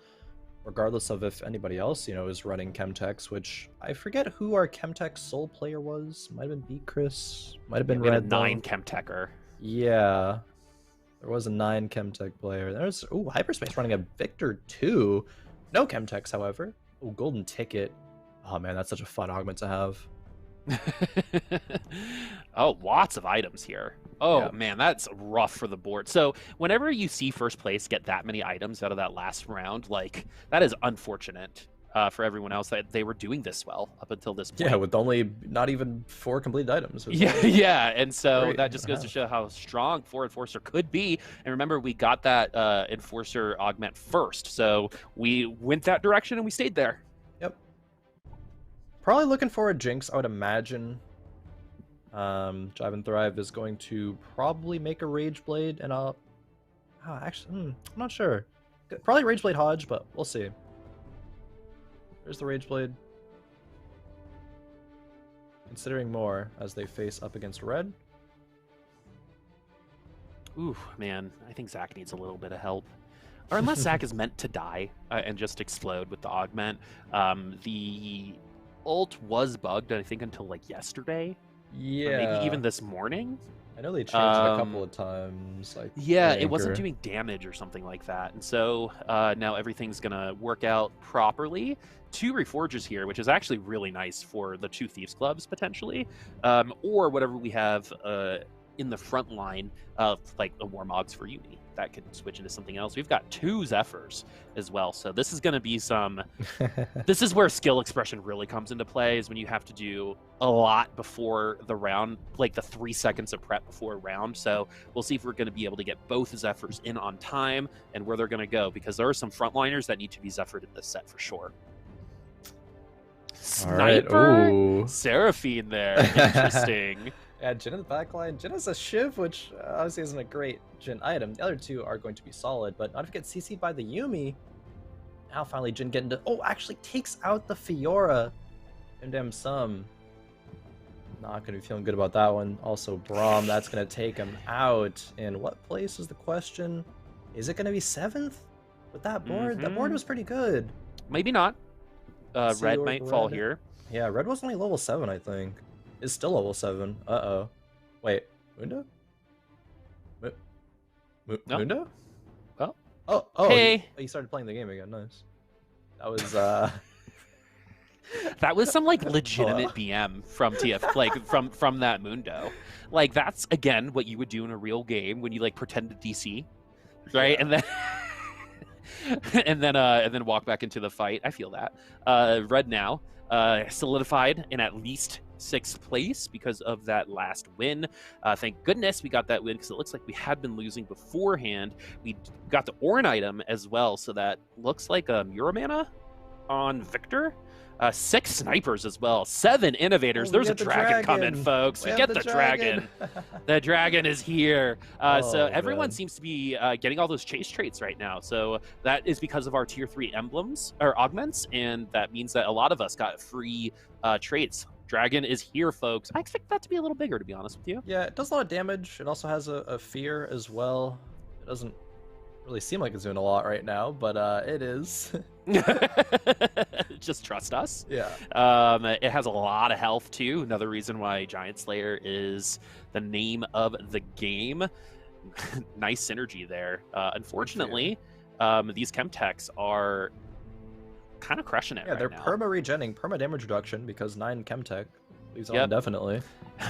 A: regardless of if anybody else, you know, is running Chemtex, which I forget who our Chemtex Soul player was. Might have been B. Chris, might have been
B: We had
A: Red.
B: a 9
A: though.
B: Chemtecher.
A: Yeah, there was a 9 Chemtech player. There's Hyperspace running a Victor 2. No Chemtex, however. Oh, Golden Ticket. Oh man, that's such a fun augment to have.
B: Oh, lots of items here. Oh
A: Yeah.
B: man, that's rough for the board. So whenever you see first place get that many items out of that last round, like that is unfortunate for everyone else that they were doing this well up until this point.
A: Yeah, with only not even 4 completed items. It was
B: Yeah, yeah, and so
A: Great.
B: that just goes to show how strong 4 Enforcer could be. And remember, we got that Enforcer augment first, so we went that direction and we stayed there.
A: Yep. Probably looking for a Jinx, I would imagine. Jive and Thrive is going to probably make a Rage Blade, and I'll... Oh, actually, I'm not sure. Probably Rage Blade Hodge, but we'll see. There's the Rage Blade. Considering more as they face up against Red.
B: Ooh, man, I think Zach needs a little bit of help. Or unless Zach is meant to die and just explode with the augment. The ult was bugged, I think, until like yesterday.
A: Yeah.
B: Or maybe even this morning.
A: I know they changed it a couple of times.
B: Yeah, it wasn't doing damage or something like that. And so now everything's going to work out properly. 2 Reforgers here, which is actually really nice for the 2 Thieves Clubs, potentially. Or whatever we have in the front line of like a Warmogs for Uni. That could switch into something else. We've got 2 Zephyrs as well. So this is going to be some... This is where skill expression really comes into play, is when you have to do a lot before the round, like the 3 seconds of prep before a round. So we'll see if we're going to be able to get both Zephyrs in on time and where they're going to go, because there are some frontliners that need to be Zephyred in this set for sure. Sniper?
A: Ooh.
B: Seraphine there. Interesting.
A: Yeah, Jhin in the backline. Jhin has a Shiv, which obviously isn't a great Jhin item. The other 2 are going to be solid, but not if it gets CC'd by the Yuumi. Now finally Jhin getting to... Oh, actually takes out the Fiora. And damn some. Not going to be feeling good about that one. Also, Braum, that's going to take him out. In what place is the question? Is it going to be 7th? With that board? That board was pretty good.
B: Maybe not. Red might fall
A: Red.
B: here.
A: Yeah, Red was only level 7, I think. Is still level 7. Uh-oh. Wait, Mundo?
B: No.
A: Mundo?
B: Oh.
A: Oh,
B: Hey.
A: he started playing the game again. Nice. That was,
B: That was some like legitimate BM from TF, like from that Mundo. Like that's again what you would do in a real game when you like pretend to DC, right?
A: Yeah.
B: And then walk back into the fight. I feel that. Red now solidified in at least 6th place because of that last win. Thank goodness we got that win, because it looks like we had been losing beforehand. We got the Orin item as well, so that looks like a Muramana on Victor. 6 snipers as well, 7 innovators.
A: Oh,
B: There's a dragon coming, folks. We get the dragon. The dragon is here. So everyone
A: man.
B: seems to be getting all those chase traits right now. So that is because of our tier 3 emblems or augments, and that means that a lot of us got free traits Dragon is here, folks. I expect that to be a little bigger, to be honest with you.
A: Yeah, it does a lot of damage. It also has a fear as well. It doesn't really seem like it's doing a lot right now, but it is.
B: Just trust us.
A: Yeah.
B: It has a lot of health too. Another reason why Giant Slayer is the name of the game. Nice synergy there. Unfortunately, these Chemtechs are kind of crushing it.
A: Yeah,
B: right
A: they're
B: now.
A: perma-regenning, perma-damage reduction because 9 Chemtech leaves on indefinitely.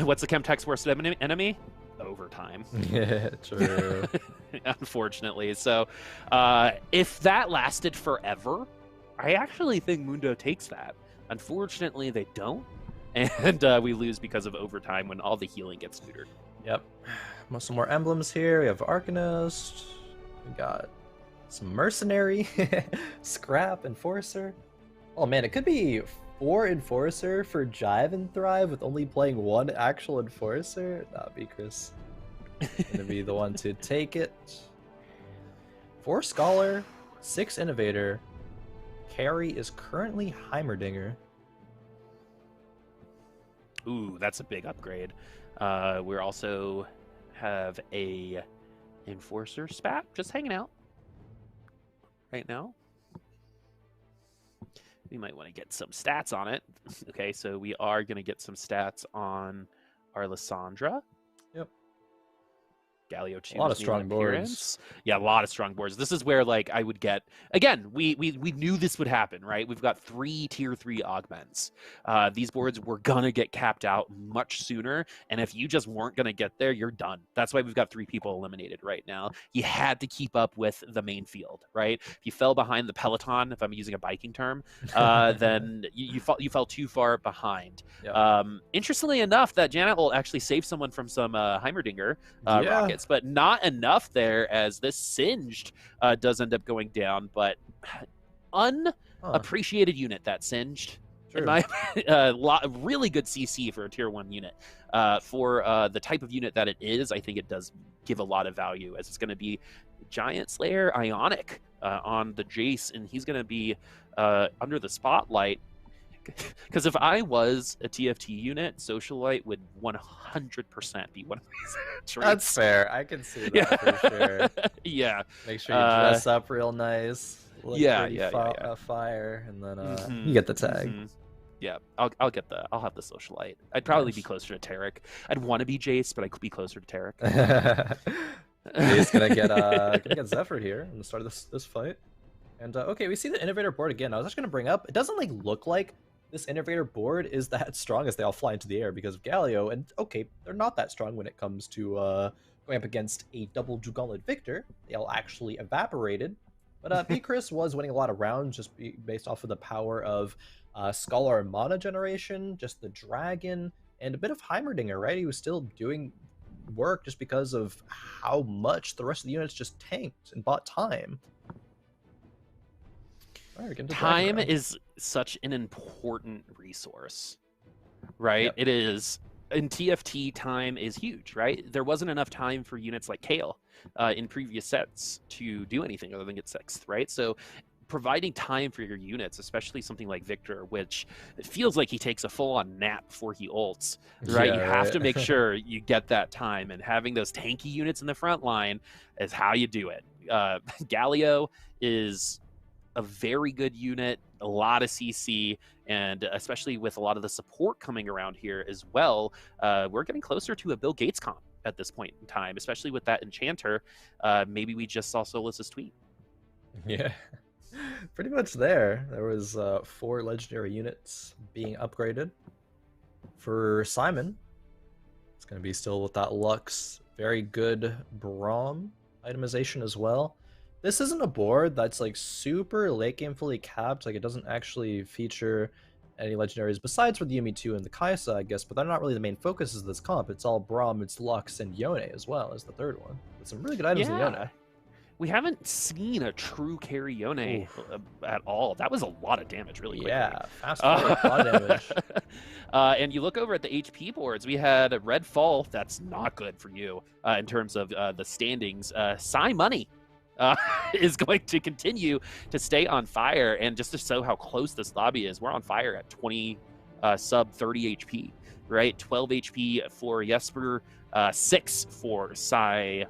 B: What's the Chemtech's worst enemy? Overtime.
A: Yeah, true.
B: Unfortunately. So if that lasted forever, I actually think Mundo takes that. Unfortunately, they don't. And we lose because of overtime when all the healing gets neutered.
A: Yep. Some more emblems here. We have Arcanist. We got some Mercenary. Scrap, Enforcer. Oh man, it could be 4 Enforcer for Jive and Thrive with only playing 1 actual Enforcer. Nah, be Chris. Gonna be the one to take it. 4 Scholar, 6 Innovator. Carry is currently Heimerdinger.
B: Ooh, that's a big upgrade. We also have a Enforcer Spat just hanging out right now. We might want to get some stats on it. Okay, so we are going to get some stats on our Lysandra.
A: Yep.
B: Galio 2.
A: A lot of strong boards.
B: Yeah, a lot of strong boards. This is where like I would get again. We knew this would happen, right? We've got 3 tier 3 augments. These boards were gonna get capped out much sooner, and if you just weren't gonna get there, you're done. That's why we've got 3 people eliminated right now. You had to keep up with the main field, right? If you fell behind the peloton, if I'm using a biking term, then you fell too far behind.
A: Yep.
B: Interestingly enough, that Janet will actually save someone from some Heimerdinger rockets, but not enough there as this Singed does end up going down, but unappreciated unit, that Singed.
A: True.
B: In my really good CC for a tier 1 unit. For the type of unit that it is, I think it does give a lot of value, as it's going to be Giant Slayer Ionic on the Jace, and he's going to be under the spotlight. Because if I was a TFT unit, Socialite would 100% be one of these traits.
A: That's fair. I can see that for sure.
B: Yeah.
A: Make sure you dress up real nice. Look fire, and then you get the tag.
B: Yeah, I'll get I'll have the Socialite. I'd probably be closer to Tarek. I'd want to be Jace, but I could be closer to Tarek.
A: Jace gonna get Zephyr here in the start of this fight. And okay, we see the Innovator board again. I was actually gonna bring up. It doesn't like look like this Innovator board is that strong as they all fly into the air because of Galio, and okay, they're not that strong when it comes to going up against a double Gauntlet Victor. They all actually evaporated, but Chris was winning a lot of rounds just based off of the power of Scholar and Mana generation, just the Dragon, and a bit of Heimerdinger, right? He was still doing work just because of how much the rest of the units just tanked and bought time.
B: Time is such an important resource, right?
A: Yep.
B: It is. In TFT, time is huge, right? There wasn't enough time for units like Kale in previous sets to do anything other than get 6th, right? So providing time for your units, especially something like Victor, which it feels like he takes a full-on nap before he ults, right?
A: Yeah,
B: you have to make sure you get that time, and having those tanky units in the front line is how you do it. Galio is a very good unit, a lot of CC, and especially with a lot of the support coming around here as well, we're getting closer to a Bill Gates comp at this point in time, especially with that Enchanter. Maybe we just saw Solis's tweet.
A: Yeah, pretty much there. There was 4 legendary units being upgraded. For Simon, it's going to be still with that Lux. Very good Braum itemization as well. This isn't a board that's like super late game fully capped. Like it doesn't actually feature any legendaries besides for the Yumi 2 and the Kaisa, I guess, but they're not really the main focuses of this comp. It's all Braum, it's Lux, and Yone as well as the third one. With some really good items in Yone.
B: We haven't seen a true carry Yone at all. That was a lot of damage really quickly.
A: Yeah, fast forward, a lot of damage.
B: And you look over at the HP boards, we had a Red Fall. That's not good for you in terms of the standings. Psy Money is going to continue to stay on fire, and just to show how close this lobby is, we're on fire at 20 sub 30 HP, right? 12 HP for Jesper, 6 for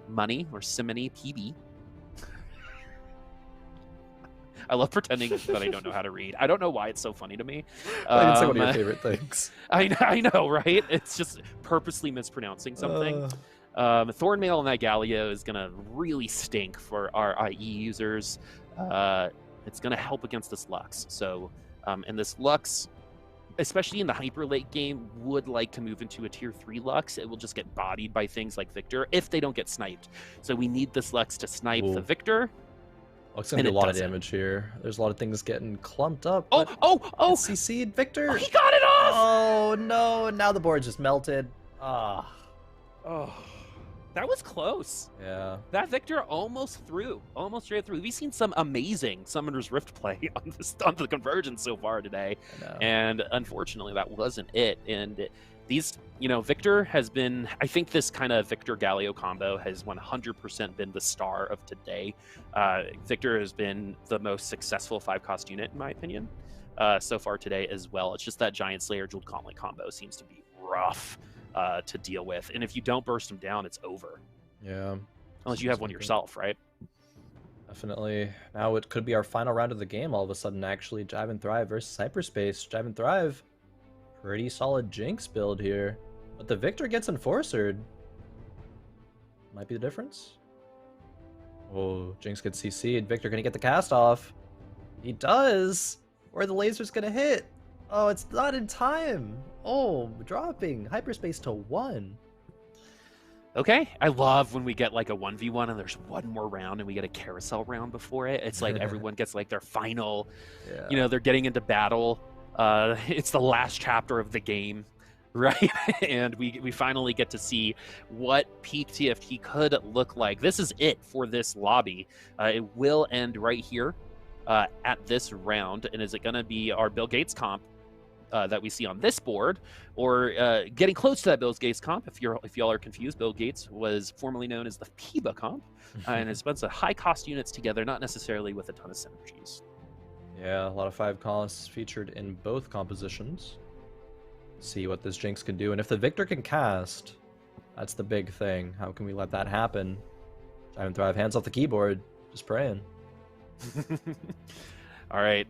B: Money or Simony PB. I love pretending that I don't know how to read. I don't know why it's so funny to me.
A: It's like one of your favorite things.
B: I know, right? It's just purposely mispronouncing something. Thornmail and that Galio is going to really stink for our IE users. It's going to help against this Lux. So, and this Lux, especially in the hyper late game, would like to move into a tier 3 Lux. It will just get bodied by things like Victor if they don't get sniped. So we need this Lux to snipe the Victor.
A: Oh, it's going to be a lot of damage here. There's a lot of things getting clumped up.
B: Oh!
A: CC'd Victor.
B: Oh, he got it off!
A: Oh, no. Now the board just melted.
B: Oh. That was close.
A: Yeah.
B: That Victor almost straight through. We've seen some amazing Summoner's Rift play on the Convergence so far today. And unfortunately, that wasn't it. And these, Victor has been, I think this kind of Victor-Galio combo has 100% been the star of today. Victor has been the most successful 5-cost unit, in my opinion, so far today as well. It's just that Giant Slayer Jeweled Gauntlet combo seems to be rough to deal with. And if you don't burst him down, it's over.
A: Yeah.
B: Unless you have one yourself, right?
A: Definitely. Now it could be our final round of the game all of a sudden, actually. Jive and Thrive versus Hyperspace. Jive and Thrive. Pretty solid Jinx build here. But the Victor gets Enforcered. Might be the difference. Oh, Jinx gets CC'd. Victor gonna get the cast off. He does! Where the laser's gonna hit? Oh, it's not in time! Oh, dropping Hyperspace to 1.
B: Okay, I love when we get like a 1v1 and there's one more round and we get a carousel round before it. It's like everyone gets like their final, they're getting into battle. It's the last chapter of the game, right? And we finally get to see what peak TFT could look like. This is it for this lobby. It will end right here at this round. And is it going to be our Bill Gates comp that we see on this board, or getting close to that Bill Gates comp? If y'all are confused, Bill Gates was formerly known as the PBE comp, and it's a bunch of high-cost units together, not necessarily with a ton of synergies.
A: Yeah, a lot of 5 costs featured in both compositions. See what this Jinx can do, and if the Victor can cast, that's the big thing. How can we let that happen? Jive and Thrive, hands off the keyboard, just praying.
B: All right,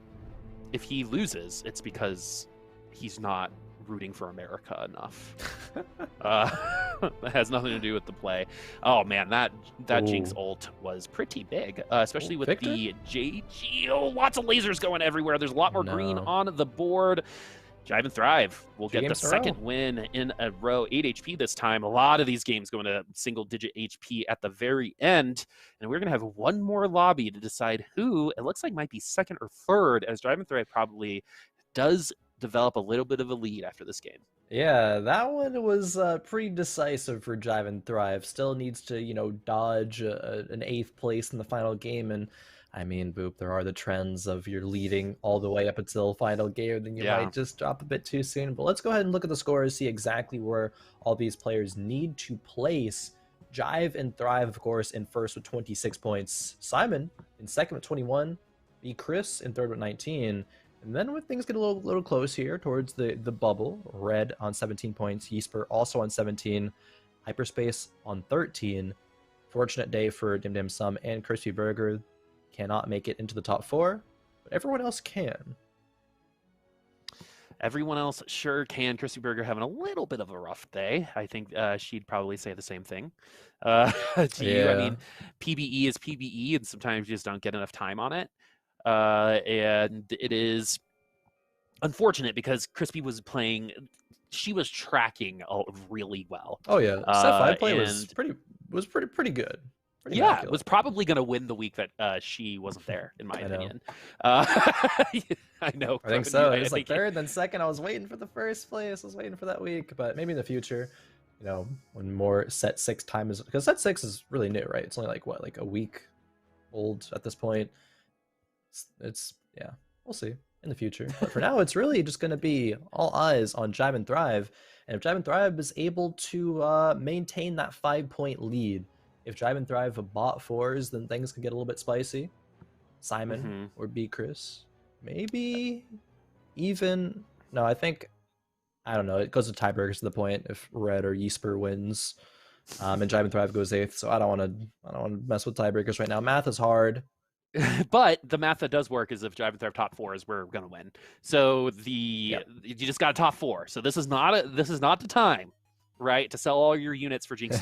B: if he loses, it's because he's not rooting for America enough. It has nothing to do with the play. Oh man, that Jinx ult was pretty big, especially with
A: Victor?
B: the JG. Oh, lots of lasers going everywhere. There's a lot more green on the board. Jive and Thrive will get the second win in a row. 8 HP this time. A lot of these games going to single-digit HP at the very end. And we're going to have one more lobby to decide who it looks like might be second or third, as Jive and Thrive probably does develop a little bit of a lead after this game.
A: Yeah, that one was pretty decisive for Jive and Thrive. Still needs to, dodge an 8th place in the final game. And I mean, Boop, there are the trends of you're leading all the way up until final game, then you might just drop a bit too soon. But let's go ahead and look at the scores, see exactly where all these players need to place. Jive and Thrive, of course, in first with 26 points. Simon in second with 21. Chris in third with 19. And then when things get a little close here towards the bubble, Red on 17 points, Jesper also on 17, Hyperspace on 13. Fortunate day for Dim Dim Sum and Crispy Burger. Cannot make it into the top 4, but everyone else can.
B: Everyone else sure can. Crispy Burger having a little bit of a rough day. I think she'd probably say the same thing to you. I mean, PBE is PBE, and sometimes you just don't get enough time on it. And it is unfortunate because Crispy was playing, she was tracking really well.
A: Oh yeah, Set 5 play was pretty good.
B: Yeah, was probably going to win the week that she wasn't there, in my opinion. I know.
A: I think so. It was like third, then second. I was waiting for the first place. I was waiting for that week, but maybe in the future, when more Set 6 time is, because Set 6 is really new, right? It's only like a week old at this point. It's we'll see in the future. But for now, it's really just going to be all eyes on Jive and Thrive. And if Jive and Thrive is able to maintain that 5-point lead, if Jive and Thrive have bought 4s, then things can get a little bit spicy. Simon or B Chris, maybe even. No, I think I don't know. It goes to tiebreakers to the point if Red or Ysper wins, and Jive and Thrive goes 8th. So I don't want to mess with tiebreakers right now. Math is hard.
B: But the math that does work is if Jive and Thrive top 4 is we're gonna win. So you just got a top 4. So this is not the time, right, to sell all your units for Jinx.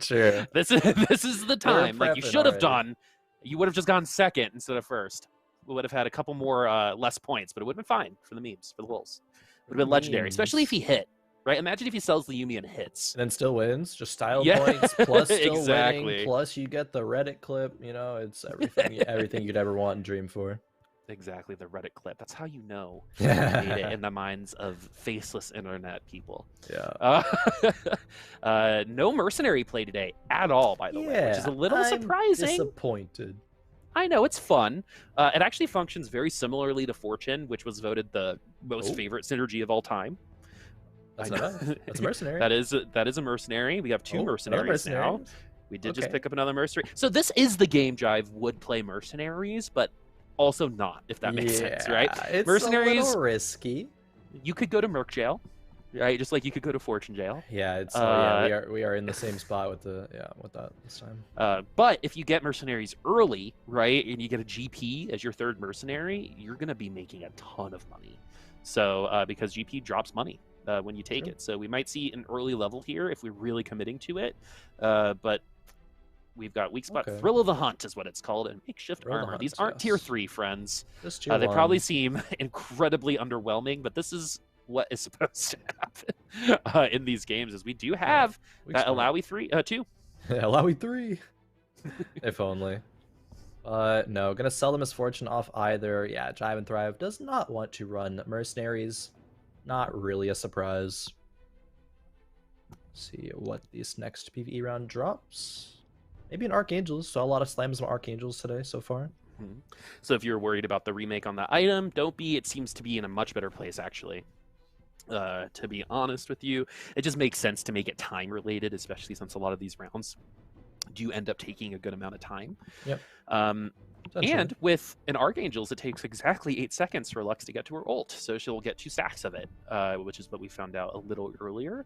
A: True.
B: This is the time. Like you should have done. You would have just gone 2nd instead of 1st. We would have had a couple more less points, but it would have been fine for the memes, for the lulz. It would have been legendary, especially if he hit. Right? Imagine if he sells the Yumi and hits.
A: And then still wins, just style points, plus still
B: exactly.
A: winning, plus you get the Reddit clip, you know, it's everything you'd ever want and dream for.
B: Exactly, the Reddit clip. That's how you know you made it in the minds of faceless internet people.
A: Yeah.
B: No mercenary play today at all, by the way, which is a little surprising.
A: Disappointed.
B: I know, it's fun. It actually functions very similarly to Fortune, which was voted the most favorite synergy of all time.
A: That's a mercenary.
B: That is a mercenary. We have 2 mercenaries now. We did just pick up another mercenary. So this is the game Jive would play mercenaries, but also not, if that makes sense, right?
A: It's
B: mercenaries,
A: a little risky.
B: You could go to Merc Jail, right? Just like you could go to Fortune Jail.
A: Yeah, it's we are in the same spot with that this time.
B: But if you get mercenaries early, right, and you get a GP as your 3rd mercenary, you're gonna be making a ton of money. So because GP drops money when you take it, so we might see an early level here if we're really committing to it. But we've got weak spot. Thrill of the Hunt is what it's called, and makeshift armor. These aren't tier 3, friends. They probably seem incredibly underwhelming, but this is what is supposed to happen in these games. Is we do have that Alawi 2.
A: Alawi 3. If only. No, gonna sell the Misfortune off either. Yeah, Jive and Thrive does not want to run mercenaries. Not really a surprise. Let's see what this next PvE round drops. Maybe an Archangels. Saw a lot of slams of Archangels today so far.
B: So if you're worried about the remake on that item, don't be. It seems to be in a much better place, actually. To be honest with you, it just makes sense to make it time related, especially since a lot of these rounds do end up taking a good amount of time.
A: Yep.
B: And with an Archangels, it takes exactly 8 seconds for Lux to get to her ult, so she'll get 2 stacks of it, which is what we found out a little earlier.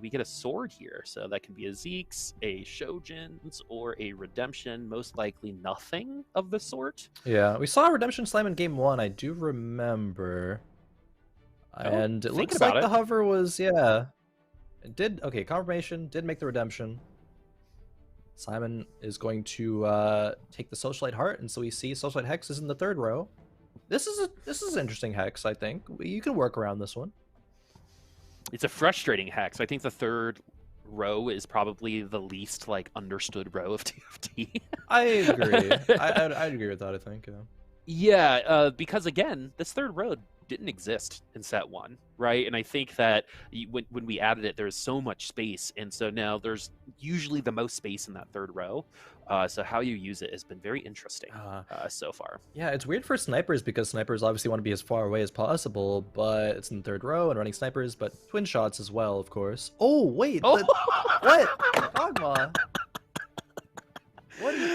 B: We get a sword here, so that can be a Zeke's, a Shojin's, or a Redemption. Most likely nothing of the sort.
A: Yeah, we saw a Redemption slam in game 1, I do remember. And it looks like the hover was, it did, confirmation, did make the Redemption. Simon is going to take the Socialite Heart, and so we see Socialite Hex is in the 3rd row. This is an interesting Hex, I think. You can work around this one.
B: It's a frustrating Hex. I think the 3rd row is probably the least understood row of TFT. I
A: agree. I'd agree with that, I think.
B: Yeah, because again, this 3rd row didn't exist in set 1, right? And I think that when we added it, there's so much space, and so now there's usually the most space in that 3rd row. So how you use it has been very interesting so far.
A: Yeah, it's weird for snipers because snipers obviously want to be as far away as possible, but it's in the 3rd row and running snipers, but twin shots as well, of course. Oh wait, what? Dogma.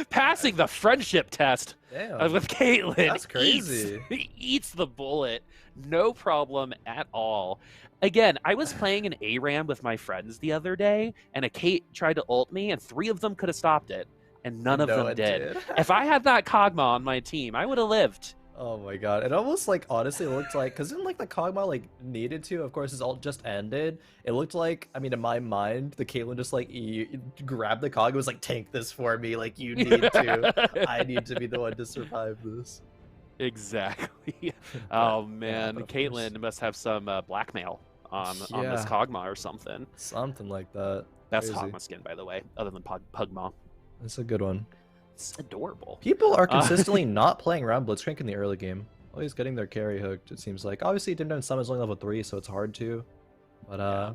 B: Passing the friendship test with Caitlyn.
A: That's crazy.
B: Eats the bullet. No problem at all. Again, I was playing an ARAM with my friends the other day, and a Kate tried to ult me, and 3 of them could have stopped it, and none of them did. If I had that Kog'Maw on my team, I would have lived.
A: Oh my god, it almost honestly looked like, because didn't the Kog'Maw needed to, of course his ult just ended, it looked like, I mean in my mind, the Caitlyn just grabbed the Kog and was tank this for me, you need to, I need to be the one to survive this.
B: Exactly. Oh man, Caitlyn must have some blackmail on this Kog'Maw or something.
A: Something like that.
B: Best Kog'Maw skin, by the way, other than Pugmaw.
A: That's a good one.
B: It's adorable.
A: People are consistently not playing around Blitzcrank in the early game. Always getting their carry hooked, it seems like. Obviously, Dim Summon's only level 3, so it's hard to. But,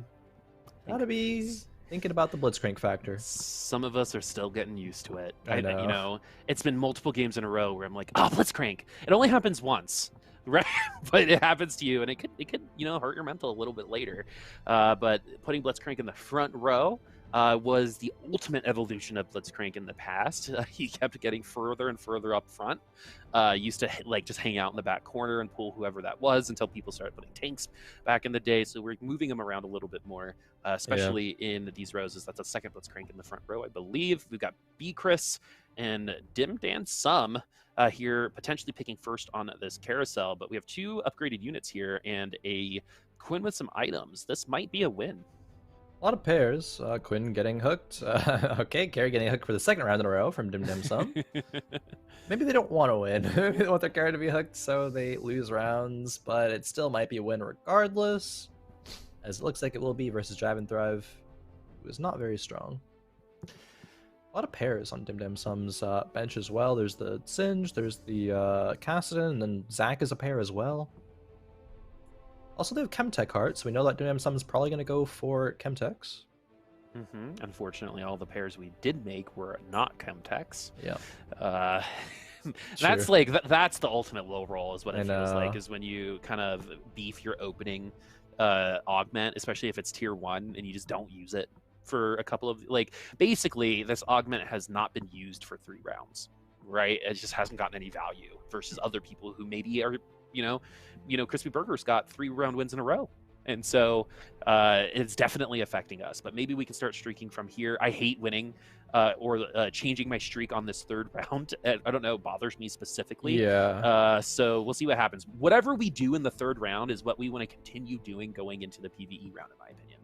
A: gotta be thinking about the Blitzcrank factor.
B: Some of us are still getting used to it.
A: I know.
B: You know, it's been multiple games in a row where I'm like, oh, Blitzcrank. It only happens once, right? But it happens to you, and it could hurt your mental a little bit later. But putting Blitzcrank in the front row, was the ultimate evolution of Blitzcrank in the past. He kept getting further and further up front. Used to like just hang out in the back corner and pull whoever that was until people started putting tanks back in the day. So we're moving him around a little bit more, especially in these rows. That's a second Blitzcrank in the front row, I believe. We've got B Chris and Dim Dan Sum here potentially picking first on this carousel, but we have 2 upgraded units here and a Quinn with some items. This might be a win.
A: A lot of pairs. Quinn getting hooked. Okay, Carrie getting hooked for the second round in a row from Dim Dim Sum. Maybe they don't want to win. Maybe they want their character to be hooked, so they lose rounds, but it still might be a win regardless, as it looks like it will be versus Drive and Thrive, who is not very strong. A lot of pairs on Dim Dim Sum's bench as well. There's the Singe, there's the Cassidon, and then Zac is a pair as well. Also, they have Chemtech Heart, so we know that Dim Dim Sum is probably going to go for Chemtechs.
B: Unfortunately, all the pairs we did make were not Chemtechs.
A: Yeah.
B: That's like that's the ultimate low roll, is what it feels like, is when you kind of beef your opening augment, especially if it's tier 1 and you just don't use it for a couple of, like, basically this augment has not been used for 3 rounds, right? It just hasn't gotten any value versus other people who maybe are, you know, Crispy Burger's got 3 round wins in a row. And so it's definitely affecting us, but maybe we can start streaking from here. I hate winning or changing my streak on this 3rd round. I don't know, bothers me specifically.
A: Yeah.
B: So we'll see what happens. Whatever we do in the 3rd round is what we want to continue doing going into the PBE round, in my opinion.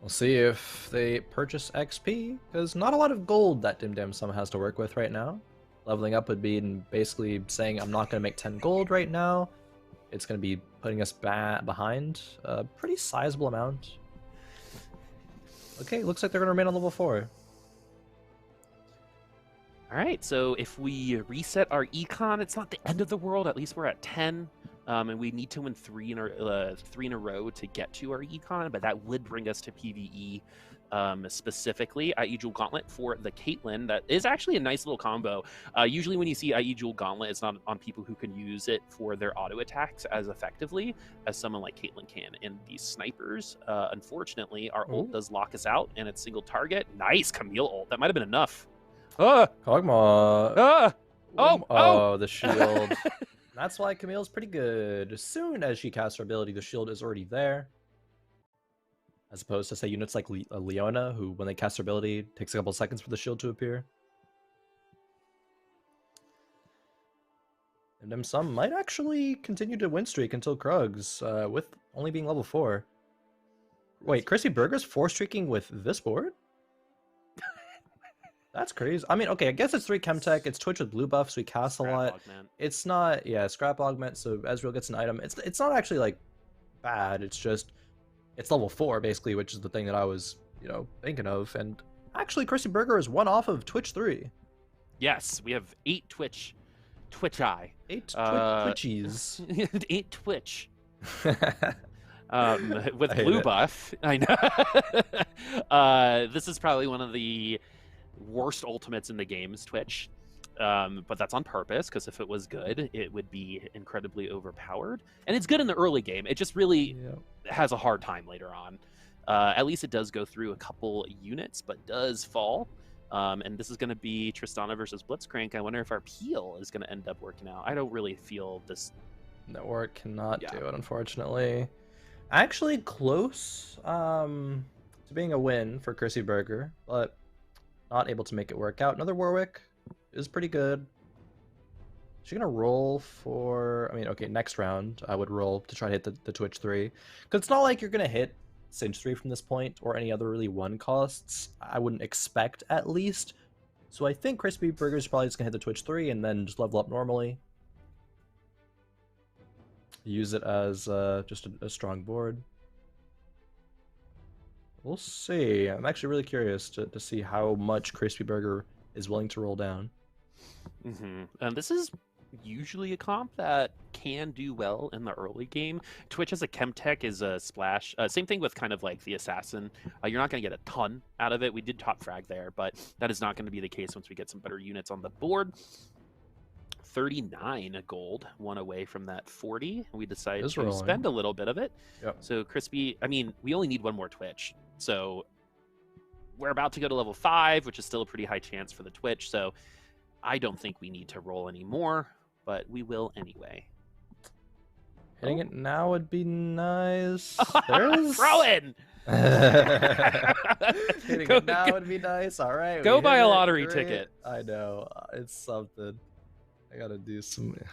A: We'll see if they purchase XP, because not a lot of gold that Dim Dim Sum has to work with right now. Leveling up would be basically saying I'm not going to make 10 gold right now. It's going to be putting us behind a pretty sizable amount. Okay, looks like they're going to remain on level 4.
B: All right, so if we reset our econ, it's not the end of the world. At least we're at 10. And we need to win 3 in a row to get to our econ, but that would bring us to PBE specifically. IE Jewel Gauntlet for the Caitlyn. That is actually a nice little combo. Usually when you see IE Jewel Gauntlet, it's not on people who can use it for their auto attacks as effectively as someone like Caitlyn can. And these snipers, unfortunately, our ult does lock us out, and it's single target. Nice Camille ult. That might have been enough.
A: Kog'Maw.
B: Oh,
A: the shield. That's why Camille's pretty good. As soon as she casts her ability, the shield is already there. As opposed to, say, units like Leona, who, when they cast their ability, it takes a couple seconds for the shield to appear. And Dim Sum might actually continue to win streak until Krugs, with only being level 4. Wait, Crispy Burger's 4 streaking with this board? That's crazy. I mean, okay, I guess it's 3 Chemtech, it's Twitch with blue buff, so we cast a lot.
B: Augment. It's
A: not, yeah, Scrap Augment, so Ezreal gets an item. It's not actually, like, bad, it's just, it's level 4, basically, which is the thing that I was, you know, thinking of. And actually, Crispy Burger is 1 off of Twitch 3.
B: Yes, we have 8 Twitch eye.
A: 8 Twitchies.
B: 8 Twitch. With blue buff. I know. This is probably one of the worst ultimates in the game, is Twitch. But that's on purpose, because if it was good, it would be incredibly overpowered. And it's good in the early game. It just really has a hard time later on. At least it does go through a couple units, but does fall. And this is going to be Tristana versus Blitzcrank. I wonder if our peel is going to end up working out. I don't really feel this.
A: Network cannot do it, unfortunately. Actually close to being a win for Crispy Burger, but not able to make it work out. Another Warwick is pretty good. She's gonna roll for, I mean, okay, next round I would roll to try to hit the Twitch 3, because it's not like you're gonna hit Singe 3 from this point or any other really 1 costs. I wouldn't expect, at least. So I think Crispy Burger's probably just gonna hit the Twitch 3 and then just level up normally. Use it as just a strong board. We'll see. I'm actually really curious to see how much Crispy Burger is willing to roll down.
B: And this is usually a comp that can do well in the early game. Twitch as a Chemtech is a splash. Same thing with kind of like the Assassin. You're not going to get a ton out of it. We did top frag there, but that is not going to be the case once we get some better units on the board. 39 gold, one away from that 40. We decided
A: Is
B: to
A: rolling.
B: spend a little bit of it.
A: Yep.
B: So Crispy, I mean, we only need one more Twitch. So we're about to go to level 5, which is still a pretty high chance for the Twitch. So I don't think we need to roll anymore, but we will anyway.
A: Hitting it now would be nice. There's
B: Khroen!
A: Hitting
B: Go-
A: it now
B: go-
A: would be nice. All right.
B: Go
A: we
B: buy
A: hit
B: a
A: it.
B: lottery
A: Great.
B: ticket.
A: I know. It's something. I gotta do some.
B: You're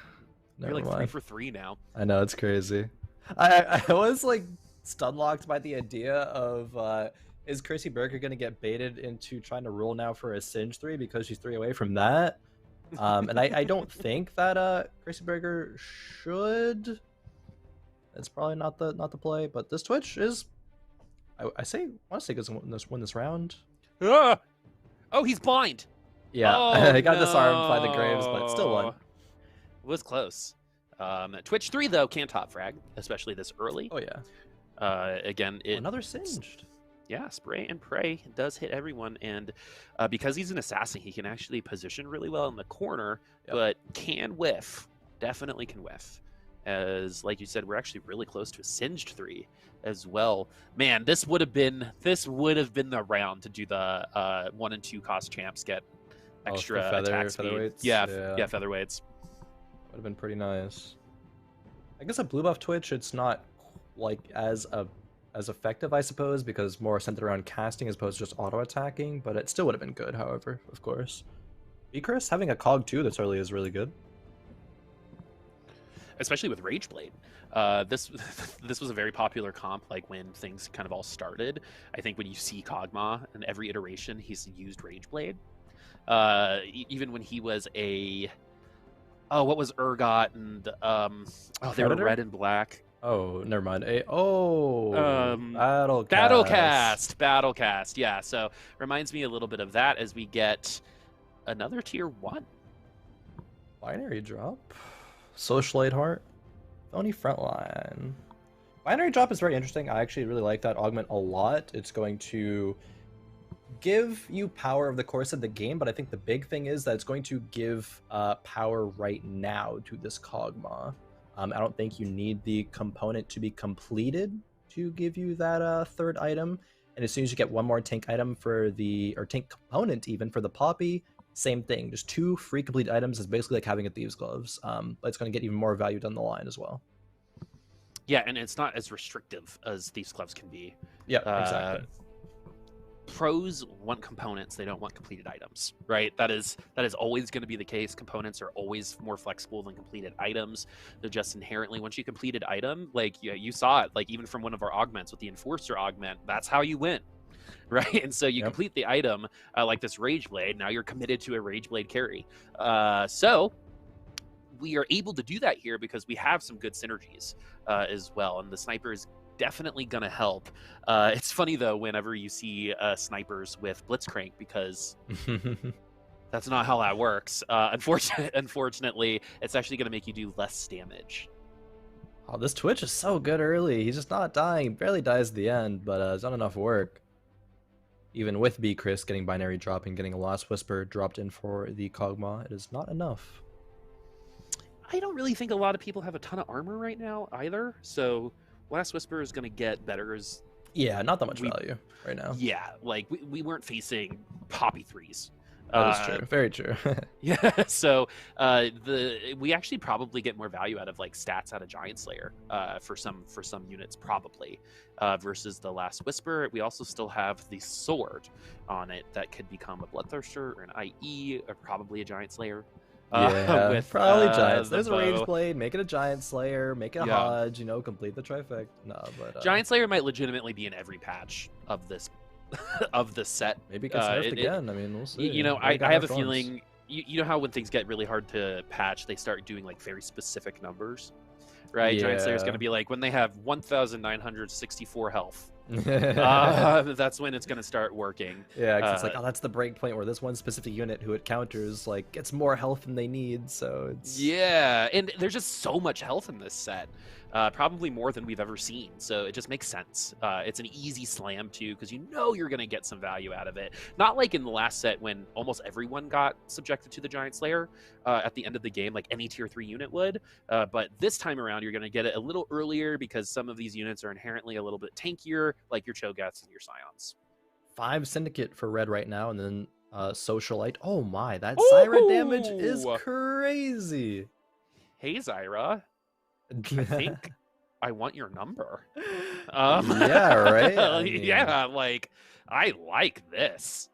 A: Never
B: like 3
A: mind.
B: for 3 now.
A: I know, it's crazy. I was like stun locked by the idea of is Chrissy Burger gonna get baited into trying to roll now for a Singe 3 because she's 3 away from that. And I don't think that Chrissy Burger should. It's probably not the play, but this Twitch is. I want to say doesn't win this round.
B: Ah! Oh, he's blind.
A: Yeah,
B: Oh,
A: I got disarmed by the Graves, but still won.
B: no. Was close. Twitch 3 though can top frag, especially this early.
A: Oh yeah.
B: Again,
A: Another Singed.
B: Yeah, spray and pray does hit everyone, and because he's an assassin, he can actually position really well in the corner,
A: Yep.
B: but can whiff. Definitely can whiff. As like you said, we're actually really close to a Singed 3 as well. Man, this would have been the round to do the 1 and 2 cost champs get extra attack speed.
A: featherweights?
B: Yeah,
A: Yeah.
B: featherweights.
A: Would have been pretty nice. I guess a blue buff Twitch, it's not like as effective, I suppose, because more centered around casting as opposed to just auto attacking. But it still would have been good, however, of course. Chris having a cog 2 this early is really good.
B: Especially with Rageblade. This was a very popular comp, like when things kind of all started. I think when you see Kog'Maw in every iteration, he's used Rageblade. Even when he was what was Urgot and they were
A: Predator?
B: red and black.
A: Oh, never mind.
B: Battlecast. Yeah, so reminds me a little bit of that as we get another tier 1.
A: Binary drop. Socialite Heart. Phony Frontline. Binary drop is very interesting. I actually really like that augment a lot. It's going to give you power over the course of the game, but I think the big thing is that it's going to give power right now to this Kog'Maw. I don't think you need the component to be completed to give you that third item. And as soon as you get one more tank item or tank component even for the Poppy, same thing. Just 2 free complete items is basically like having a Thieves' Gloves. But it's going to get even more value down the line as well.
B: Yeah, and it's not as restrictive as Thieves' Gloves can be.
A: Yeah, exactly.
B: Pros want components, they don't want completed items, right? That is always going to be the case. Components are always more flexible than completed items. They're just inherently, once you complete an item, like you saw it, like even from one of our augments with the Enforcer augment, that's how you win, right? And so you complete the item, like this Rageblade, now you're committed to a Rageblade carry. So we are able to do that here because we have some good synergies as well, and the sniper is definitely gonna help. It's funny though whenever you see snipers with Blitzcrank, because that's not how that works. Unfortunately, it's actually gonna make you do less damage.
A: Oh, this Twitch is so good early. He's just not dying. He barely dies at the end, but it's not enough work. Even with Chris getting binary drop and getting a Lost Whisper dropped in for the Kog'Maw, it is not enough.
B: I don't really think a lot of people have a ton of armor right now either, so Last Whisper is going to get better as...
A: Yeah, not that much value right now.
B: Yeah, like we weren't facing Poppy 3s.
A: That is true. Very true.
B: Yeah, so we actually probably get more value out of like stats out of Giantslayer for some units probably versus the Last Whisper. We also still have the sword on it that could become a Bloodthirster or an IE or probably a Giantslayer.
A: Yeah,
B: with
A: probably Giants.
B: the
A: There's a
B: bow.
A: Rage Blade. Make it a Giant Slayer. Make it a
B: Yeah.
A: Hodge. Complete the trifecta. No, but
B: Giantslayer might legitimately be in every patch of this of this set.
A: maybe it gets nerfed again. I mean, we'll see.
B: You know,
A: Maybe it got
B: I have a
A: nerfed once.
B: feeling. You know how when things get really hard to patch, they start doing like very specific numbers, right? Giant Slayer is
A: Yeah.
B: going to be like when they have 1,964 health. That's when it's going to start working.
A: Yeah, 'cause it's like, oh, that's the break point where this one specific unit who it counters like gets more health than they need. So it's
B: Yeah, and there's just so much health in this set, probably more than we've ever seen. So it just makes sense. It's an easy slam too, because you know you're going to get some value out of it. Not like in the last set when almost everyone got subjected to the Giant Slayer at the end of the game, like any tier 3 unit would. But this time around, you're going to get it a little earlier because some of these units are inherently a little bit tankier, like your Cho'Gaths and your Scions.
A: 5 Syndicate for red right now, and then Socialite. Oh my, that Zyra damage is crazy.
B: Hey Zyra, I think I want your number.
A: Yeah, right? I mean...
B: Yeah, like, I like this.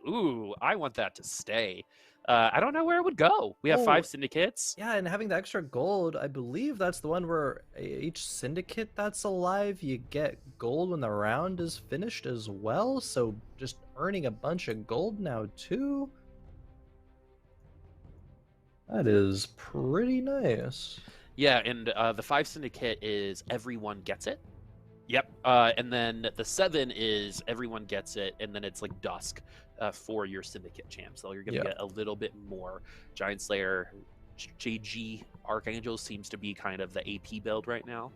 B: Ooh, I want that to stay. I don't know where it would go. We have 5 syndicates.
A: Yeah, and having the extra gold, I believe that's the one where each syndicate that's alive, you get gold when the round is finished as well. So just earning a bunch of gold now too. That is pretty nice.
B: Yeah, and the 5 syndicate is everyone gets it. Yep. And then the 7 is everyone gets it, and then it's like dusk for your syndicate champ. So you're going to get a little bit more. Giant Slayer, JG, Archangel seems to be kind of the AP build right now.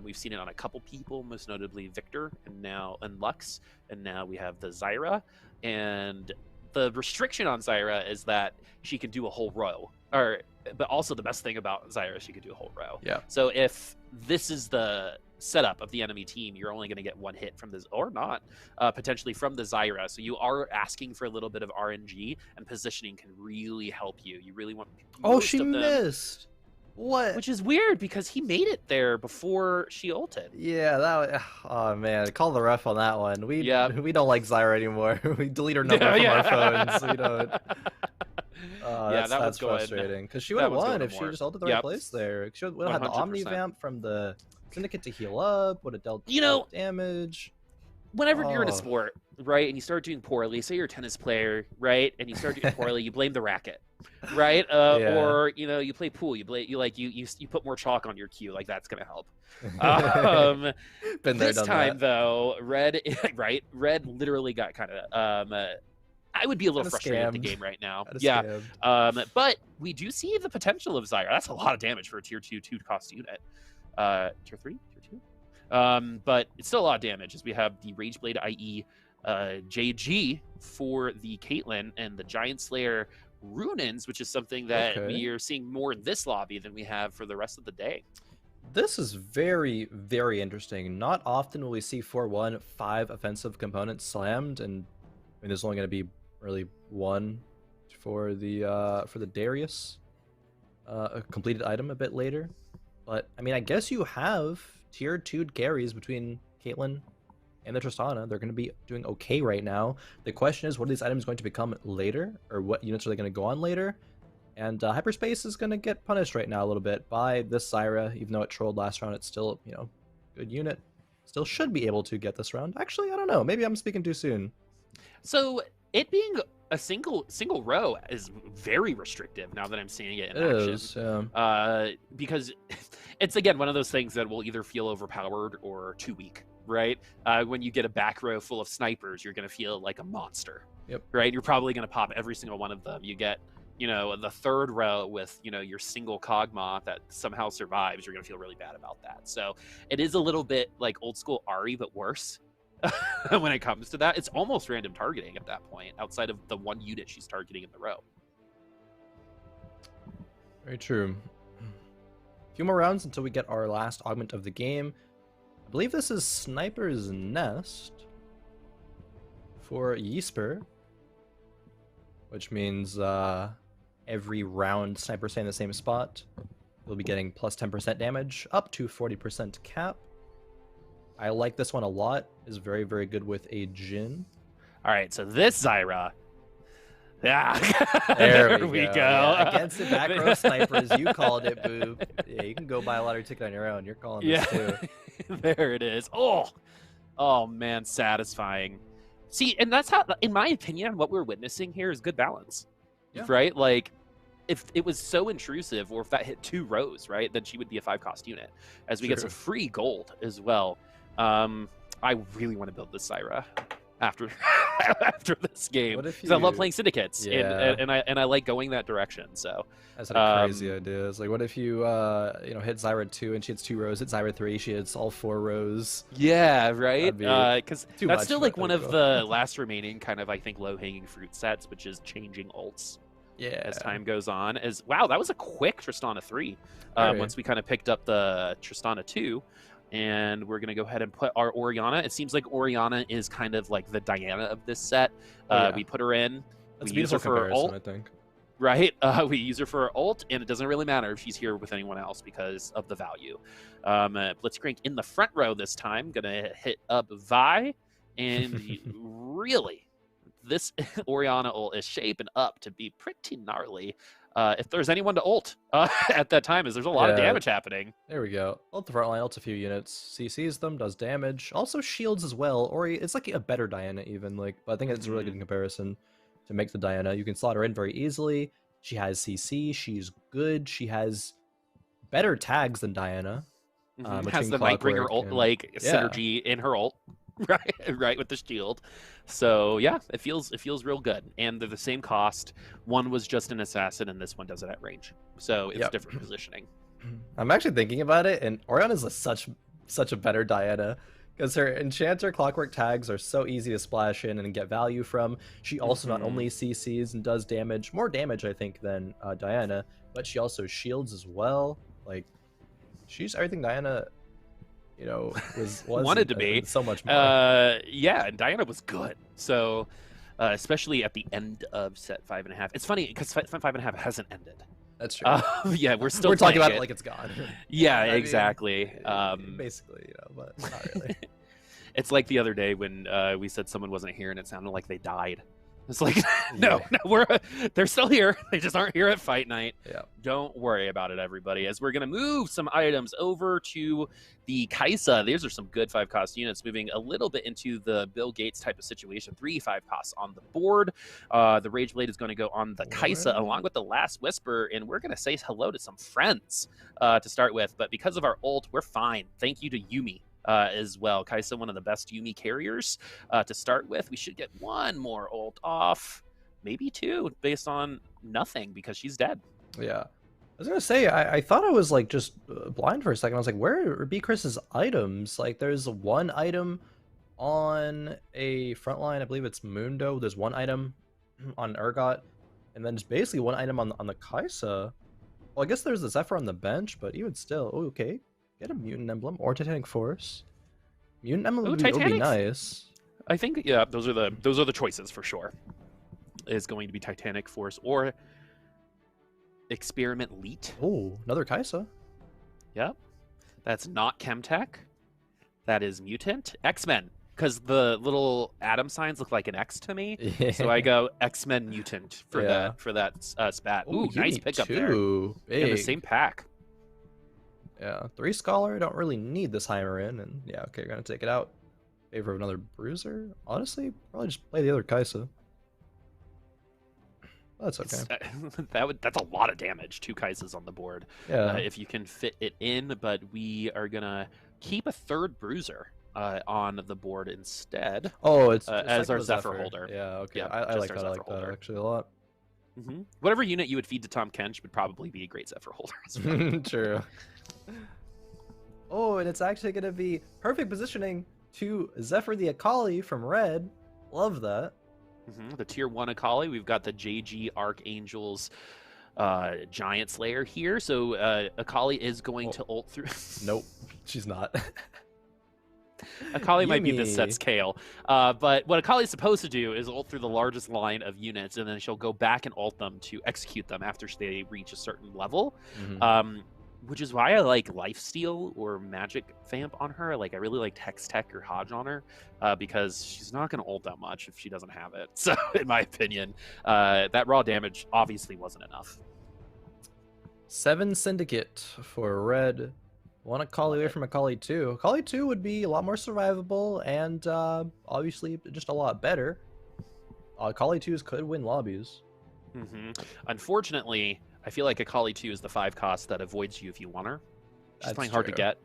B: We've seen it on a couple people, most notably Victor and Lux, and now we have the Zyra. And the restriction on Zyra is that she can do a whole row. But also the best thing about Zyra is she could do a whole row.
A: Yeah.
B: So if this is the setup of the enemy team, you're only going to get 1 hit from this, or not, potentially from the Zyra. So you are asking for a little bit of RNG, and positioning can really help you. You really want.
A: Oh, she missed. What?
B: Which is weird because he made it there before she ulted.
A: Yeah, that. Oh man, call the ref on that one. We don't like Zyra anymore. We delete her number from our phones. So we don't. That's frustrating because she would have won if she just ulted the right place there. She would have had the Omni Vamp from the Syndicate to heal up. Would have dealt damage.
B: Whenever you're in a sport, right, and you start doing poorly, say you're a tennis player, right, and you start doing poorly, you blame the racket, right? Or you play pool, you put more chalk on your cue, like that's gonna help. This time though, red literally got kind of I would be a little frustrated at the game right now. Yeah, but we do see the potential of Zyra. That's a lot of damage for a tier 2 cost unit. Tier 3, tier 2. But it's still a lot of damage as we have the Rageblade IE JG for the Caitlyn and the Giant Slayer Runins, which is something that we are seeing more in this lobby than we have for the rest of the day.
A: This is very, very interesting. Not often will we see 4-1 5 offensive components slammed, and I mean, there's only going to be really 1 for the Darius a completed item a bit later. But I mean, I guess you have tier 2 carries between Caitlyn and the Tristana. They're going to be doing okay right now. The question is, what are these items going to become later, or what units are they going to go on later? And Hyperspace is going to get punished right now a little bit by this Zyra. Even though it trolled last round, it's still, good unit. Still should be able to get this round. Actually, I don't know. Maybe I'm speaking too soon.
B: So it being a single row is very restrictive now that I'm seeing it in action. Because it's, again, one of those things that will either feel overpowered or too weak, right? When you get a back row full of snipers, you're going to feel like a monster, right? You're probably going to pop every single one of them. You get, the third row with, your single Cogma that somehow survives, you're going to feel really bad about that. So it is a little bit like old school Ahri, but worse. When it comes to that, it's almost random targeting at that point, outside of the one unit she's targeting in the row.
A: Very true. A few more rounds until we get our last augment of the game. I believe this is Sniper's Nest for Ysper, which means every round Sniper staying in the same spot, you'll be getting plus 10% damage, up to 40% cap. I like this one a lot. Is very, very good with a Jhin.
B: All right, so this Zyra. Yeah,
A: there we go. Yeah, against the back row snipers, you called it, Boop. Yeah, you can go buy a lottery ticket on your own. You're calling this too.
B: There it is. Oh man, satisfying. See, and that's how, in my opinion, what we're witnessing here is good balance, right? Like, if it was so intrusive, or if that hit 2 rows, right, then she would be a 5-cost unit, as we get some free gold as well. I really want to build this Syra after after this game
A: What if
B: because I love
A: you-
B: playing syndicates
A: Yeah.
B: and I like going that direction. So
A: That's a crazy idea. It's like, what if you, hit Zyra 2 and she hits 2 rows, hit Zyra 3, she hits all 4 rows.
B: yeah, right.
A: That'd be
B: Because
A: too
B: that's
A: much,
B: still
A: but
B: like one
A: that'd
B: of
A: be
B: the last remaining kind of I think low hanging fruit sets, which is changing ults
A: Yeah.
B: as time goes on. As wow, that was a quick Tristana 3.
A: Very.
B: Once we kind of picked up the Tristana 2. And we're going to go ahead and put our Orianna. It seems like Orianna is kind of like the Diana of this set.
A: Yeah.
B: We put her in.
A: That's a
B: we use her
A: beautiful
B: for her
A: comparison,
B: ult.
A: I think.
B: Right? We use her for her ult, and it doesn't really matter if she's here with anyone else because of the value. Blitzcrank in the front row this time. Going to hit up Vi. And really, this Orianna ult is shaping up to be pretty gnarly. If there's anyone to ult at that time, there's a lot of
A: Yeah.
B: damage happening.
A: There we go. Ult the front line, ults a few units, CCs them, does damage. Also shields as well. Ori, it's like a better Diana even. Like, but I think it's a really good comparison to make the Diana. You can slot her in very easily. She has CC. She's good. She has better tags than Diana.
B: Has
A: between
B: the Nightbringer
A: Clockwork
B: ult
A: and-
B: like
A: Yeah.
B: synergy in her ult, right with the shield. So yeah, it feels real good, and they're the same cost. One was just an assassin, and this one does it at range. So it's
A: Yep.
B: different positioning.
A: I'm actually thinking about it, and Orianna's such a better Diana because her Enchanter Clockwork tags are so easy to splash in and get value from. She also not
B: Mhm.
A: only CCs and does damage, more damage I think than Diana, but she also shields as well. Like she's everything Diana, was
B: Wanted to
A: and
B: be.
A: so much more.
B: Yeah, and Diana was good. So especially at the end of set 5.5. It's funny because set 5.5 hasn't ended.
A: That's true.
B: Yeah, we're still
A: We're talking
B: playing
A: about it like it's gone.
B: yeah,
A: I mean,
B: exactly.
A: basically, but not really.
B: It's like the other day when we said someone wasn't here and it sounded like they died. It's like, no, they're still here. They just aren't here at fight night.
A: Yeah.
B: Don't worry about it, everybody. As we're going to move some items over to the Kaisa. These are some good 5-cost units, moving a little bit into the Bill Gates type of situation. 3 5-costs on the board. The Rage Blade is going to go on the Kaisa along with the Last Whisper, and we're going to say hello to some friends to start with. But because of our ult, we're fine. Thank you to Yumi. As well. Kaisa, one of the best Yumi carriers to start with. We should get one more ult off, maybe 2, based on nothing because she's dead.
A: Yeah. I was gonna say, I thought I was like just blind for a second. I was like, where are B Chris's items? Like, there's one item on a front line. I believe it's Mundo. There's one item on Urgot, and then just basically one item on the Kaisa. Well, I guess there's the Zephyr on the bench, but even still, okay. Get a Mutant Emblem or Titanic Force. Mutant Emblem would be nice.
B: I think yeah, those are the choices for sure. Is going to be Titanic Force or Experiment Leet.
A: Oh, another Kaisa.
B: Yep. That's not Chemtech. That is Mutant. X-Men. Because the little atom signs look like an X to me.
A: Yeah.
B: So I go X-Men Mutant for
A: Yeah.
B: that spat. Ooh,
A: Ooh,
B: nice
A: Yumi
B: pickup there.
A: too.
B: In the
A: Big.
B: same pack.
A: Yeah, 3 Scholar, don't really need this Heimer in, and yeah, okay, gonna take it out. Favor of another Bruiser? Honestly, probably just play the other Kaisa. That's okay.
B: That's a lot of damage. 2 Kaisas on the board.
A: Yeah.
B: If you can fit it in, but we are gonna keep a 3rd Bruiser on the board instead.
A: Oh, it's
B: as
A: like
B: our
A: the
B: Zephyr holder.
A: Yeah, okay.
B: Yeah,
A: I
B: just
A: like
B: our
A: that. I like
B: Zephyr
A: that
B: holder.
A: actually a lot.
B: Whatever unit you would feed to Tom Kench would probably be a great Zephyr holder as well.
A: True. Oh, and it's actually gonna be perfect positioning to Zephyr the Akali from Red. Love that.
B: The tier 1 Akali. We've got the JG Archangels Giant Slayer here. So Akali is going to ult through.
A: Nope, she's not.
B: Akali might be this
A: Yumi.
B: set's Kale. But what Akali's supposed to do is ult through the largest line of units, and then she'll go back and ult them to execute them after they reach a certain level. Which is why I like Lifesteal or Magic Vamp on her. Like, I really like Hextech or Hodge on her because she's not going to ult that much if she doesn't have it. So, in my opinion, that raw damage obviously wasn't enough.
A: 7 Syndicate for Red. 1 Akali away from Akali 2. Akali 2 would be a lot more survivable and obviously just a lot better. Akali 2s could win lobbies.
B: Unfortunately, I feel like Akali 2 is the 5 cost that avoids you if you want her. She's
A: That's
B: playing hard to
A: true.
B: get.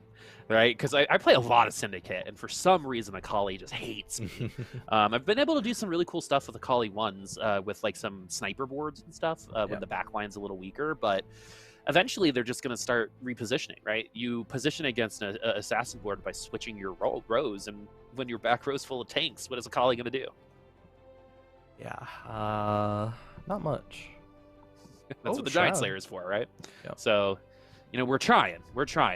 B: right? Because I play a lot of Syndicate, and for some reason Akali just hates me. I've been able to do some really cool stuff with Akali ones, with like some sniper boards and stuff when the backline's a little weaker, but eventually they're just going to start repositioning, right? You position against an assassin board by switching your rows, and when your back row's full of tanks, what is Akali going to do?
A: Yeah, not much.
B: That's what the Giant Slayer is for, right?
A: Yep.
B: So, you know, we're trying.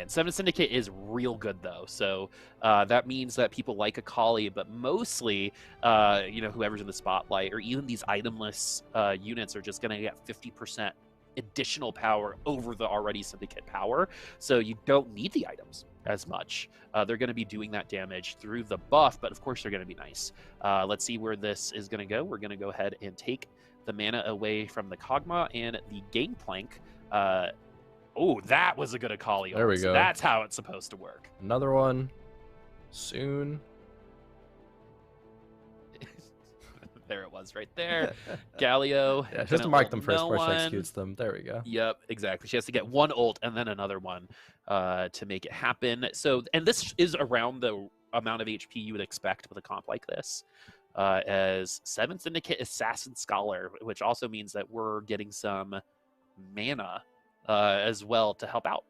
B: Seven Syndicate is real good, though. So that means that people like Akali, but mostly, you know, whoever's in the spotlight or even these itemless units are just going to get 50% additional power over the already Syndicate power. So you don't need the items as much. They're going to be doing that damage through the buff, but of course they're going to be nice. Let's see where this is going to go. We're going to go ahead and take the mana away from the Kog'Maw and the Gangplank. Oh, that was a good Akali.
A: There we go.
B: That's how it's supposed to work.
A: Another one. Soon.
B: There it was right there. Galio.
A: Yeah, she has to mark them first before she executes them. There we go.
B: Yep, exactly. She has to get one ult and then another one to make it happen. So, and this is around the amount of HP you would expect with a comp like this. As 7 Syndicate Assassin Scholar, which also means that we're getting some mana as well to help out.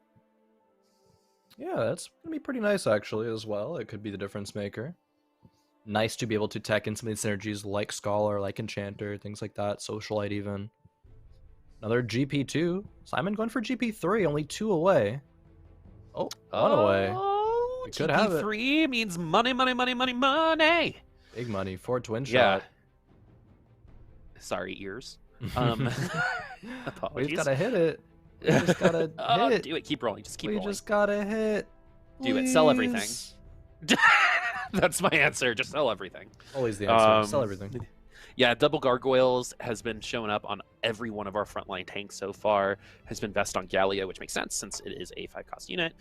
A: Yeah, that's going to be pretty nice, actually, as well. It could be the difference maker. Nice to be able to tech in some of these synergies like Scholar, like Enchanter, things like that. Socialite, even. Another GP2. Simon going for GP3, only 2 away. Oh, 1 away.
B: Oh,
A: could have it.
B: GP3 means money, money, money, money, money.
A: Big money for twin
B: Yeah.
A: shot.
B: Sorry, ears. Apologies.
A: We just gotta hit it. We just gotta hit.
B: Do it. Keep rolling. Just keep
A: We
B: rolling.
A: just gotta hit.
B: Do it. Sell everything.
A: Please.
B: That's my answer. Just sell everything.
A: Always the answer. Sell everything.
B: Yeah, double gargoyles has been showing up on every one of our frontline tanks so far. Has been best on Galio, which makes sense since it is a 5 cost unit.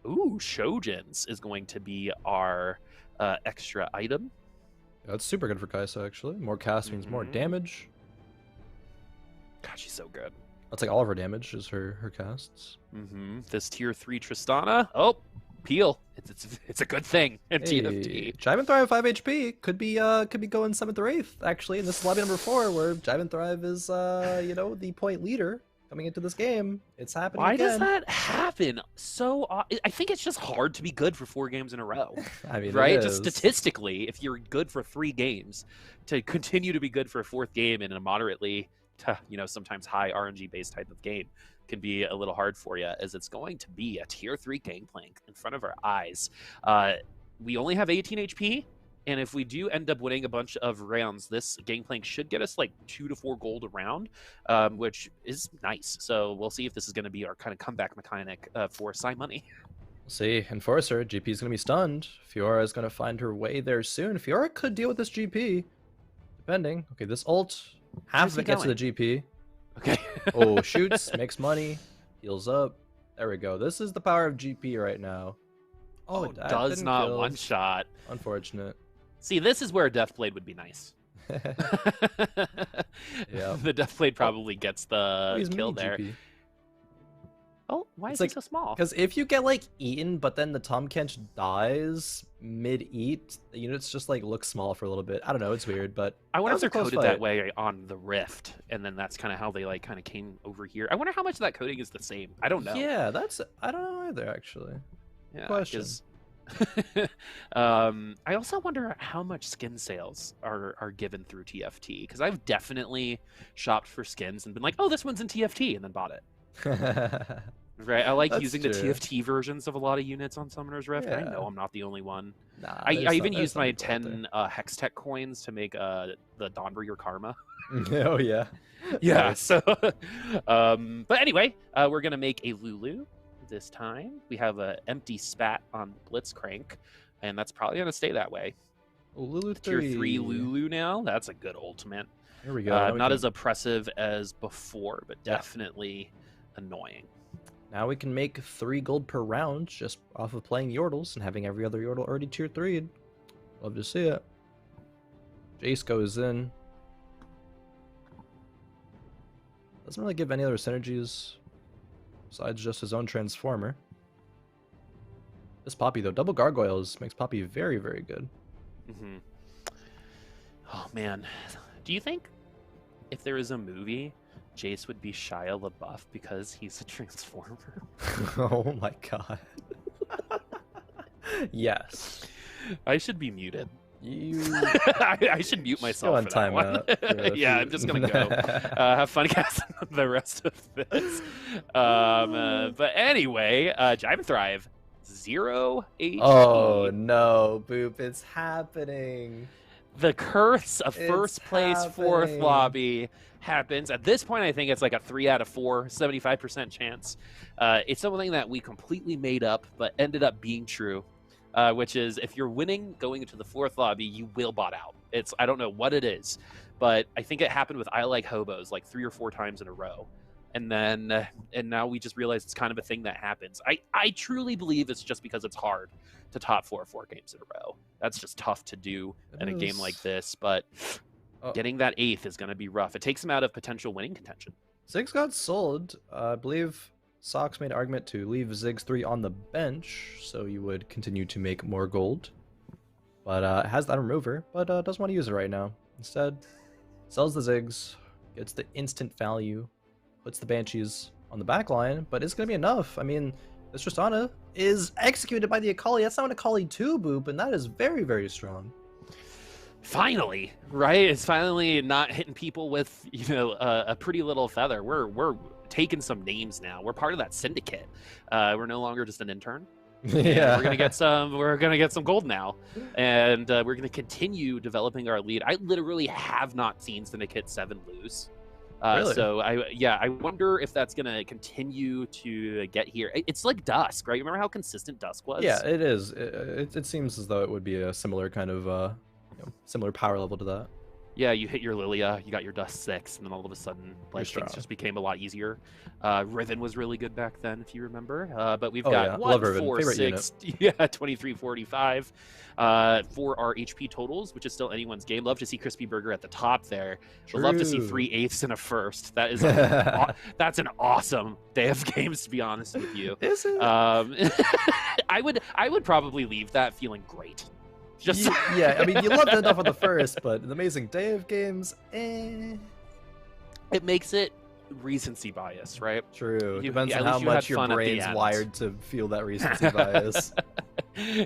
B: Ooh, Shojins is going to be our extra item.
A: That's super good for Kaisa, actually. More cast means more damage.
B: God, she's so good.
A: That's like all of her damage is her casts.
B: This tier 3 Tristana. Oh, peel. It's a good thing in TFT.
A: Jive and Thrive 5 HP could be going 7th or 8th, actually. And this is lobby number 4, where Jive and Thrive is you know, the point leader coming into this game. It's happening
B: Why
A: again.
B: does that happen? So I think it's just hard to be good for 4 games in a row.
A: I mean,
B: right? Just statistically, if you're good for 3 games, to continue to be good for a 4th game in a moderately, you know, sometimes high RNG based type of game can be a little hard for you, as it's going to be a tier 3 Gangplank in front of our eyes. We only have 18 HP. And if we do end up winning a bunch of rounds, this Gangplank should get us like 2 to 4 gold a round, which is nice. So we'll see if this is going to be our kind of comeback mechanic for Psy Money.
A: We'll see. Enforcer, GP is going to be stunned. Fiora is going to find her way there soon. Fiora could deal with this GP, depending. Okay, this ult, half of it gets to the GP.
B: Okay.
A: Oh, shoots, makes money, heals up. There we go. This is the power of GP right now.
B: Oh, it does not kill. One shot.
A: Unfortunate.
B: See, this is where a Deathblade would be nice.
A: Yeah.
B: The Deathblade probably gets the kill there.
A: GP.
B: Oh, why is
A: like,
B: it so small?
A: Because if you get like eaten, but then the Tom Kench dies mid-eat, the units just like look small for a little bit. I don't know, it's weird, but
B: I wonder if they're coded that way on the Rift, and then that's kind of how they like kind of came over here. I wonder how much of that coding is the same. I don't know.
A: Yeah, I don't know either, actually.
B: Yeah,
A: question.
B: I also wonder how much skin sales are given through TFT, because I've definitely shopped for skins and been like, oh, this one's in TFT, and then bought it. Right, I like using the TFT versions of a lot of units on Summoner's Rift. Yeah. I know I'm not the only one.
A: Nah,
B: I even used my 10 Hextech coins to make the Dawnbreaker Karma.
A: Oh yeah.
B: Yeah. Nice. So, but anyway, we're gonna make a Lulu this time. We have an empty spat on Blitzcrank, and that's probably gonna stay that way.
A: Oh, Lulu
B: Tier 3 Lulu now. That's a good ultimate.
A: Here we go.
B: Not as oppressive as before, but definitely annoying.
A: Now we can make 3 gold per round just off of playing Yordles and having every other Yordle already tier 3'd. Love to see it. Jace goes in. Doesn't really give any other synergies besides just his own Transformer. This Poppy though, double gargoyles makes Poppy very, very good.
B: Mm-hmm. Oh man, do you think if there was a movie, Jace would be Shia LaBeouf because he's a transformer?
A: Oh my god. Yes.
B: I should be muted.
A: You.
B: I should mute myself
A: on
B: for that one.
A: timeout.
B: Yeah, I'm just gonna go. Have fun casting the rest of this. But anyway, Jive and Thrive, 0 HP.
A: Oh no, Boop! It's happening.
B: The curse of
A: It's
B: first place, fourth
A: happening.
B: lobby happens. At this point, I think it's like a 3 out of 4, 75% chance. It's something that we completely made up, but ended up being true. Which is, if you're winning going into the fourth lobby, you will bot out. I don't know what it is, but I think it happened with I Like Hobos like 3 or 4 times in a row. And now we just realize it's kind of a thing that happens. I truly believe it's just because it's hard to top 4 games in a row. That's just tough to do in a game like this, but getting that 8th is going to be rough. It takes him out of potential winning contention.
A: Ziggs got sold. I believe Sox made an argument to leave Ziggs 3 on the bench, so you would continue to make more gold. But it has that remover, but doesn't want to use it right now. Instead, sells the Ziggs, gets the instant value, puts the Banshees on the back line, but it's going to be enough. I mean, this Tristana is executed by the Akali. That's not an Akali 2, Boop, and that is very, very strong.
B: Finally, right? It's finally not hitting people with, a pretty little feather. We're taking some names now. We're part of that syndicate. We're no longer just an intern.
A: Yeah,
B: we're gonna get some gold now, and we're gonna continue developing our lead. I literally have not seen Syndicate 7 lose.
A: Really?
B: So I wonder if that's gonna continue to get here. It's like Dusk, right? Remember how consistent Dusk was?
A: Yeah, it is. It seems as though it would be a similar kind of similar power level to that.
B: Yeah, you hit your Lilia, you got your Dust 6, and then all of a sudden, like, things just became a lot easier. Riven was really good back then, if you remember. But we've got 1, 4, 6, 23, 45 for our HP totals, which is still anyone's game. Love to see Crispy Burger at the top there. Would love to see 3/8 and a first. That is that's an awesome day of games, to be honest with you.
A: Is it?
B: I would probably leave that feeling great. Just
A: yeah, I mean, you loved it enough on the first, but an amazing day of games, eh.
B: It makes it recency bias, right?
A: True. Depends on how much your brain's wired to feel that recency bias.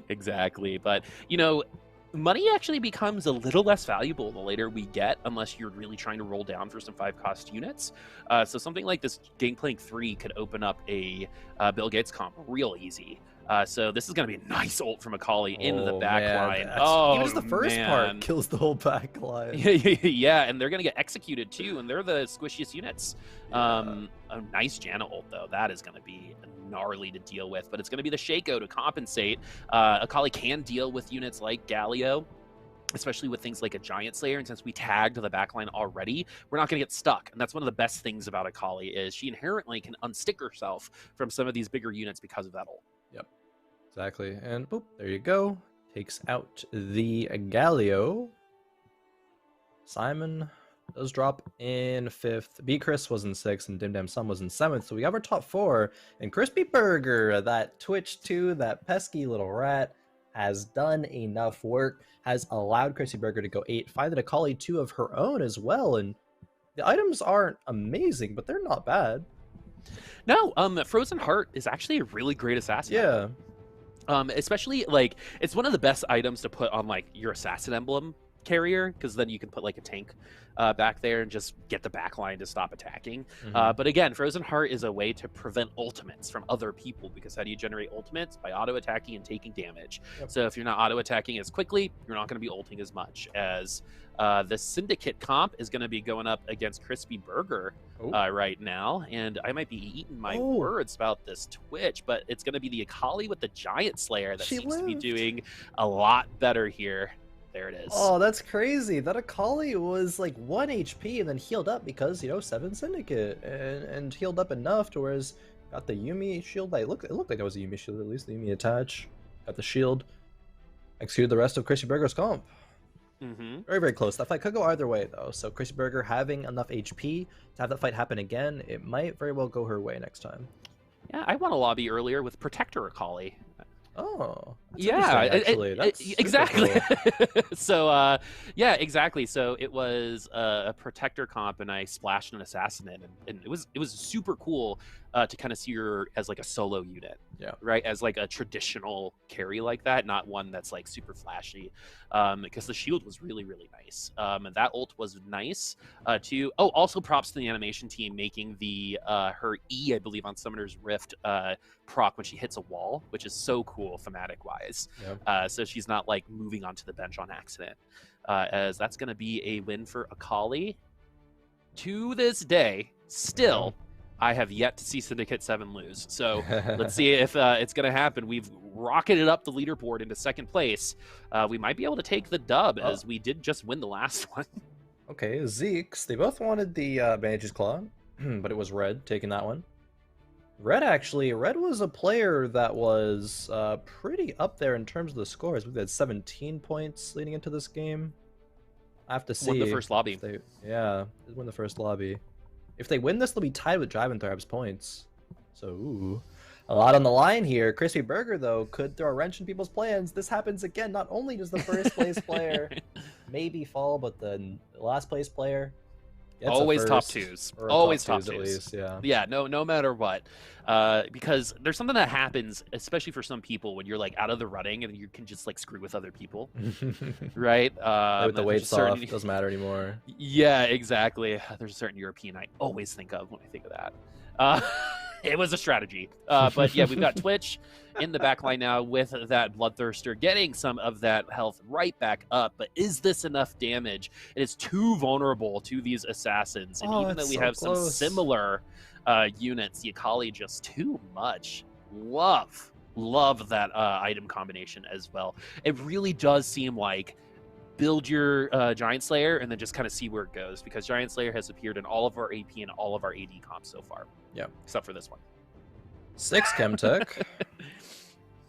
B: Exactly. But, money actually becomes a little less valuable the later we get, unless you're really trying to roll down for some 5-cost units. So something like this Gangplank 3 could open up a Bill Gates comp real easy. So this is going to be a nice ult from Akali into the back line.
A: Even just the first part kills the whole back line.
B: Yeah, and they're going to get executed too, and they're the squishiest units. A nice Janna ult, though. That is going to be gnarly to deal with, but it's going to be the Shaco to compensate. Akali can deal with units like Galio, especially with things like a Giant Slayer, and since we tagged the backline already, we're not going to get stuck. And that's one of the best things about Akali is she inherently can unstick herself from some of these bigger units because of that ult.
A: Yep, exactly. And boop, there you go. Takes out the Galio. Simon does drop in 5th. B Chris was in 6th, and Dim Dam Sum was in 7th. So we have our top 4. And Crispy Burger, that Twitch 2, that pesky little rat, has done enough work, has allowed Crispy Burger to go 8, finding a Akali 2 of her own as well. And the items aren't amazing, but they're not bad.
B: No, Frozen Heart is actually a really great assassin.
A: Yeah.
B: Especially, like, it's one of the best items to put on, like, your assassin emblem carrier, because then you can put, like, a tank back there and just get the backline to stop attacking. But again, Frozen Heart is a way to prevent ultimates from other people, because how do you generate ultimates? By auto-attacking and taking damage. So if you're not auto-attacking as quickly, you're not going to be ulting as much. As the Syndicate comp is going to be going up against Crispy Burger right now, and I might be eating my words about this Twitch, but it's going to be the Akali with the Giant Slayer that seems to be doing a lot better here. There it is.
A: Oh, that's crazy. That Akali was like 1 HP and then healed up because, 7 Syndicate and healed up enough to whereas got the Yuumi shield. It looked like that was a Yuumi shield, at least the Yuumi attach. Got the shield. Executed the rest of Crispy Burger's comp. Very, very close. That fight could go either way, though. So Crispy Burger having enough HP to have that fight happen again, it might very well go her way next time.
B: Yeah, I won a lobby earlier with Protector Akali.
A: Oh, that's
B: Yeah,
A: interesting, actually. That's super
B: exactly.
A: cool.
B: So, yeah, exactly. So it was a protector comp, and I splashed an assassin in, and it was super cool to kind of see her as like a solo unit,
A: Yeah.
B: right? As like a traditional carry like that, not one that's like super flashy. Because the shield was really really nice, and that ult was nice too. Oh, also props to the animation team making the her E, I believe, on Summoner's Rift proc when she hits a wall, which is so cool thematic wise.
A: Yep.
B: So she's not like moving onto the bench on accident, as that's going to be a win for Akali. To this day, still, I have yet to see Syndicate 7 lose. So let's see if it's going to happen. We've rocketed up the leaderboard into second place. We might be able to take the dub, as we did just win the last one.
A: Okay, Zeke's. They both wanted the Bandage's Claw, but it was Red taking that one. Red was a player that was pretty up there in terms of the scores. We've had 17 points leading into this game. I have to see.
B: Won the first lobby.
A: Yeah, they won the first lobby. If they win this, they'll be tied with Drive and Thrab's points. So, ooh, a lot on the line here. Crispy Burger, though, could throw a wrench in people's plans. This happens again. Not only does the first place player maybe fall, but the last place player gets
B: always
A: a
B: top
A: first,
B: twos.
A: or
B: Always
A: top
B: top
A: twos,
B: twos.
A: at least, yeah.
B: Yeah, no matter what. Because there's something that happens, especially for some people, when you're like out of the running and you can just like screw with other people, right?
A: With the weights off, it doesn't matter anymore.
B: Yeah, exactly. There's a certain European I always think of when I think of that. It was a strategy. But yeah, we've got Twitch in the back line now with that Bloodthirster getting some of that health right back up. But is this enough damage? It is too vulnerable to these assassins. And even though we have some similar units, the Akali just too much. Love that item combination as well. It really does seem like build your Giant Slayer and then just kind of see where it goes, because Giant Slayer has appeared in all of our AP and all of our AD comps so far.
A: Yeah.
B: Except for this one.
A: 6 Chemtech.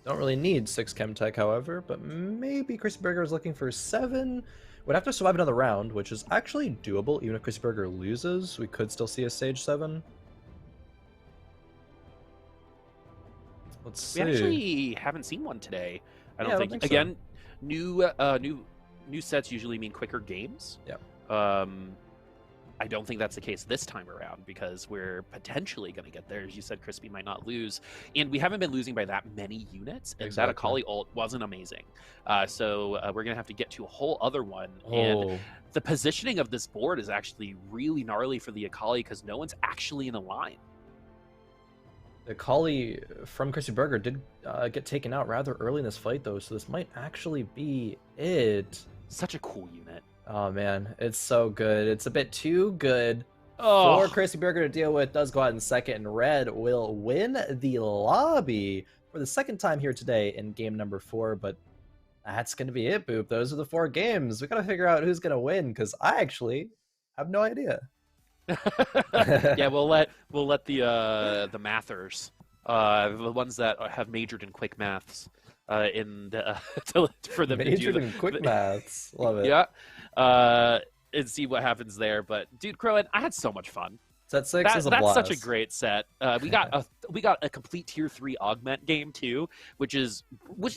A: Don't really need 6 Chemtech, however, but maybe Crispy Burger is looking for 7. Would have to survive another round, which is actually doable. Even if Crispy Burger loses, we could still see a Stage 7. Let's see.
B: We actually haven't seen one today. I don't think.
A: so.
B: Again, new sets usually mean quicker games.
A: Yeah.
B: I don't think that's the case this time around, because we're potentially going to get there. As you said, Crispy might not lose. And we haven't been losing by that many units. And that Akali ult wasn't amazing. So we're going to have to get to a whole other one. And the positioning of this board is actually really gnarly for the Akali, because no one's actually in a line.
A: The Akali from Crispy Burger did get taken out rather early in this fight, though. So this might actually be it.
B: Such a cool unit.
A: Oh man, it's so good. It's a bit too good for Crispy Burger to deal with. Does go out in second, and Red will win the lobby for the second time here today in game number 4. But that's gonna be it, Boop. Those are the 4 games. We gotta figure out who's gonna win, because I actually have no idea.
B: Yeah, we'll let the mathers, the ones that have majored in quick maths, for them
A: majored
B: to do
A: in quick maths. Love it.
B: Yeah, and see what happens there. But dude, Khroen, I had so much fun.
A: Set 6 is a blast.
B: That's such a great set. We got a complete tier 3 augment game too, which is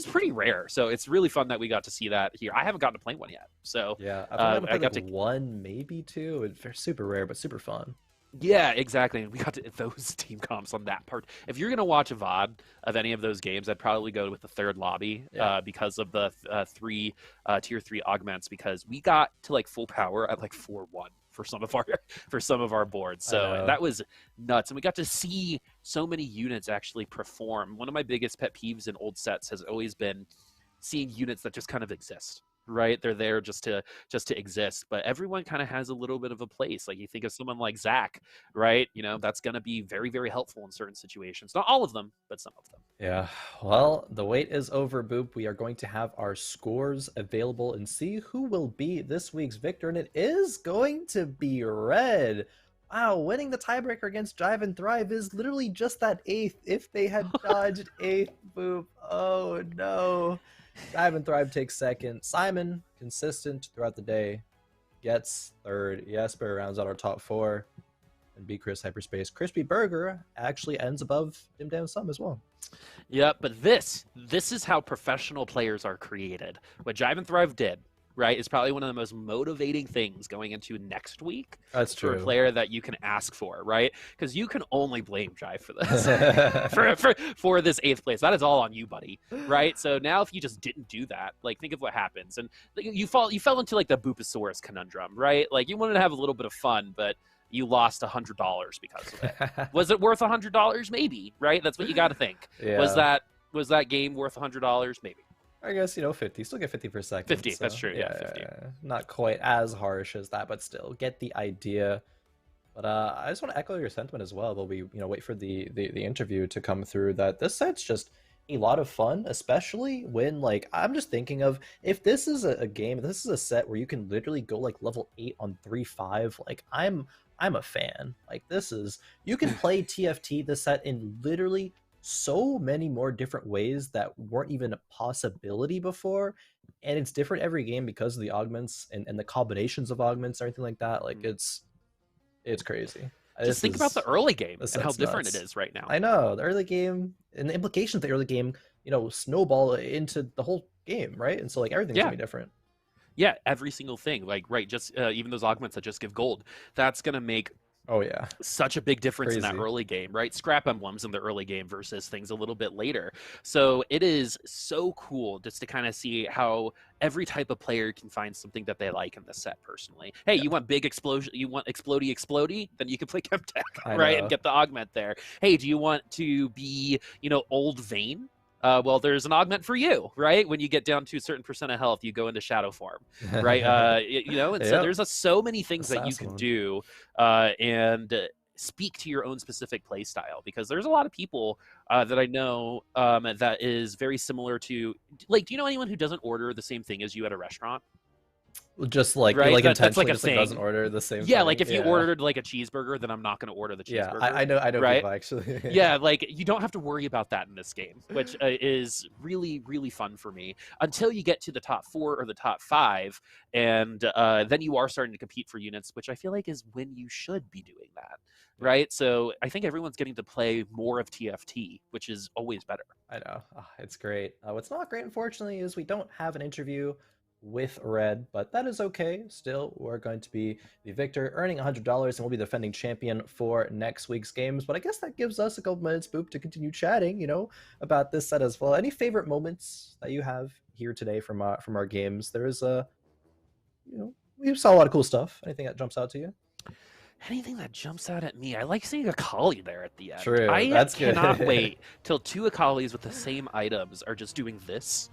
B: pretty rare. So it's really fun that we got to see that here. I haven't gotten to play one yet. So
A: yeah, I got like 1, maybe 2. They're super rare, but super fun.
B: Yeah, exactly. And we got to those team comps on that part. If you're gonna watch a VOD of any of those games, I'd probably go with the third lobby, because of the 3 tier 3 augments, because we got to like full power at like 4-1 for some of our boards. So that was nuts. And we got to see so many units actually perform. One of my biggest pet peeves in old sets has always been seeing units that just kind of exist. Right, they're there just to exist, but everyone kind of has a little bit of a place. Like you think of someone like Zach, right? You know, that's going to be very, very helpful in certain situations. Not all of them, but some of them.
A: Yeah, well, the wait is over, Boop. We are going to have our scores available and see who will be this week's victor, and it is going to be Red. Wow, winning the tiebreaker against Drive and Thrive is literally just that 8th. If they had dodged 8th, Boop. Oh no. Drive and Thrive takes second. Simon, consistent throughout the day, gets third. Jesper rounds out our top 4. and Be Chris Hyperspace. Crispy Burger actually ends above Dim Dam Sum as well.
B: Yeah, but this is how professional players are created. What Jive and Thrive did, right, is probably one of the most motivating things going into next week.
A: That's true.
B: For a player that you can ask for, right? Because you can only blame Jive for this, for this 8th place. That is all on you, buddy, right? So now if you just didn't do that, like, think of what happens. And you fell into, like, the Boopasaurus conundrum, right? Like, you wanted to have a little bit of fun, but you lost $100 because of it. Was it worth $100? Maybe, right? That's what you got to think.
A: Yeah.
B: Was that game worth $100? Maybe.
A: I guess, 50. Still get 50 per second.
B: 50,
A: so,
B: that's true. Yeah, 50.
A: Not quite as harsh as that, but still get the idea. But I just want to echo your sentiment as well. While we wait for the interview to come through, that this set's just a lot of fun, especially when, like, I'm just thinking of, if this is a game, if this is a set where you can literally go like level 8 on 3-5, like, I'm a fan. Like, you can play TFT this set in literally so many more different ways that weren't even a possibility before, and it's different every game because of the augments and the combinations of augments and everything like that. Like, it's crazy.
B: Just think about the early game and how different it is right now.
A: I know, the early game and the implications of the early game, snowball into the whole game, right? And so, like, everything's gonna be different.
B: Yeah, every single thing. Like, right, just even those augments that just give gold, that's gonna make such a big difference in that early game, right? Scrap emblems in the early game versus things a little bit later. So it is so cool just to kind of see how every type of player can find something that they like in the set personally. Hey, you want big explosion, you want explodey, then you can play Chemtech, right? And get the augment there. Hey, do you want to be, old Vayne? Well, there's an augment for you, right? When you get down to a certain % of health, you go into shadow form, right? And so there's so many things that you can do and speak to your own specific play style, because there's a lot of people that I know that is very similar to, like, do you know anyone who doesn't order the same thing as you at a restaurant?
A: Just like,
B: right?
A: like
B: that's like a
A: just
B: thing.
A: Like doesn't order the same
B: yeah
A: thing.
B: Like if you ordered like a cheeseburger, then I'm not going to order the cheeseburger.
A: Yeah, I know
B: right?
A: people actually.
B: Yeah, like, you don't have to worry about that in this game, which is really, really fun for me, until you get to the top 4 or the top 5, and then you are starting to compete for units, which I feel like is when you should be doing that, right? So I think everyone's getting to play more of TFT, which is always better.
A: I know. Oh, it's great. What's not great, unfortunately, is we don't have an interview with Red, but that is okay. Still, we're going to be the victor, earning $100, and we'll be the defending champion for next week's games. But I guess that gives us a couple minutes, Boop, to continue chatting, about this set as well. Any favorite moments that you have here today from our games? There is we saw a lot of cool stuff. Anything that jumps out to you?
B: Anything that jumps out at me, I like seeing Akali there at the end.
A: True,
B: that's cannot wait till 2 Akalis with the same items are just doing this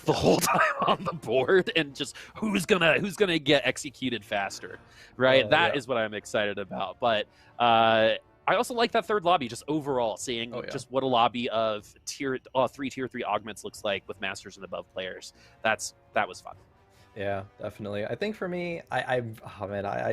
B: the whole time on the board, and just who's gonna get executed faster, right? That is what I'm excited about. But I also like that third lobby, just overall seeing just what a lobby of tier 3 augments looks like with masters and above players. That was fun.
A: Yeah, definitely. I think for me, I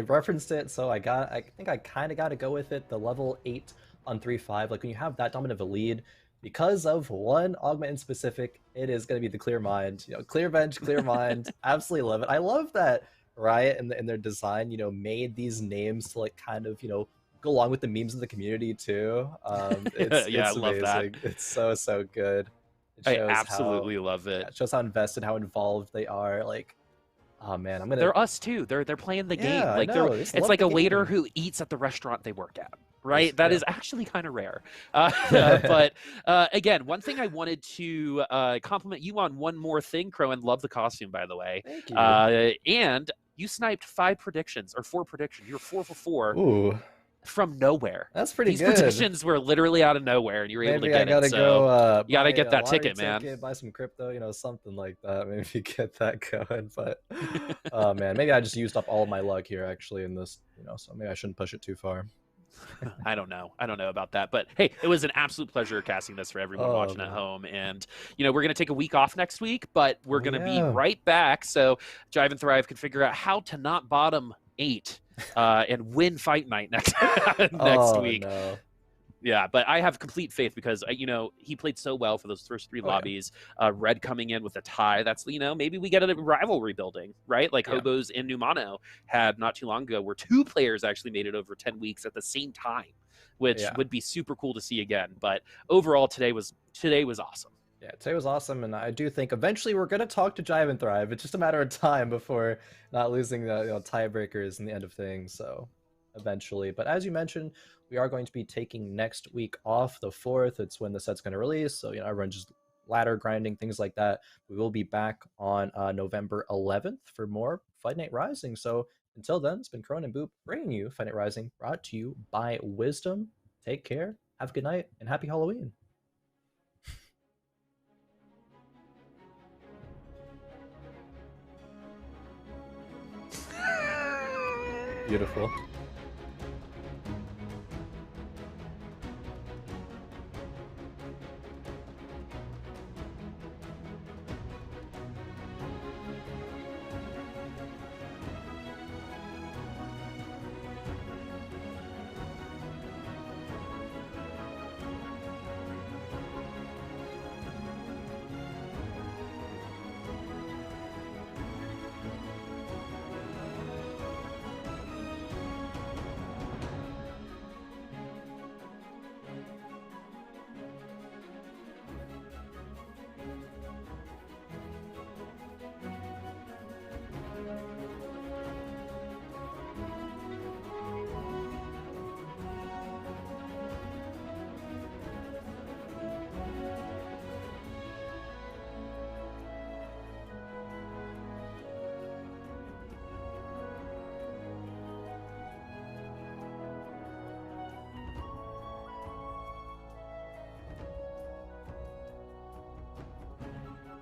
A: referenced it, so I think I kind of got to go with it. The level 8 on 3-5, like, when you have that dominant of a lead, because of one augment in specific, it is going to be the clear mind. Clear bench, clear mind. Absolutely love it. I love that Riot and their design, made these names to, like, kind of, go along with the memes of the community too. It's
B: I love that.
A: It's so good.
B: I absolutely love it.
A: It shows how invested, how involved they are. Like, oh man,
B: they're us too. They're playing the game. Like, it's like a waiter who eats at the restaurant they work at. Right, that is actually kind of rare. But again, one thing I wanted to compliment you on, one more thing, Khroen. Love the costume, by the way.
A: Thank you.
B: And you sniped 4 predictions. You're 4 for 4.
A: Ooh.
B: From nowhere.
A: That's pretty
B: These
A: good.
B: These predictions were literally out of nowhere, and you were able to get
A: it.
B: So you gotta get that ticket, man.
A: Buy some crypto, something like that. Maybe get that going. But oh man, maybe I just used up all of my luck here actually in this. So maybe I shouldn't push it too far.
B: I don't know about that, but hey, it was an absolute pleasure casting this for everyone watching at home. And we're going to take a week off next week, but we're going to be right back, so Jive and Thrive can figure out how to not bottom 8 and win fight night next week.
A: No.
B: Yeah, but I have complete faith because you know, he played so well for those first 3
A: Oh, yeah.
B: lobbies. Red coming in with a tie. That's, you know, maybe we get a rivalry building, right? Like
A: Yeah.
B: Hobos and Numano had not too long ago, where 2 players actually made it over 10 weeks at the same time, which
A: Yeah.
B: would be super cool to see again. But overall, today was awesome.
A: Yeah, today was awesome, and I do think eventually we're gonna talk to Jive and Thrive. It's just a matter of time before not losing the tiebreakers in the end of things. So eventually, but as you mentioned, we are going to be taking next week off, the 4th. It's when the set's going to release. So everyone's just ladder grinding, things like that. We will be back on November 11th for more Fight Night Rising. So until then, it's been Khroen and Boop bringing you Fight Night Rising, brought to you by Wisdom. Take care, have a good night, and happy Halloween. Beautiful.